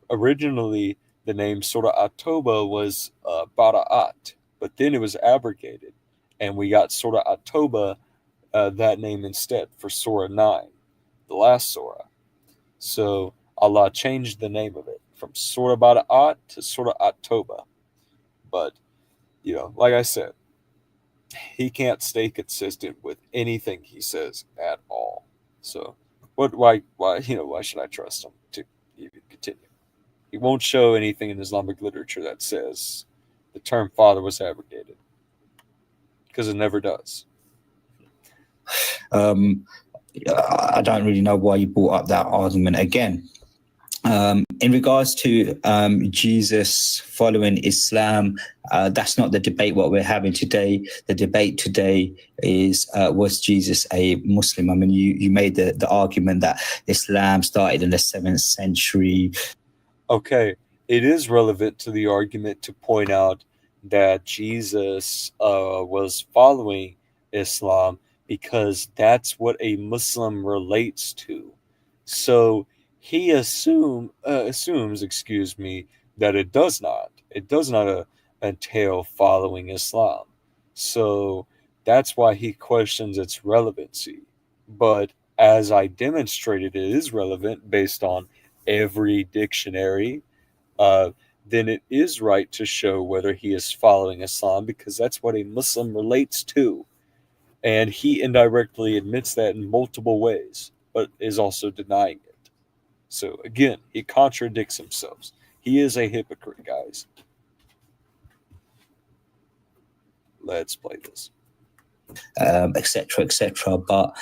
Originally, the name Surah At-Tawbah was Bara'at, but then it was abrogated, and we got Surah At-Tawbah, that name instead, for Surah 9, the last Surah. So Allah changed the name of it from Surah Bara'at to Surah At-Tawbah. But, like I said, he can't stay consistent with anything he says at all. So why should I trust him to even continue? He won't show anything in Islamic literature that says the term father was abrogated, because it never does. I don't really know why you brought up that argument again. In regards to Jesus following Islam, that's not the debate what we're having today. The debate today is was Jesus a Muslim? I mean, you made the argument that Islam started in the 7th century. Okay, it is relevant to the argument to point out that Jesus was following Islam because that's what a Muslim relates to. So he assumes, excuse me, that it does not. It does not entail following Islam. So that's why he questions its relevancy. But as I demonstrated, it is relevant based on every dictionary, uh, then it is right to show whether he is following Islam because that's what a Muslim relates to. And he indirectly admits that in multiple ways, but is also denying it. So again, he contradicts himself. He is a hypocrite, guys. Let's play this. Etc., etc. But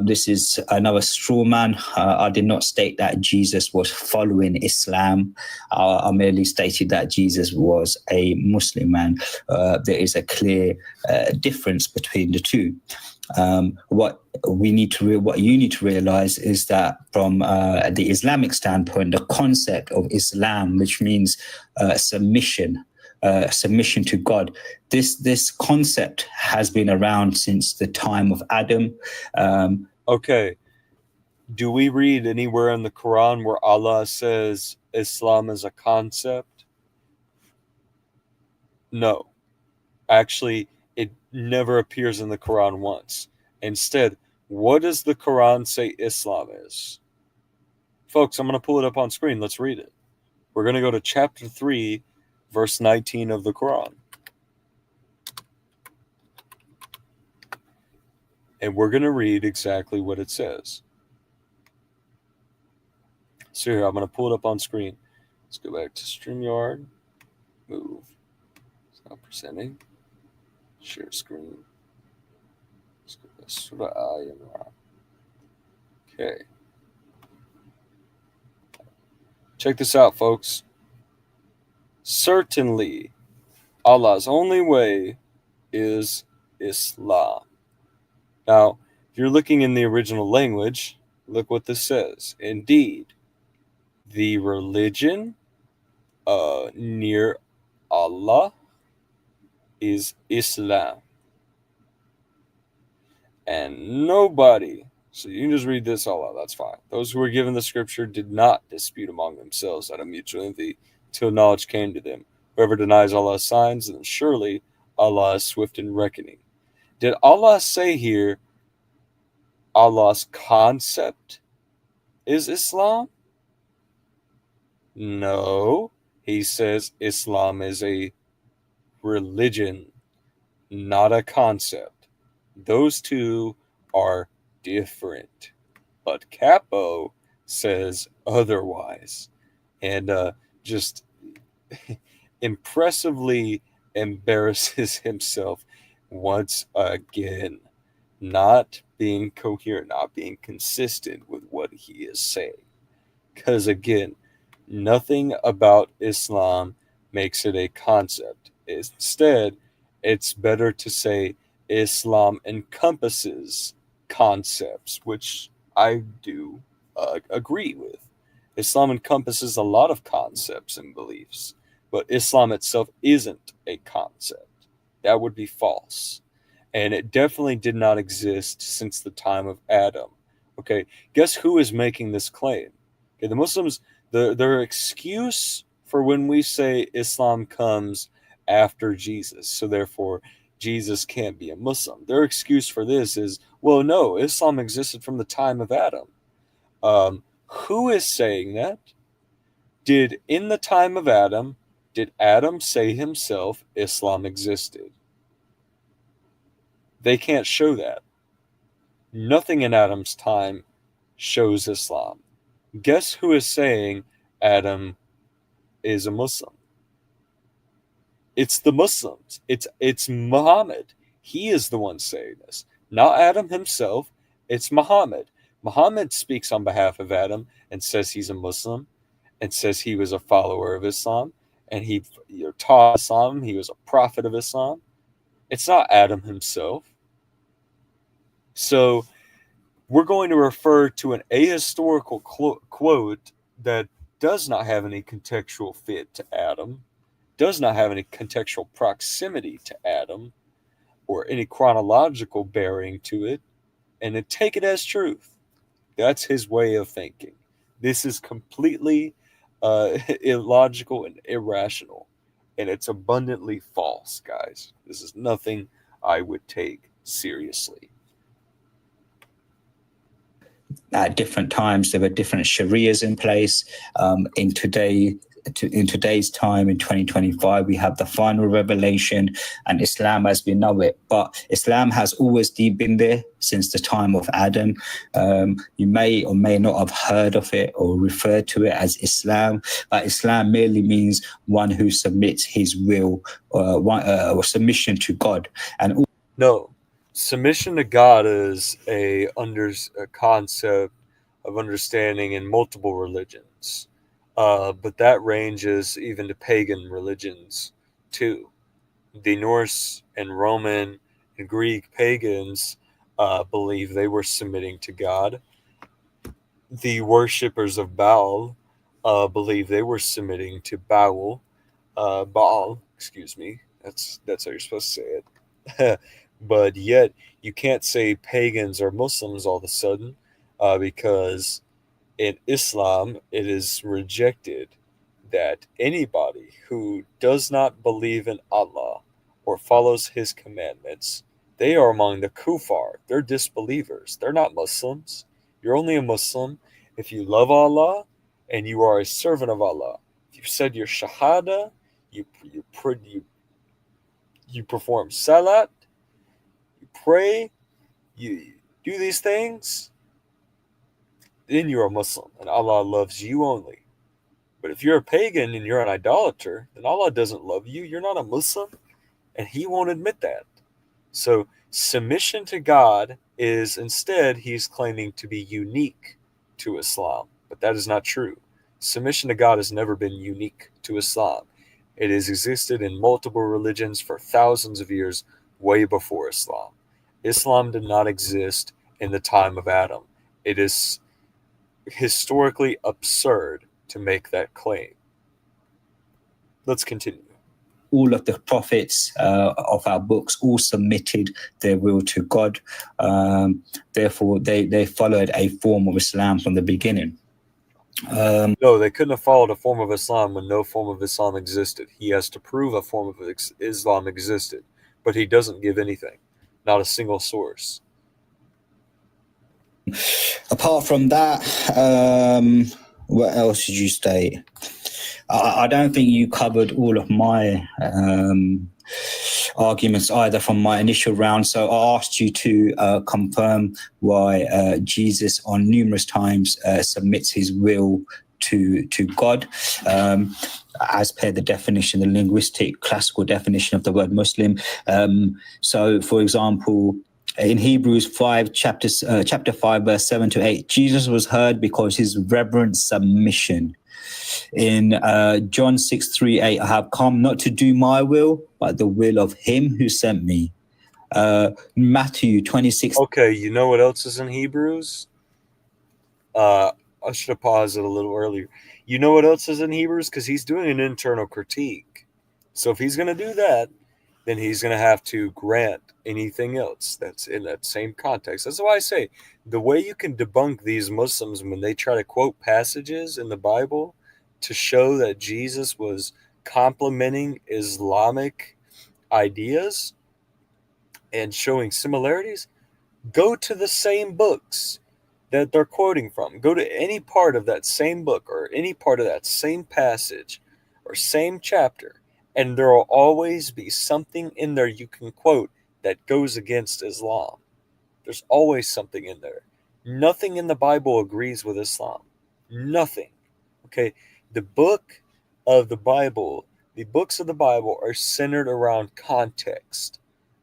this is another straw man. I did not state that Jesus was following Islam. I merely stated that Jesus was a Muslim man. There is a clear difference between the two. What you need to realize is that from the Islamic standpoint, the concept of Islam, which means submission, submission to God. This concept has been around since the time of Adam. Okay. Do we read anywhere in the Quran where Allah says Islam is a concept? No. Actually, it never appears in the Quran once. Instead, what does the Quran say Islam is? Folks, I'm going to pull it up on screen. Let's read it. We're going to go to chapter 3, verse 19 of the Quran. And we're going to read exactly what it says. So here, I'm going to pull it up on screen. Let's go back to StreamYard. Move. It's not presenting. Share screen. Let's go to Surah Al Imran. Okay. Check this out, folks. Certainly, Allah's only way is Islam. Now, if you're looking in the original language, look what this says. Indeed, the religion near Allah is Islam. And nobody, so you can just read this all out, that's fine. Those who were given the scripture did not dispute among themselves out of mutual envy till knowledge came to them. Whoever denies Allah's signs, then surely Allah is swift in reckoning. Did Allah say here Allah's concept is Islam? No. He says Islam is a religion, not a concept. Those two are different. But Capo says otherwise. And just impressively embarrasses himself once again, not being coherent, not being consistent with what he is saying. Because again, nothing about Islam makes it a concept. Instead, it's better to say Islam encompasses concepts, which I do agree with. Islam encompasses a lot of concepts and beliefs, but Islam itself isn't a concept. That would be false. And it definitely did not exist since the time of Adam. Okay, guess who is making this claim? Okay, the Muslims, their excuse for when we say Islam comes after Jesus, so therefore Jesus can't be a Muslim. Their excuse for this is, well, no, Islam existed from the time of Adam. Who is saying that? In the time of Adam, did Adam say himself Islam existed? They can't show that. Nothing in Adam's time shows Islam. Guess who is saying Adam is a Muslim? It's the Muslims. It's Muhammad. He is the one saying this. Not Adam himself. It's Muhammad. Muhammad speaks on behalf of Adam and says he's a Muslim. and says he was a follower of Islam and he taught Islam, he was a prophet of Islam. It's not Adam himself. So we're going to refer to an ahistorical quote that does not have any contextual fit to Adam, does not have any contextual proximity to Adam, or any chronological bearing to it, and then take it as truth. That's his way of thinking. This is completely illogical and irrational, and it's abundantly false, guys. This is nothing I would take seriously. At different times, there were different sharias in place. In today's time, in 2025, we have the final revelation and Islam as we know it. But Islam has always been there since the time of Adam. You may or may not have heard of it or referred to it as Islam, but Islam merely means one who submits his will or submission to God. And no, submission to God is a concept of understanding in multiple religions, but that ranges even to pagan religions too. The Norse and Roman and Greek pagans believe they were submitting to God. The worshippers of Baal believe they were submitting to Baal. Excuse me. That's how you're supposed to say it. But yet you can't say pagans or Muslims all of a sudden, because in Islam it is rejected that anybody who does not believe in Allah or follows his commandments, they are among the kuffar. They're disbelievers. They're not Muslims. You're only a Muslim if you love Allah and you are a servant of Allah. If you said your shahada, you perform salat, you pray, you do these things, then you're a Muslim and Allah loves you only. But if you're a pagan and you're an idolater, then Allah doesn't love you. You're not a Muslim, and He won't admit that. So submission to God is instead, he's claiming to be unique to Islam, but that is not true. Submission to God has never been unique to Islam. It has existed in multiple religions for thousands of years, way before Islam. Islam did not exist in the time of Adam. It is historically absurd to make that claim. Let's continue. All of the prophets of our books all submitted their will to God. Therefore, they followed a form of Islam from the beginning. No, they couldn't have followed a form of Islam when no form of Islam existed. He has to prove a form of Islam existed, but he doesn't give anything, not a single source. Apart from that, what else did you state? I don't think you covered all of my arguments either from my initial round. So I asked you to confirm why Jesus on numerous times submits his will to God, as per the definition, the linguistic classical definition of the word Muslim. So, for example, in Hebrews 5, chapter 5, verse 7 to 8, Jesus was heard because his reverent submission. In John 6:3-8, I have come not to do my will, but the will of him who sent me. Matthew 26. Okay, you know what else is in Hebrews? I should have paused it a little earlier. You know what else is in Hebrews? Because he's doing an internal critique. So if he's going to do that, then he's going to have to grant anything else that's in that same context. That's why I say the way you can debunk these Muslims when they try to quote passages in the Bible to show that Jesus was complementing Islamic ideas and showing similarities, go to the same books that they're quoting from. Go to any part of that same book or any part of that same passage or same chapter, and there will always be something in there you can quote that goes against Islam. There's always something in there. Nothing in the Bible agrees with Islam. Nothing. Okay? The books of the Bible are centered around context.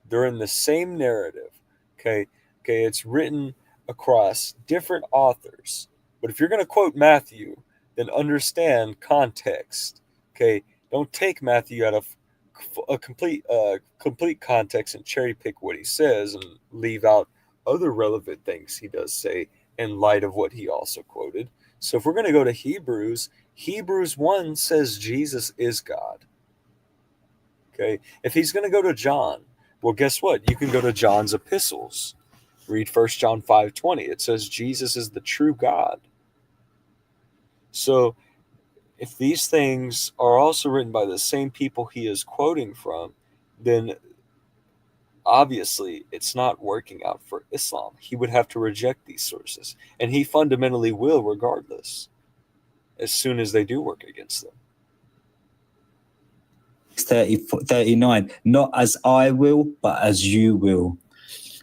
They're in the same narrative. Okay, it's written across different authors. But if you're going to quote Matthew then understand context. Okay, don't take Matthew out of a complete context and cherry pick what he says and leave out other relevant things he does say in light of what he also quoted. So if we're going to go to Hebrews, Hebrews 1 says Jesus is God. Okay, if he's going to go to John, well, guess what? You can go to John's epistles. Read 1 John 5:20. It says Jesus is the true God. So if these things are also written by the same people he is quoting from, then obviously it's not working out for Islam. He would have to reject these sources, and he fundamentally will regardless, as soon as they do work against them. 39, not as I will, but as you will.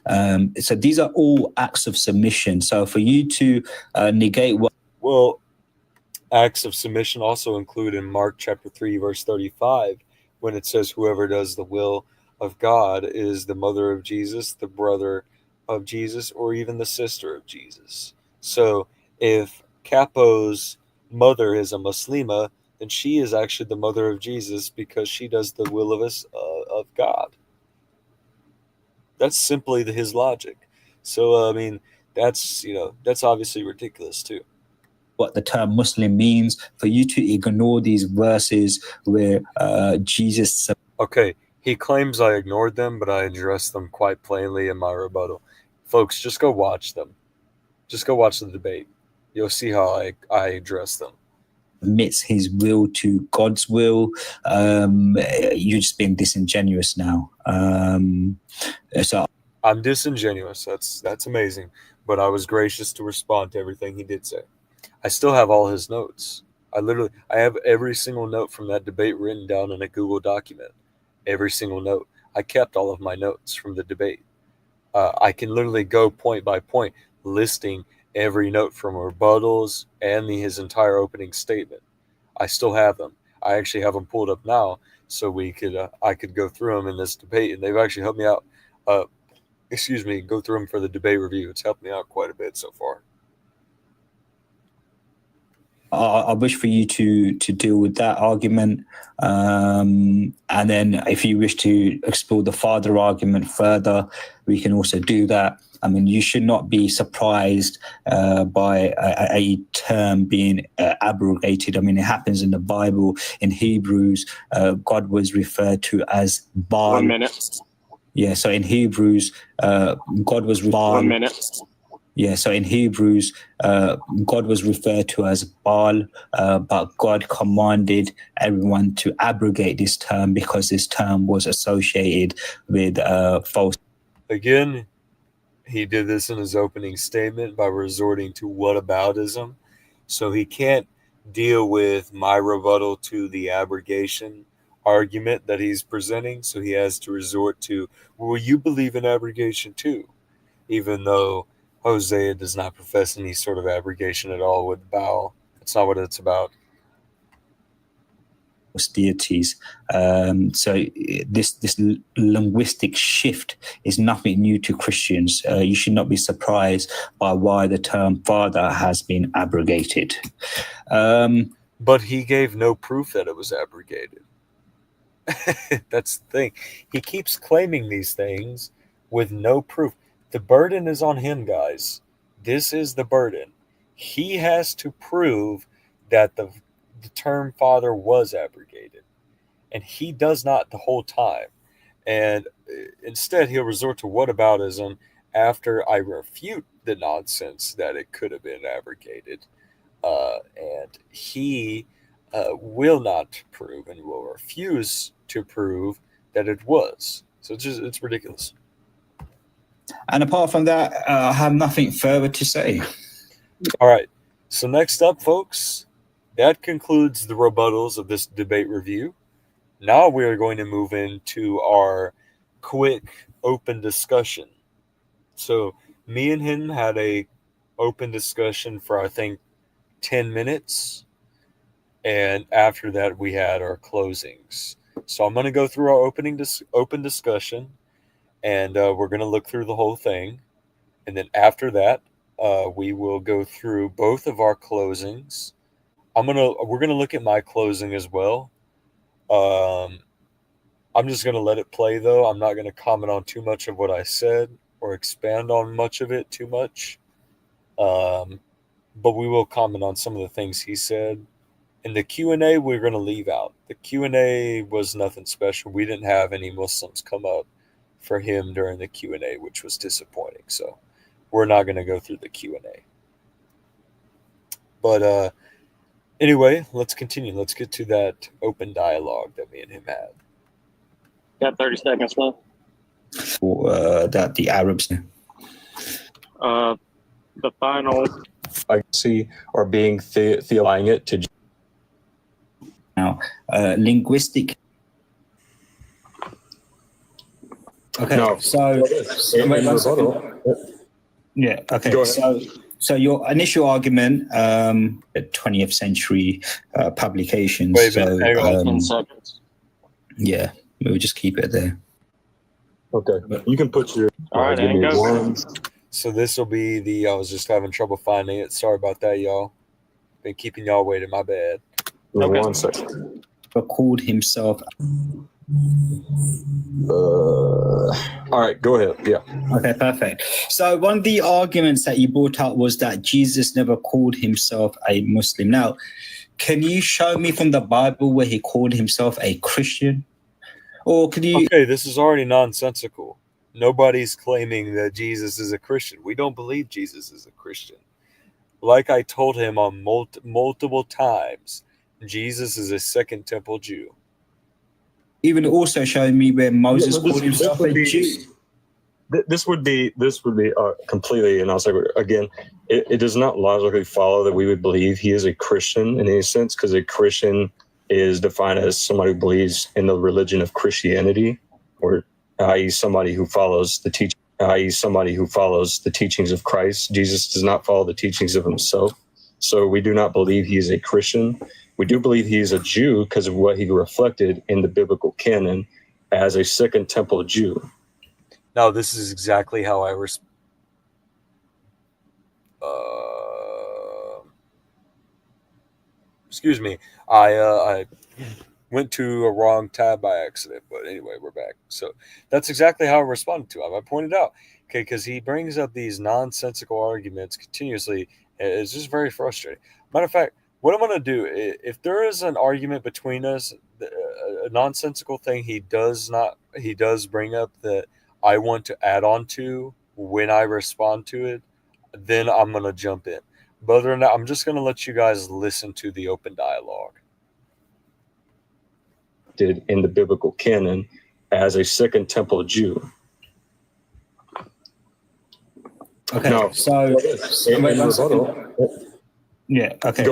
So these are all acts of submission. So for you to negate what... Well, acts of submission also include in Mark chapter 3, verse 35, when it says, whoever does the will of God is the mother of Jesus, the brother of Jesus, or even the sister of Jesus. So if Capo's mother is a Muslima, then she is actually the mother of Jesus because she does the will of God. That's simply his logic. So, I mean, that's obviously ridiculous too. What the term Muslim means, for you to ignore these verses where Jesus... Okay, he claims I ignored them, but I addressed them quite plainly in my rebuttal. Folks, just go watch them. Just go watch the debate. You'll see how I address them. Admits his will to God's will. You're just being disingenuous now. So I'm disingenuous. That's amazing. But I was gracious to respond to everything he did say. I still have all his notes. I have every single note from that debate written down in a Google document. Every single note. I kept all of my notes from the debate. I can literally go point by point, listing every note from rebuttals and his entire opening statement. I still have them. I actually have them pulled up now, so I could go through them in this debate, and they've actually helped me out. Go through them for the debate review. It's helped me out quite a bit so far. I wish for you to deal with that argument. And then if you wish to explore the father argument further, we can also do that. I mean, you should not be surprised by a term being abrogated. I mean, it happens in the Bible. In Hebrews, God was referred to as Baal. 1 minute. Yeah, so in Hebrews, God was Baal. 1 minute. Yeah, so in Hebrews, God was referred to as Baal, but God commanded everyone to abrogate this term because this term was associated with false. Again, he did this in his opening statement by resorting to whataboutism. So he can't deal with my rebuttal to the abrogation argument that he's presenting. So he has to resort to, well, you believe in abrogation too, even though Hosea does not profess any sort of abrogation at all with Baal. That's not what it's about. Deities. So this linguistic shift is nothing new to Christians. You should not be surprised by why the term father has been abrogated. But he gave no proof that it was abrogated. That's the thing. He keeps claiming these things with no proof. The burden is on him, guys. This is the burden. He has to prove that the term father was abrogated. And he does not the whole time. And instead, he'll resort to whataboutism after I refute the nonsense that it could have been abrogated. And he will not prove and will refuse to prove that it was. So it's ridiculous. And apart from that, I have nothing further to say. All right. So next up, folks, that concludes the rebuttals of this debate review. Now we are going to move into our quick open discussion. So me and him had a open discussion for, I think, 10 minutes. And after that, we had our closings. So I'm going to go through our open discussion, and we're going to look through the whole thing. And then after that, we will go through both of our closings, we're gonna look at my closing as well. I'm just gonna let it play though. I'm not gonna comment on too much of what I said or expand on much of it too much. But we will comment on some of the things he said. And the Q&A we're going to leave out. The Q&A was nothing special. We didn't have any Muslims come up for him during the Q&A, which was disappointing. So we're not going to go through the Q&A. But anyway, let's continue. Let's get to that open dialogue that me and him had. Got 30 seconds left. That the Arabs. The final. I see, or being theolying it to Now, linguistic. Okay, No. Yeah. Okay. So your initial argument, 20th century publications. Wait a so, minute, hang on. 10 seconds. Yeah, we'll just keep it there. Okay, you can put your. All right, give me and go. one. So this will be the. I was just having trouble finding it. Sorry about that, y'all. Been keeping y'all waiting. My bad. Okay. 1 second. Called himself. All right, go ahead. Yeah. Okay, perfect. So one of the arguments that you brought up was that Jesus never called himself a Muslim. Now, can you show me from the Bible where he called himself a Christian? Or could you? Okay, this is already nonsensical. Nobody's claiming that Jesus is a Christian. We don't believe Jesus is a Christian. Like I told him on multiple times, Jesus is a Second Temple Jew. Even also show me where Moses called himself a Jew. This would be completely, and I'll say again, it does not logically follow that we would believe he is a Christian in any sense, because a Christian is defined as somebody who believes in the religion of Christianity, or i.e. somebody who follows the teachings of Christ. Jesus does not follow the teachings of himself. So we do not believe he is a Christian. We do believe he is a Jew because of what he reflected in the biblical canon as a Second Temple Jew. Now, this is exactly how I excuse me. I went to a wrong tab by accident, but anyway, we're back. So that's exactly how I responded to him. I pointed out, okay, because he brings up these nonsensical arguments continuously. It's just very frustrating. Matter of fact, what I'm going to do, if there is an argument between us, a nonsensical thing he does bring up that I want to add on to when I respond to it, then I'm going to jump in. But other than that, I'm just going to let you guys listen to the open dialogue. Did in the biblical canon as a Second Temple Jew. Okay, No. Yeah. Okay.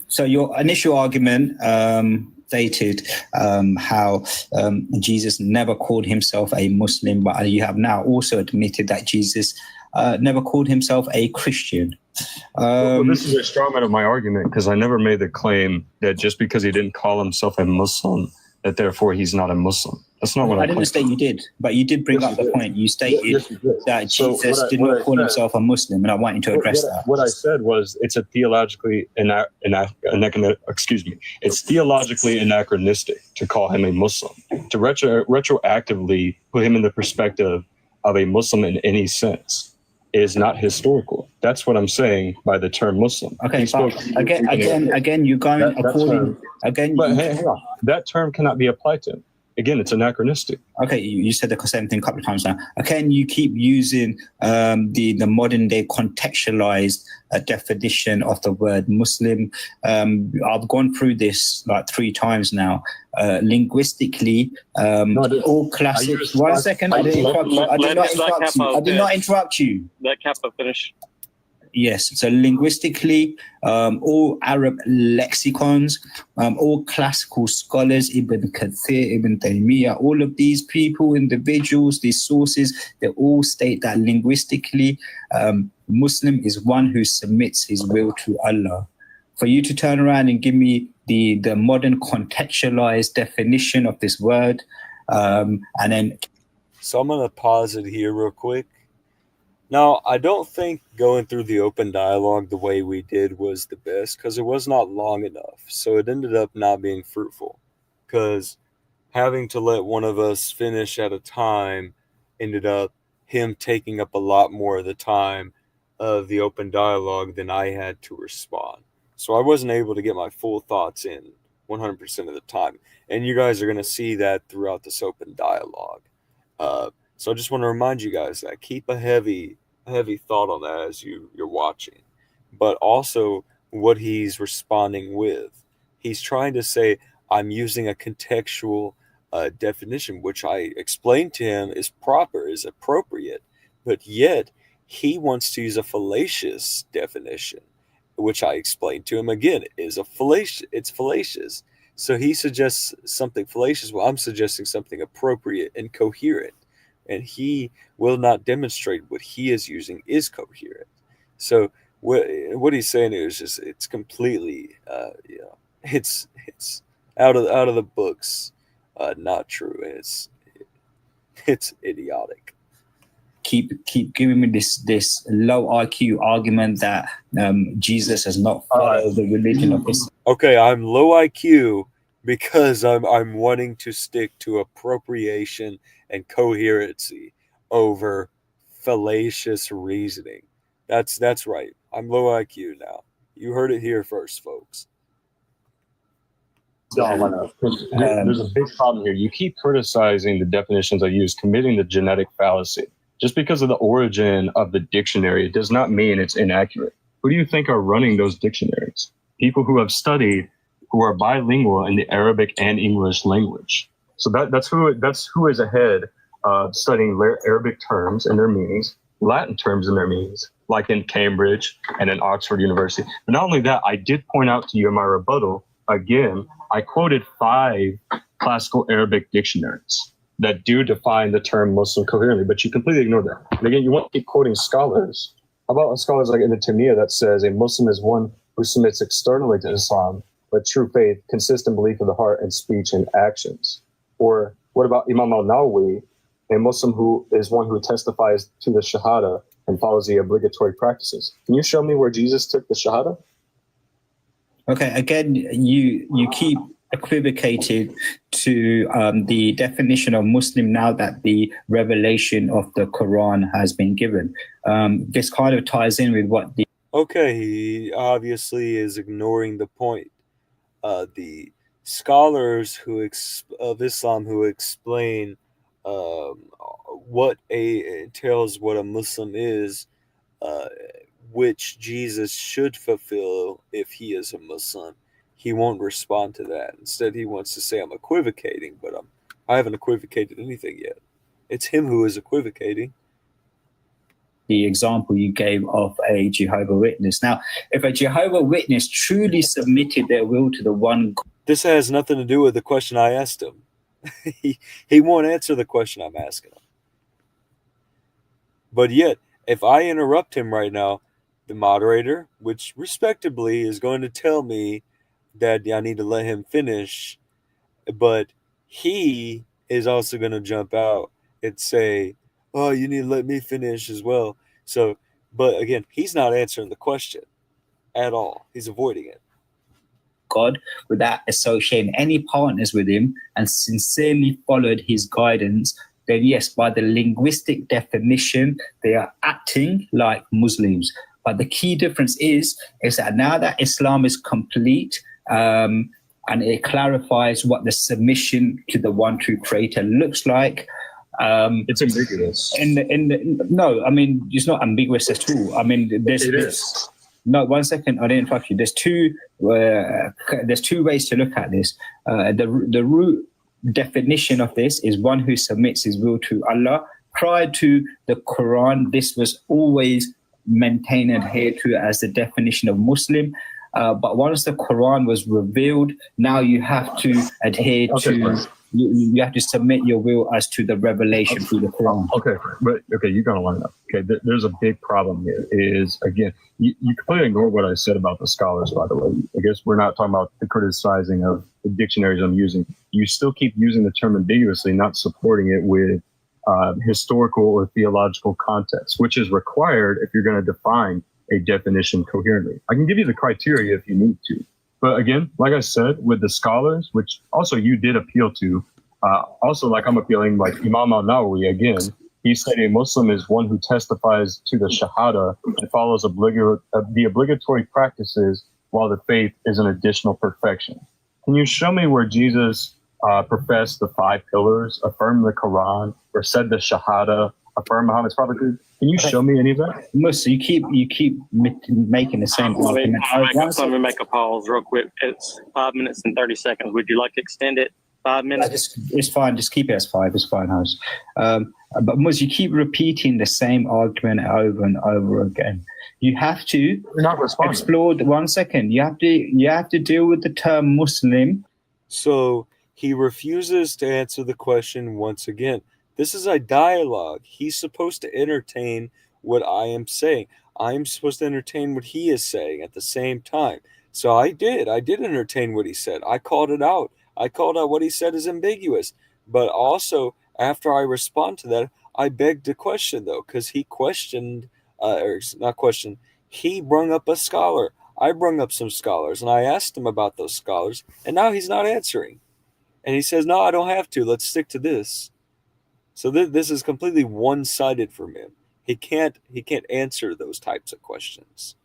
So your initial argument stated how Jesus never called himself a Muslim, but you have now also admitted that Jesus never called himself a Christian. Well, this is a straw man of my argument, because I never made the claim that just because he didn't call himself a Muslim, that therefore he's not a Muslim. That's not what I didn't say you did, but you did bring up the point. You stated that Jesus did not call himself a Muslim, and I want you to address that. What I said was it's a theologically it's theologically anachronistic to call him a Muslim, to retroactively put him in the perspective of a Muslim in any sense is not historical. That's what I'm saying by the term Muslim. Okay, but again, you're going according. Again, but hang on, that term cannot be applied to him. Again, it's anachronistic. Okay, you said the same thing a couple of times now. Again, you keep using the modern day contextualized definition of the word Muslim. I've gone through this like 3 times now. Linguistically, all classics. 1 second, I didn't interrupt you. I did not interrupt you. Let Capo finish. Yes, so linguistically, all Arab lexicons, all classical scholars, Ibn Kathir, Ibn Taymiyyah, all of these people, individuals, these sources, they all state that linguistically, Muslim is one who submits his will to Allah. For you to turn around and give me the modern contextualized definition of this word, and then... So I'm going to pause it here real quick. Now, I don't think going through the open dialogue the way we did was the best because it was not long enough. So it ended up not being fruitful because having to let one of us finish at a time ended up him taking up a lot more of the time of the open dialogue than I had to respond. So I wasn't able to get my full thoughts in 100% of the time. And you guys are going to see that throughout this open dialogue. So I just want to remind you guys that keep a heavy thought on that as you're watching, but also what he's responding with. He's trying to say, I'm using a contextual definition, which I explained to him is proper, is appropriate, but yet he wants to use a fallacious definition, which I explained to him again is a fallacious. It's fallacious. So he suggests something fallacious. Well, I'm suggesting something appropriate and coherent, and he will not demonstrate what he is using is coherent. So what he's saying is just it's completely it's out of the books, not true. It's idiotic. Keep giving me this low IQ argument that Jesus has not followed the religion of Islam. Okay, I'm low IQ because I'm wanting to stick to appropriation and coherency over fallacious reasoning. That's right. I'm low IQ now. You heard it here first, folks. There's a big problem here. You keep criticizing the definitions I use, committing the genetic fallacy. Just because of the origin of the dictionary, it does not mean it's inaccurate. Who do you think are running those dictionaries? People who have studied, who are bilingual in the Arabic and English language. So that's who is ahead of studying Arabic terms and their meanings, Latin terms and their meanings, like in Cambridge and in Oxford University. But not only that, I did point out to you in my rebuttal, again, I quoted 5 classical Arabic dictionaries that do define the term Muslim coherently, but you completely ignore that. And again, you want to keep quoting scholars. How about scholars like Ibn Taymiyyah that says a Muslim is one who submits externally to Islam, but true faith, consistent belief of the heart and speech and actions? Or what about Imam al-Nawawi, a Muslim who is one who testifies to the Shahada and follows the obligatory practices? Can you show me where Jesus took the Shahada? Okay, again, you keep equivocated to the definition of Muslim now that the revelation of the Quran has been given. This kind of ties in with what the... Okay, he obviously is ignoring the point. The scholars of Islam who explain what entails what a Muslim is, which Jesus should fulfill if he is a Muslim, he won't respond to that. Instead, he wants to say I'm equivocating, but I haven't equivocated anything yet. It's him who is equivocating. The example you gave of a Jehovah's Witness. Now, if a Jehovah's Witness truly submitted their will to the one God... This has nothing to do with the question I asked him. He won't answer the question I'm asking him. But yet, if I interrupt him right now, the moderator, which respectably is going to tell me that I need to let him finish, but he is also going to jump out and say, oh, you need to let me finish as well. So, but again, he's not answering the question at all. He's avoiding it. God without associating any partners with him and sincerely followed his guidance, then yes, by the linguistic definition, they are acting like Muslims. But the key difference is that now that Islam is complete, and it clarifies what the submission to the one true creator looks like. It's ambiguous. No, I mean, it's not ambiguous at all. I mean, it is. No, 1 second, I didn't interrupt you. There's two ways to look at this. The root definition of this is one who submits his will to Allah. Prior to the Quran, this was always maintained and adhered to as the definition of Muslim. But once the Quran was revealed, now you have to adhere to, you have to submit your will as to the revelation through the Quran. Okay, you're going to line up. Okay, there's a big problem here is, again, you completely ignore what I said about the scholars, by the way. I guess we're not talking about the criticizing of the dictionaries I'm using. You still keep using the term ambiguously, not supporting it with historical or theological context, which is required if you're going to define a definition coherently. I can give you the criteria if you need to. But again, like I said, with the scholars, which also you did appeal to, also like I'm appealing, like Imam al-Nawawi, again, he said a Muslim is one who testifies to the Shahada and follows the obligatory practices while the faith is an additional perfection. Can you show me where Jesus professed the 5 pillars, affirmed the Quran, or said the Shahada, affirmed Muhammad's prophethood? Can you show me any of that? Mus, you keep making the same argument. Let me make a pause real quick. It's 5 minutes and 30 seconds. Would you like to extend it 5 minutes? It's fine. Just keep it as 5. It's fine, host. But Mus, you keep repeating the same argument over and over again. You have to explore. 1 second. You have to deal with the term Muslim. So he refuses to answer the question once again. This is a dialogue. He's supposed to entertain what I am saying. I'm supposed to entertain what he is saying at the same time. So I did entertain what he said. I called it out. I called out what he said is ambiguous. But also, after I respond to that, I begged a question, though, because he questioned, or not questioned, he brung up a scholar. I brung up some scholars, and I asked him about those scholars, and now he's not answering. And he says, no, I don't have to. Let's stick to this. So this is completely one-sided from him. He can't answer those types of questions.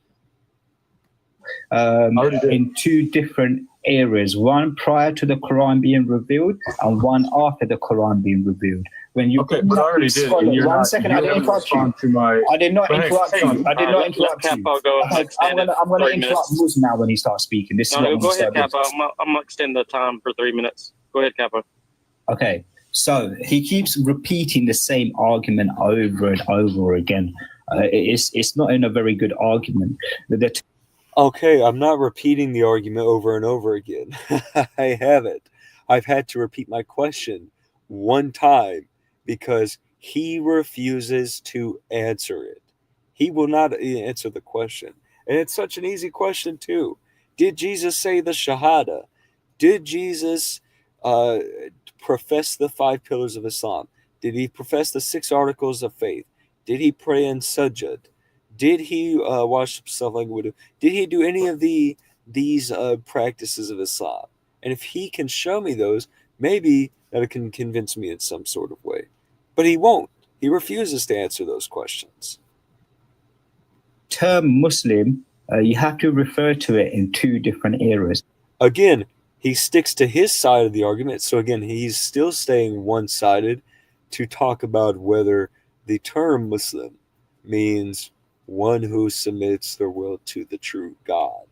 In 2 different eras, one prior to the Quran being revealed and one after the Quran being revealed. When you but I already did. 1 second, I didn't interrupt you. I did not interrupt you. I did not interrupt you. I'm going to interrupt Mus now when he starts speaking. This is go ahead, Capo. I'm going to extend the time for 3 minutes. Go ahead, Capo. Okay, so he keeps repeating the same argument over and over again. It's not in a very good argument. Okay, I'm not repeating the argument over and over again. I haven't. I've had to repeat my question 1 time because he refuses to answer it. He will not answer the question. And it's such an easy question, too. Did Jesus say the Shahada? Did Jesus profess the 5 pillars of Islam? Did he profess the 6 articles of faith? Did he pray in sajjad? Did he wash himself like wudu? Did he do any of these practices of Islam? And if he can show me those, maybe that can convince me in some sort of way. But he won't. He refuses to answer those questions. Term Muslim, you have to refer to it in 2 different eras. Again, he sticks to his side of the argument. So again, he's still staying one-sided to talk about whether the term Muslim means one who submits their will to the true God.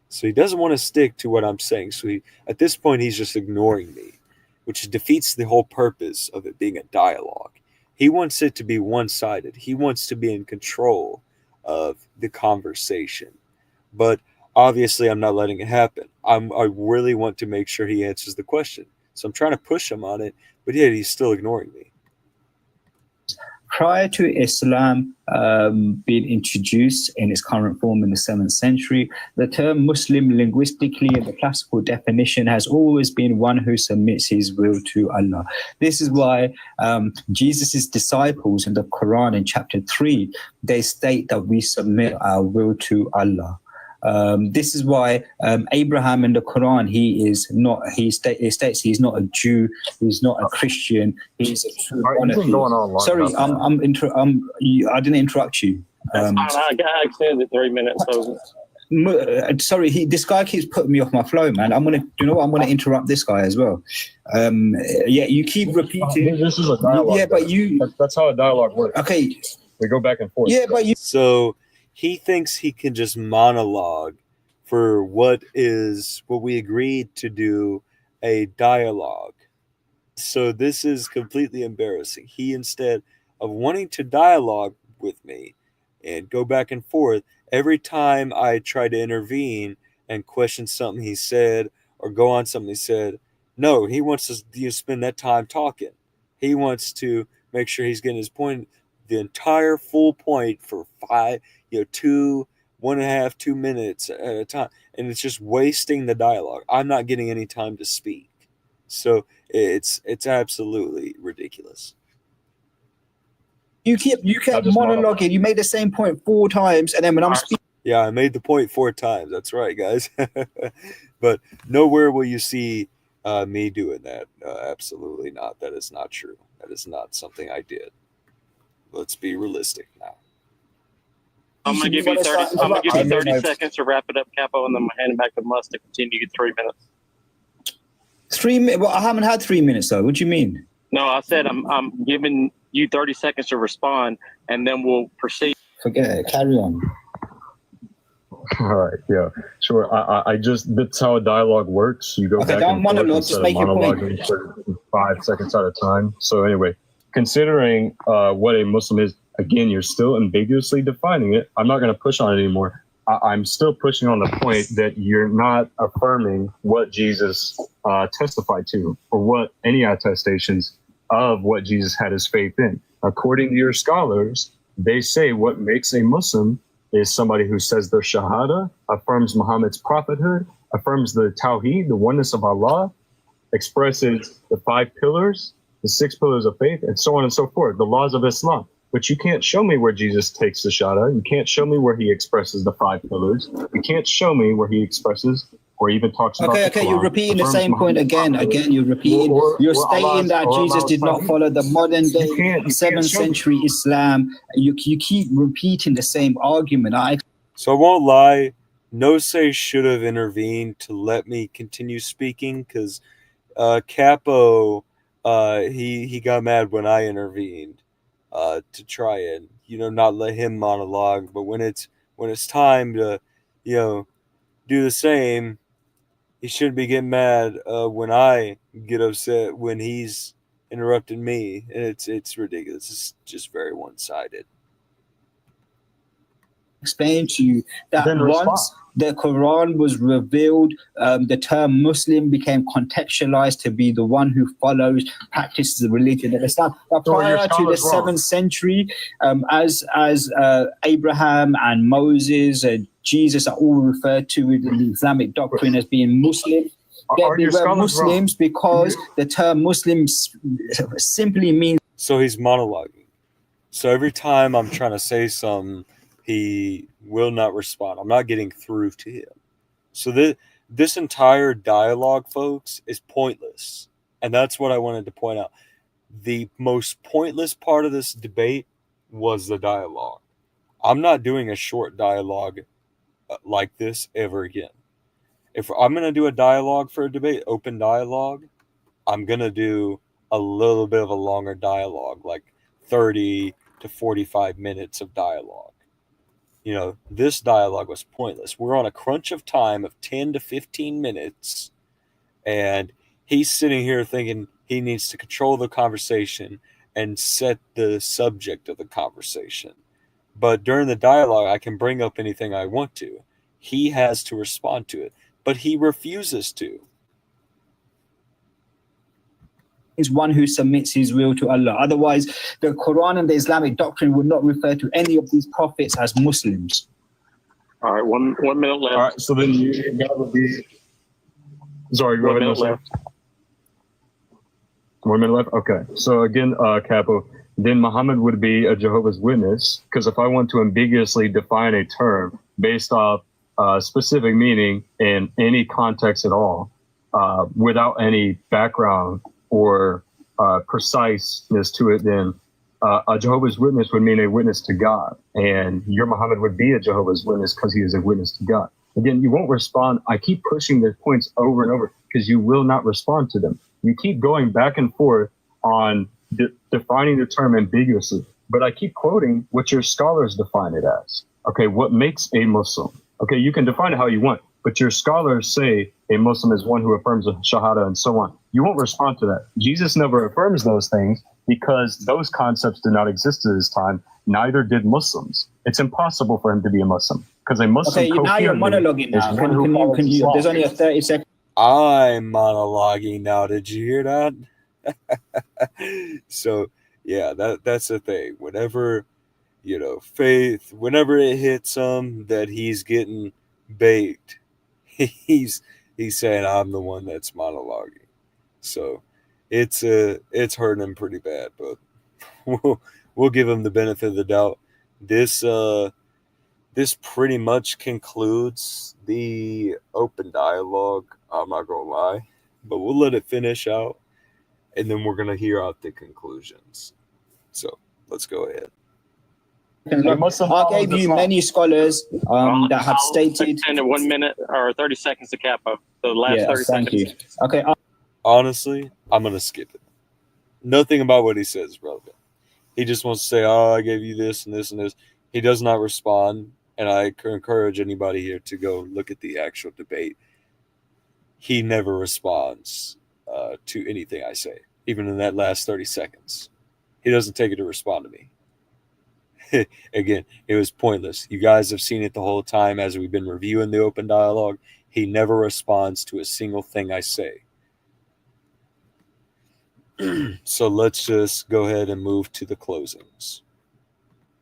So he doesn't want to stick to what I'm saying. So at this point, he's just ignoring me, which defeats the whole purpose of it being a dialogue. He wants it to be one-sided. He wants to be in control of the conversation. But obviously, I'm not letting it happen. I really want to make sure he answers the question. So I'm trying to push him on it, but yet he's still ignoring me. Prior to Islam being introduced in its current form in the 7th century, the term Muslim linguistically in the classical definition has always been one who submits his will to Allah. This is why Jesus' disciples in the Quran in chapter 3, they state that we submit our will to Allah. This is why Abraham in the Quran, he states he's not a Jew, he's not a Christian, he's a true monotheist. Sorry, I didn't interrupt you. I extended 3 minutes. So. Sorry, this guy keeps putting me off my flow, man. I'm gonna interrupt this guy as well. You keep repeating. This is a dialogue. Yeah, but that's how a dialogue works. Okay. We go back and forth. Yeah, but So he thinks he can just monologue for what we agreed to do, a dialogue. So this is completely embarrassing. He, instead of wanting to dialogue with me and go back and forth, every time I try to intervene and question something he said or go on something he said, no, he wants to spend that time talking. He wants to make sure he's getting his point, the entire full point for 2 minutes at a time, and it's just wasting the dialogue. I'm not getting any time to speak, so it's absolutely ridiculous. You kept monologuing. You made the same point 4 times, and then when I'm speaking, Yeah, I made the point 4 times. That's right, guys. But nowhere will you see me doing that. Absolutely not. That is not true. That is not something I did. Let's be realistic now. I'm gonna give you 30. I'm gonna give you 30 seconds to wrap it up, Capo, and then I'm gonna hand it back to Mus to continue 3 minutes. 3 minutes. Well, I haven't had 3 minutes though. What do you mean? No, I said I'm giving you 30 seconds to respond, and then we'll proceed. Forget it. Carry on. All right, yeah, sure. I just, that's how a dialogue works. You go back and forth instead of monologuing for 5 seconds at a time. So anyway, considering what a Muslim is, again, you're still ambiguously defining it. I'm not going to push on it anymore. I'm still pushing on the point that you're not affirming what Jesus testified to, or what any attestations of what Jesus had his faith in. According to your scholars, they say what makes a Muslim is somebody who says their shahada, affirms Muhammad's prophethood, affirms the tawheed, the oneness of Allah, expresses the 5 pillars, the 6 pillars of faith, and so on and so forth, the laws of Islam. But you can't show me where Jesus takes the shahada. You can't show me where he expresses the 5 pillars. You can't show me where he expresses or even talks about the Quran. You're repeating the same point again. You're repeating. You're stating that Jesus did not follow the modern day 7th century Islam. You keep repeating the same argument. So I won't lie. No say should have intervened to let me continue speaking, because Capo, he got mad when I intervened to try and not let him monologue. But when it's time to do the same, he shouldn't be getting mad when I get upset when he's interrupting me, and it's ridiculous. It's just very one-sided. Explain to you that once the Quran was revealed, the term Muslim became contextualized to be the one who follows, practices the religion of Islam. Prior to the 7th century, as Abraham and Moses and Jesus are all referred to in the Islamic doctrine as being Muslim. They were Muslims because the term Muslim simply means. So he's monologuing. So every time I'm trying to say something, he will not respond. I'm not getting through to him. So this entire dialogue, folks, is pointless. And that's what I wanted to point out. The most pointless part of this debate was the dialogue. I'm not doing a short dialogue like this ever again. If I'm going to do a dialogue for a debate, open dialogue, I'm going to do a little bit of a longer dialogue, like 30 to 45 minutes of dialogue. This dialogue was pointless. We're on a crunch of time of 10 to 15 minutes, and he's sitting here thinking he needs to control the conversation and set the subject of the conversation. But during the dialogue, I can bring up anything I want to. He has to respond to it, but he refuses to. Is one who submits his will to Allah. Otherwise, the Quran and the Islamic doctrine would not refer to any of these prophets as Muslims. All right, one minute left. All right, so then that would be. Sorry, go ahead. 1 minute left. 1 minute left. Okay. So again, Capo, then Muhammad would be a Jehovah's Witness, because if I want to ambiguously define a term based off specific meaning in any context at all, without any background or preciseness to it, then a Jehovah's Witness would mean a witness to God. And your Muhammad would be a Jehovah's Witness because he is a witness to God. Again, you won't respond. I keep pushing the points over and over because you will not respond to them. You keep going back and forth on defining the term ambiguously. But I keep quoting what your scholars define it as. Okay, what makes a Muslim? Okay, you can define it how you want, but your scholars say a Muslim is one who affirms a shahada and so on. You won't respond to that. Jesus never affirms those things because those concepts did not exist at his time. Neither did Muslims. It's impossible for him to be a Muslim because a Muslim. Okay, now you're monologuing now. Can you, there's only a 30 seconds. I'm monologuing now. Did you hear that? So yeah, that's the thing. Whenever faith, whenever it hits him that he's getting baked, he's saying I'm the one that's monologuing. So it's hurting him pretty bad, but we'll give him the benefit of the doubt. This this pretty much concludes the open dialogue. I'm not gonna lie, but we'll let it finish out, and then we're gonna hear out the conclusions. So let's go ahead. I gave you many scholars that have stated. Extend it 1 minute or 30 seconds to Capo. The last 30 thank seconds. you. Okay. Honestly, I'm gonna skip it. Nothing about what he says is relevant. He just wants to say, "Oh, I gave you this and this and this." He does not respond, and I encourage anybody here to go look at the actual debate. He never responds to anything I say, even in that last 30 seconds. He doesn't take it to respond to me. Again, it was pointless. You guys have seen it the whole time as we've been reviewing the open dialogue. He never responds to a single thing I say. So let's just go ahead and move to the closings.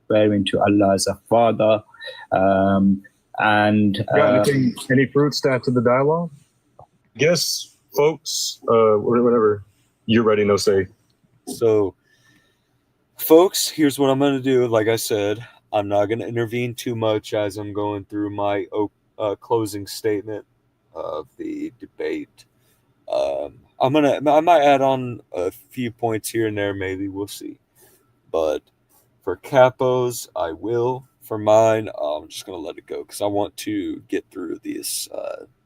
Swearing to Allah as a father. Got any fruits to add to the dialogue? Guess, folks, whatever you're ready, no say. So, folks, here's what I'm going to do. Like I said, I'm not going to intervene too much as I'm going through my closing statement of the debate. I might add on a few points here and there, maybe, we'll see. But for Capo's, I will. For mine, I'm just gonna let it go because I want to get through this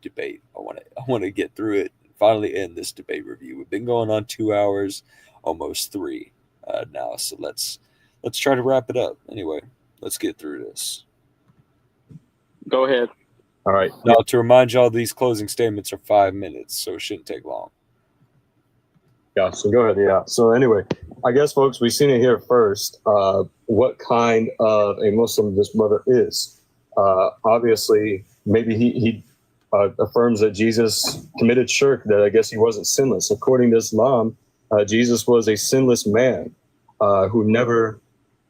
debate. I want to get through it and finally end this debate review. We've been going on 2 hours, almost 3 now. So let's try to wrap it up. Anyway, let's get through this. Go ahead. All right. Now, to remind y'all, these closing statements are 5 minutes, so it shouldn't take long. Yeah, so go ahead. Yeah. So anyway, I guess, folks, we've seen it here first. What kind of a Muslim this brother is. Obviously, maybe he affirms that Jesus committed shirk, that I guess he wasn't sinless. According to Islam, Jesus was a sinless man who never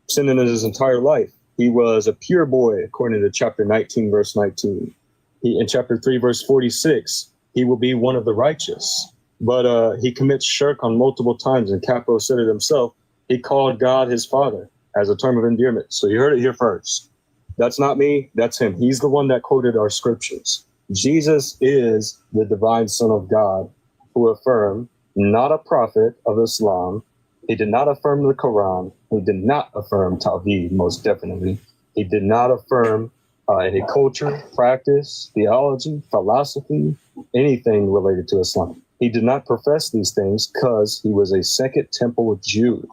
sinned in his entire life. He was a pure boy, according to chapter 19, verse 19. In chapter 3, verse 46, he will be one of the righteous. But he commits shirk on multiple times, and Capo said it himself. He called God his father as a term of endearment. So you heard it here first. That's not me. That's him. He's the one that quoted our scriptures. Jesus is the divine Son of God who affirmed, not a prophet of Islam. He did not affirm the Quran. He did not affirm Tawheed, most definitely. He did not affirm any culture, practice, theology, philosophy, anything related to Islam. He did not profess these things because he was a Second Temple Jew.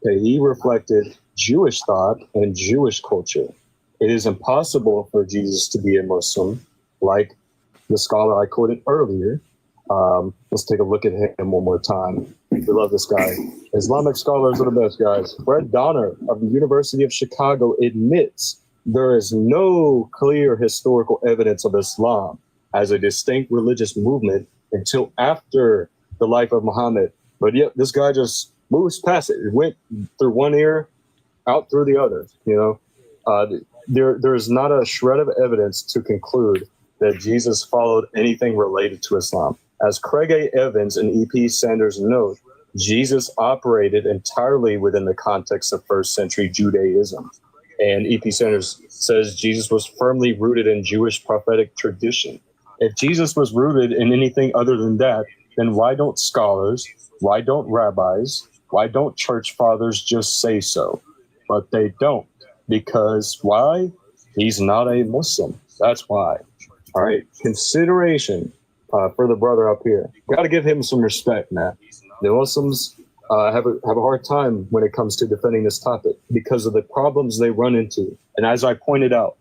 Okay, he reflected Jewish thought and Jewish culture. It is impossible for Jesus to be a Muslim, like the scholar I quoted earlier. Let's take a look at him one more time. We love this guy. Islamic scholars are the best, guys. Fred Donner of the University of Chicago admits there is no clear historical evidence of Islam as a distinct religious movement until after the life of Muhammad. But yet this guy just moves past it. It went through one ear, out through the other. You know, there is not a shred of evidence to conclude that Jesus followed anything related to Islam. As Craig A. Evans and E.P. Sanders note, Jesus operated entirely within the context of first century Judaism. And E.P. Sanders says Jesus was firmly rooted in Jewish prophetic tradition. If Jesus was rooted in anything other than that, then why don't scholars, why don't rabbis, why don't church fathers just say so? But they don't. Because why? He's not a Muslim. That's why. All right. Consideration for the brother up here. Got to give him some respect, man. The Muslims have a hard time when it comes to defending this topic because of the problems they run into. And as I pointed out,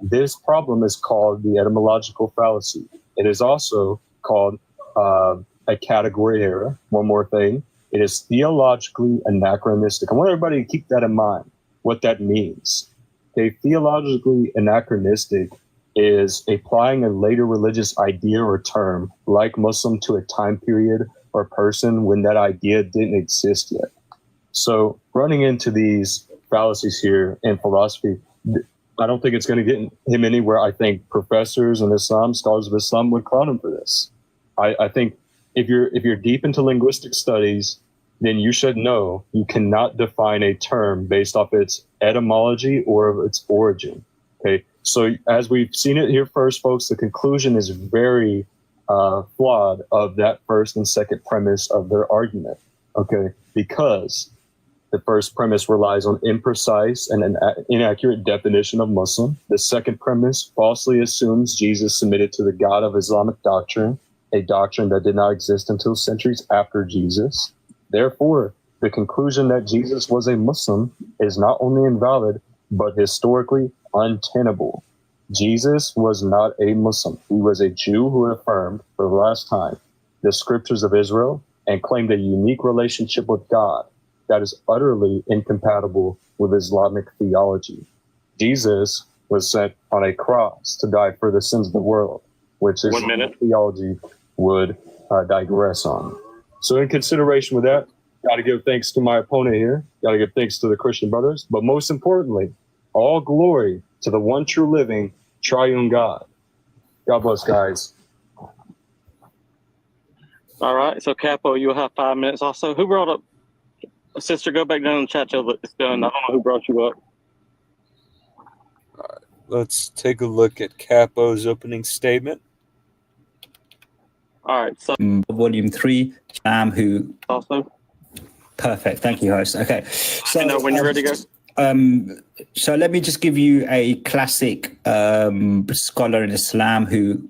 this problem is called the etymological fallacy. It is also called a category error. One more thing. It is theologically anachronistic. I want everybody to keep that in mind, what that means. Okay, theologically anachronistic is applying a later religious idea or term, like Muslim, to a time period or person when that idea didn't exist yet. So running into these fallacies here in philosophy, I don't think it's going to get him anywhere. I think professors in Islam, scholars of Islam, would clown him for this. I think if you're deep into linguistic studies, then you should know you cannot define a term based off its etymology or of its origin. Okay, so as we've seen it here first, folks, the conclusion is very flawed of that first and second premise of their argument. Okay, because the first premise relies on imprecise and an inaccurate definition of Muslim. The second premise falsely assumes Jesus submitted to the God of Islamic doctrine, a doctrine that did not exist until centuries after Jesus. Therefore, the conclusion that Jesus was a Muslim is not only invalid, but historically untenable. Jesus was not a Muslim. He was a Jew who affirmed, for the last time, the scriptures of Israel and claimed a unique relationship with God that is utterly incompatible with Islamic theology. Jesus was sent on a cross to die for the sins of the world, which Islamic theology would digress on. So in consideration with that, got to give thanks to my opponent here, got to give thanks to the Christian brothers, but most importantly, all glory to the one true living triune God. God bless, guys. All right, so Capo, you'll have 5 minutes also. Who brought up? Sister, go back down and chat till it's done. I don't know who brought you up. All right, let's take a look at Capo's opening statement. All right, so Volume 3, who... also. Perfect, thank you, host. Okay, so... You know when you're ready, go. So let me just give you a classic scholar in Islam who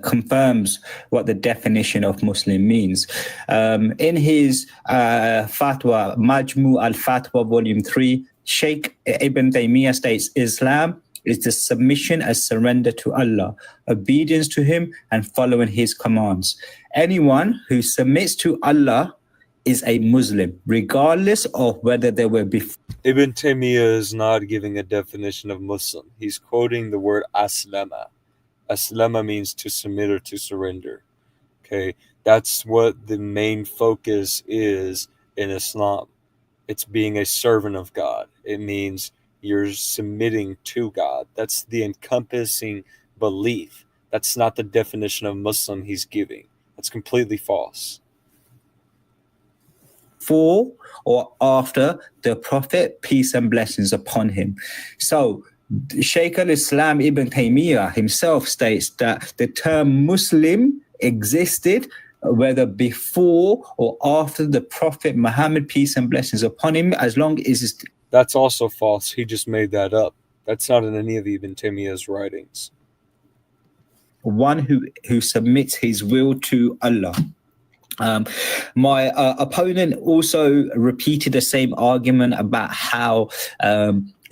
confirms what the definition of Muslim means. In his fatwa, Majmu al-Fatwa, Volume 3, Sheikh Ibn Taymiyyah states, Islam is the submission and surrender to Allah, obedience to Him, and following His commands. Anyone who submits to Allah is a Muslim, regardless of whether they were before. Ibn Taymiyyah is not giving a definition of Muslim. He's quoting the word aslama. Aslama means to submit or to surrender. Okay, that's what the main focus is in Islam. It's being a servant of God. It means you're submitting to God. That's the encompassing belief. That's not the definition of Muslim he's giving. That's completely false. Before or after the Prophet, peace and blessings upon him. So Shaykh al-Islam Ibn Taymiyyah himself states that the term Muslim existed whether before or after the Prophet Muhammad, peace and blessings upon him, as long as it's... That's also false. He just made that up. That's not in any of Ibn Taymiyyah's writings. One who submits his will to Allah. My opponent also repeated the same argument about how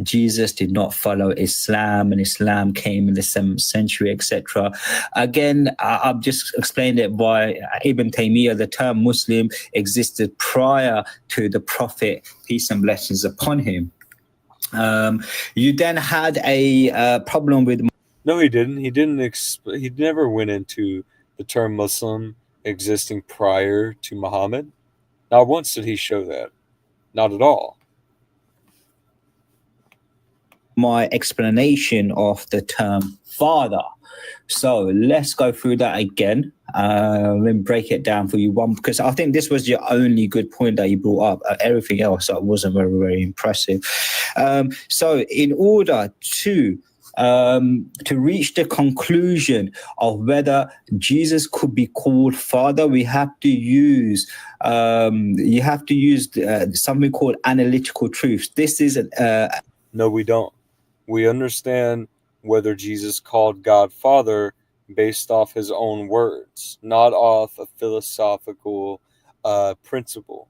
Jesus did not follow Islam and Islam came in the 7th century, etc. Again, I've just explained it by Ibn Taymiyyah. The term Muslim existed prior to the Prophet, peace and blessings upon him. You then had a problem with... No, he didn't. He didn't. He never went into the term Muslim existing prior to Muhammad. Not once did he show that. Not at all. My explanation of the term father. So let's go through that again. Let me break it down for you, one, because I think this was your only good point that you brought up. Everything else wasn't very, very impressive. So in order to reach the conclusion of whether Jesus could be called Father, we have to use something called analytical truths. This is no, we don't. We understand whether Jesus called God Father based off his own words, not off a philosophical principle.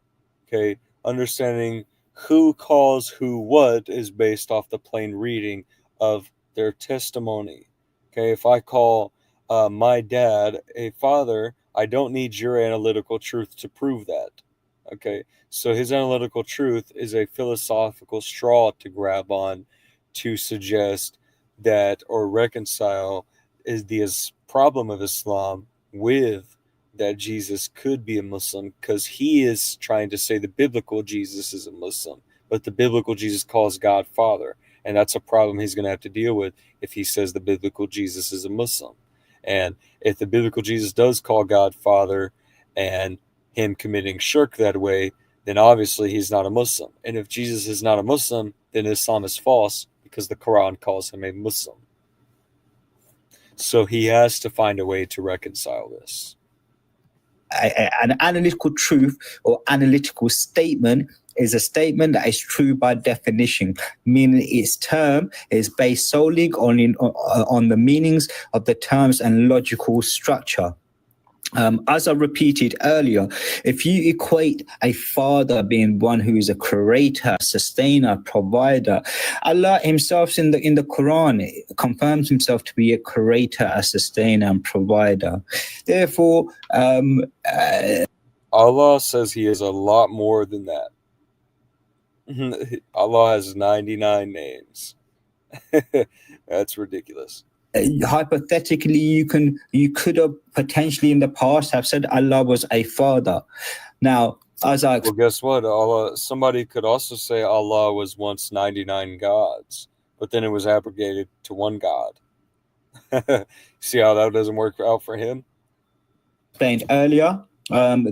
Okay, understanding who calls who what is based off the plain reading of their testimony. Okay, if I call my dad a father, I don't need your analytical truth to prove that. Okay, so his analytical truth is a philosophical straw to grab on to suggest that or reconcile is the problem of Islam with that Jesus could be a Muslim, because he is trying to say the biblical Jesus is a Muslim, but the biblical Jesus calls God Father. And that's a problem he's going to have to deal with if he says the biblical Jesus is a Muslim. And if the biblical Jesus does call God Father and him committing shirk that way, then obviously he's not a Muslim. And if Jesus is not a Muslim, then Islam is false because the Quran calls him a Muslim. So he has to find a way to reconcile this. An analytical truth or analytical statement is a statement that is true by definition, meaning its term is based solely on the meanings of the terms and logical structure. As I repeated earlier, if you equate a father being one who is a creator, sustainer, provider, Allah himself in the Quran confirms himself to be a creator, a sustainer, and provider. Therefore, Allah says he is a lot more than that. Allah has 99 names. That's ridiculous. Hypothetically, you could have potentially in the past have said Allah was a father. Now, well, guess what? Somebody could also say Allah was once 99 gods, but then it was abrogated to one God. See how that doesn't work out for him? Explained earlier,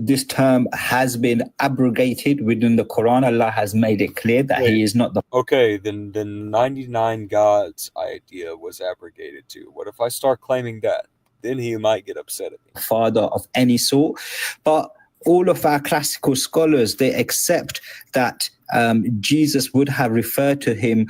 this term has been abrogated within the Quran. Allah has made it clear that he is not the... Okay, then 99 gods idea was abrogated too. What if I start claiming that? Then he might get upset at me. Father of any sort. But all of our classical scholars, they accept that Jesus would have referred to him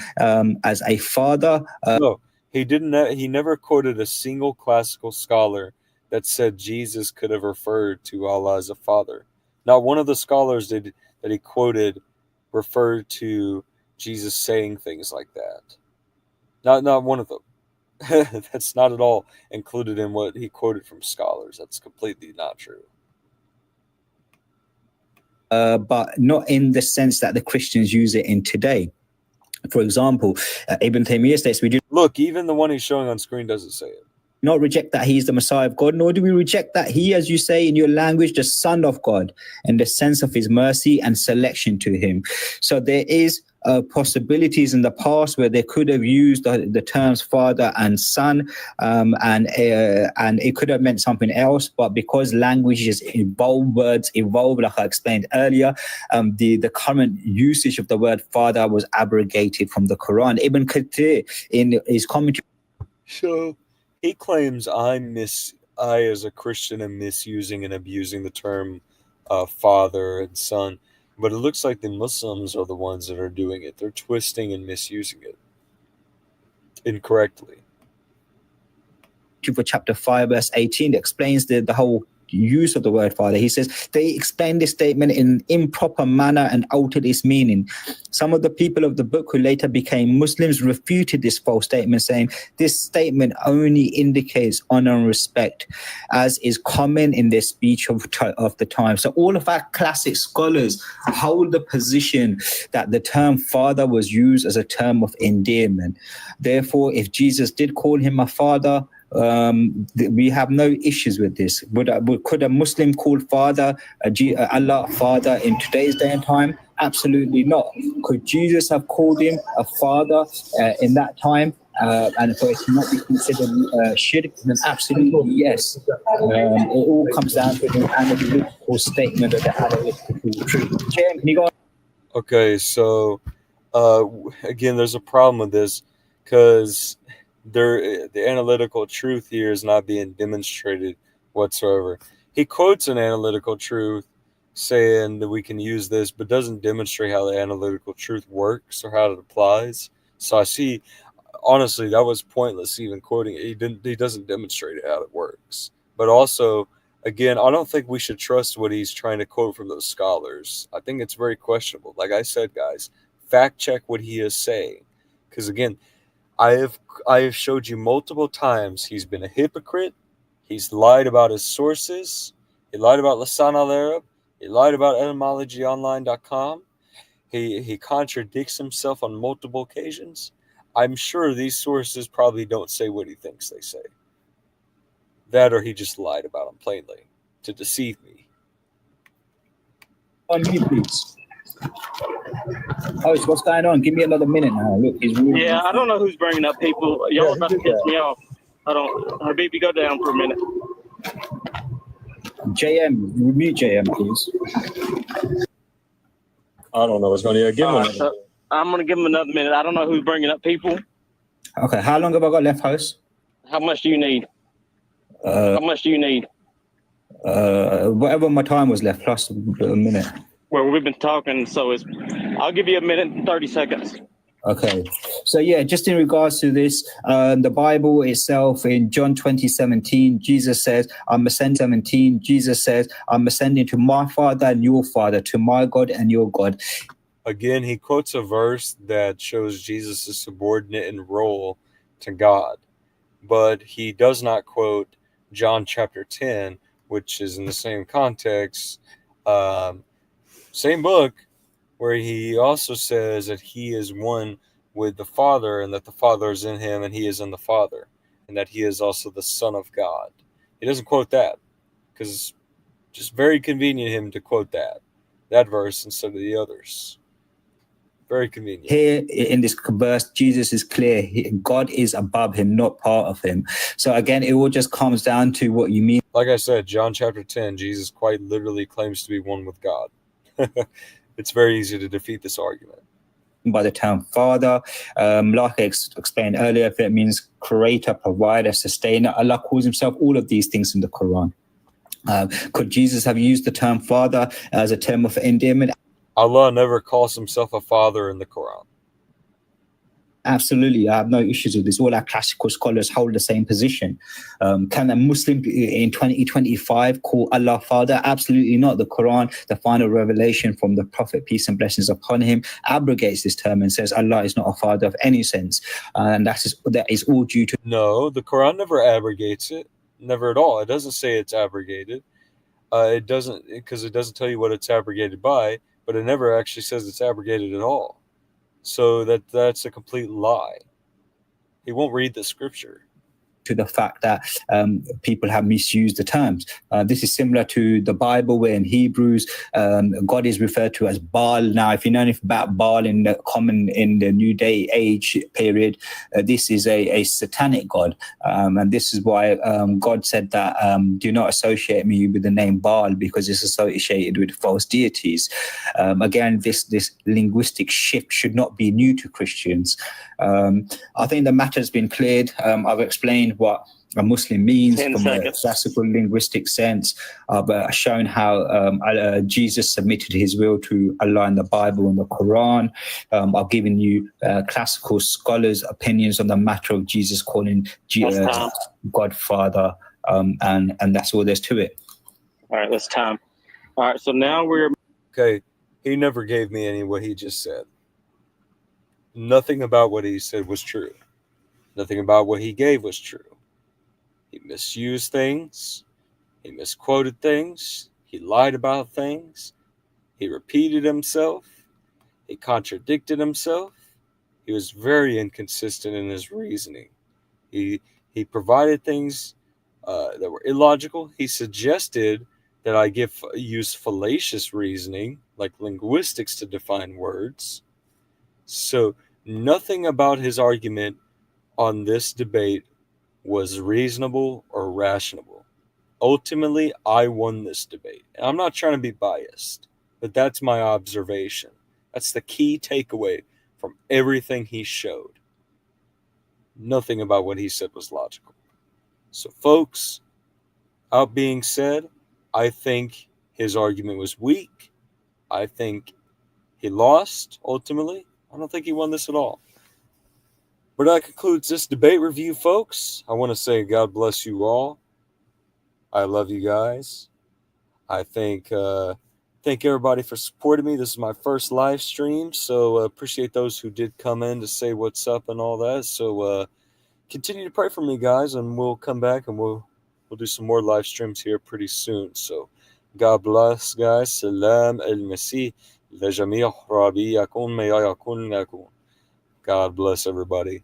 as a father. No, he didn't. He never quoted a single classical scholar that said Jesus could have referred to Allah as a father. Not one of the scholars that he quoted referred to Jesus saying things like that. Not one of them. That's not at all included in what he quoted from scholars. That's completely not true. But not in the sense that the Christians use it in today. For example, Ibn Taymiyyah states, we do... Look, even the one he's showing on screen doesn't say it. Not reject that he is the Messiah of God, nor do we reject that he, as you say in your language, the Son of God, in the sense of his mercy and selection to him. So there is possibilities in the past where they could have used the terms father and son, and it could have meant something else. But because languages evolve, words evolve, like I explained earlier, the current usage of the word father was abrogated from the Quran. Ibn Kathir, in his commentary, so he claims I as a Christian am misusing and abusing the term father and son, but it looks like the Muslims are the ones that are doing it. They're twisting and misusing it incorrectly. For chapter 5, verse 18, that explains the whole use of the word father. He says they explained this statement in an improper manner and altered its meaning. Some of the people of the book who later became Muslims refuted this false statement, saying this statement only indicates honor and respect, as is common in their speech of the time. So all of our classic scholars hold the position that the term father was used as a term of endearment. Therefore, if Jesus did call him a father, we have no issues with this. Could a Muslim call father Allah father in today's day and time? Absolutely not. Could Jesus have called him a father in that time, and for it to not be considered shirk? Then absolutely yes. It all comes down to the analytical statement of the analytical truth. Jim, can you go on? Okay, so again, there's a problem with this because the analytical truth here is not being demonstrated whatsoever. He quotes an analytical truth saying that we can use this, but doesn't demonstrate how the analytical truth works or how it applies. So I see, honestly, that was pointless even quoting it. He doesn't demonstrate how it works. But also, again, I don't think we should trust what he's trying to quote from those scholars. I think it's very questionable. Like I said, guys, fact check what he is saying. Because again, I have showed you multiple times he's been a hypocrite. He's lied about his sources. He lied about Lisan al-Arab. He lied about etymologyonline.com. He contradicts himself on multiple occasions. I'm sure these sources probably don't say what he thinks they say. That or he just lied about them plainly to deceive me. On you, please. Oh, what's going on? Give me another minute now. Look, he's really... Yeah, I don't know who's bringing up people. Y'all about to piss me off. I don't. Habibi, go down for a minute. JM, mute JM, please. I don't know. It's going to give him. So I'm going to give him another minute. I don't know who's bringing up people. Okay, how long have I got left, host? How much do you need? How much do you need? Whatever my time was left, plus a minute. Well, we've been talking, so I'll give you a minute and 30 seconds. Okay, so yeah, just in regards to this, the Bible itself in John 20:17, Jesus says, I'm ascending to my Father and your Father, to my God and your God. Again, he quotes a verse that shows Jesus' subordinate in role to God, but he does not quote John chapter 10, which is in the same context, same book, where he also says that he is one with the Father and that the Father is in him and he is in the Father, and that he is also the Son of God. He doesn't quote that because it's just very convenient him to quote that verse instead of the others. Very convenient. Here in this verse, Jesus is clear. God is above him, not part of him. So again, it all just comes down to what you mean. Like I said, John chapter 10, Jesus quite literally claims to be one with God. It's very easy to defeat this argument. By the term Father, like I explained earlier, if it means creator, provider, sustainer, Allah calls himself all of these things in the Quran. Could Jesus have used the term Father as a term of endearment? Allah never calls himself a father in the Quran. Absolutely, I have no issues with this. All our classical scholars hold the same position. Can a Muslim in 2025 call Allah Father? Absolutely not. The Quran, the final revelation from the Prophet, peace and blessings upon him, abrogates this term and says Allah is not a father of any sense. And that is all due to... No, the Quran never abrogates it. Never at all. It doesn't say it's abrogated. It doesn't, because it doesn't tell you what it's abrogated by, but it never actually says it's abrogated at all. So that's a complete lie. He won't read the scripture. To the fact that people have misused the terms. This is similar to the Bible, where in Hebrews, God is referred to as Baal. Now, if you know anything about Baal in the New Day age period, this is a satanic god. And this is why God said that do not associate me with the name Baal, because it's associated with false deities. Again, this linguistic shift should not be new to Christians. I think the matter has been cleared. I've explained what a Muslim means from a classical linguistic sense. I've shown how Jesus submitted his will to Allah in the Bible and the Quran. I've given you classical scholars' opinions on the matter of Jesus calling God Father, and that's all there's to it. All right, that's time. All right, so now we're... Okay, he never gave me any what he just said. Nothing about what he said was true. Nothing about what he gave was true. He misused things. He misquoted things. He lied about things. He repeated himself. He contradicted himself. He was very inconsistent in his reasoning. He provided things that were illogical. He suggested that I use fallacious reasoning, like linguistics, to define words. So nothing about his argument on this debate was reasonable or rational. Ultimately, I won this debate. And I'm not trying to be biased, but that's my observation. That's the key takeaway from everything he showed. Nothing about what he said was logical. So, folks, out being said, I think his argument was weak. I think he lost, ultimately. I don't think he won this at all. But that concludes this debate review, folks. I want to say God bless you all. I love you guys. I thank everybody for supporting me. This is my first live stream, so appreciate those who did come in to say what's up and all that. So continue to pray for me, guys, and we'll come back and we'll do some more live streams here pretty soon. So God bless, guys. Salam al-Masih. لجميع ربي يكون ما يكون لكم. God bless everybody.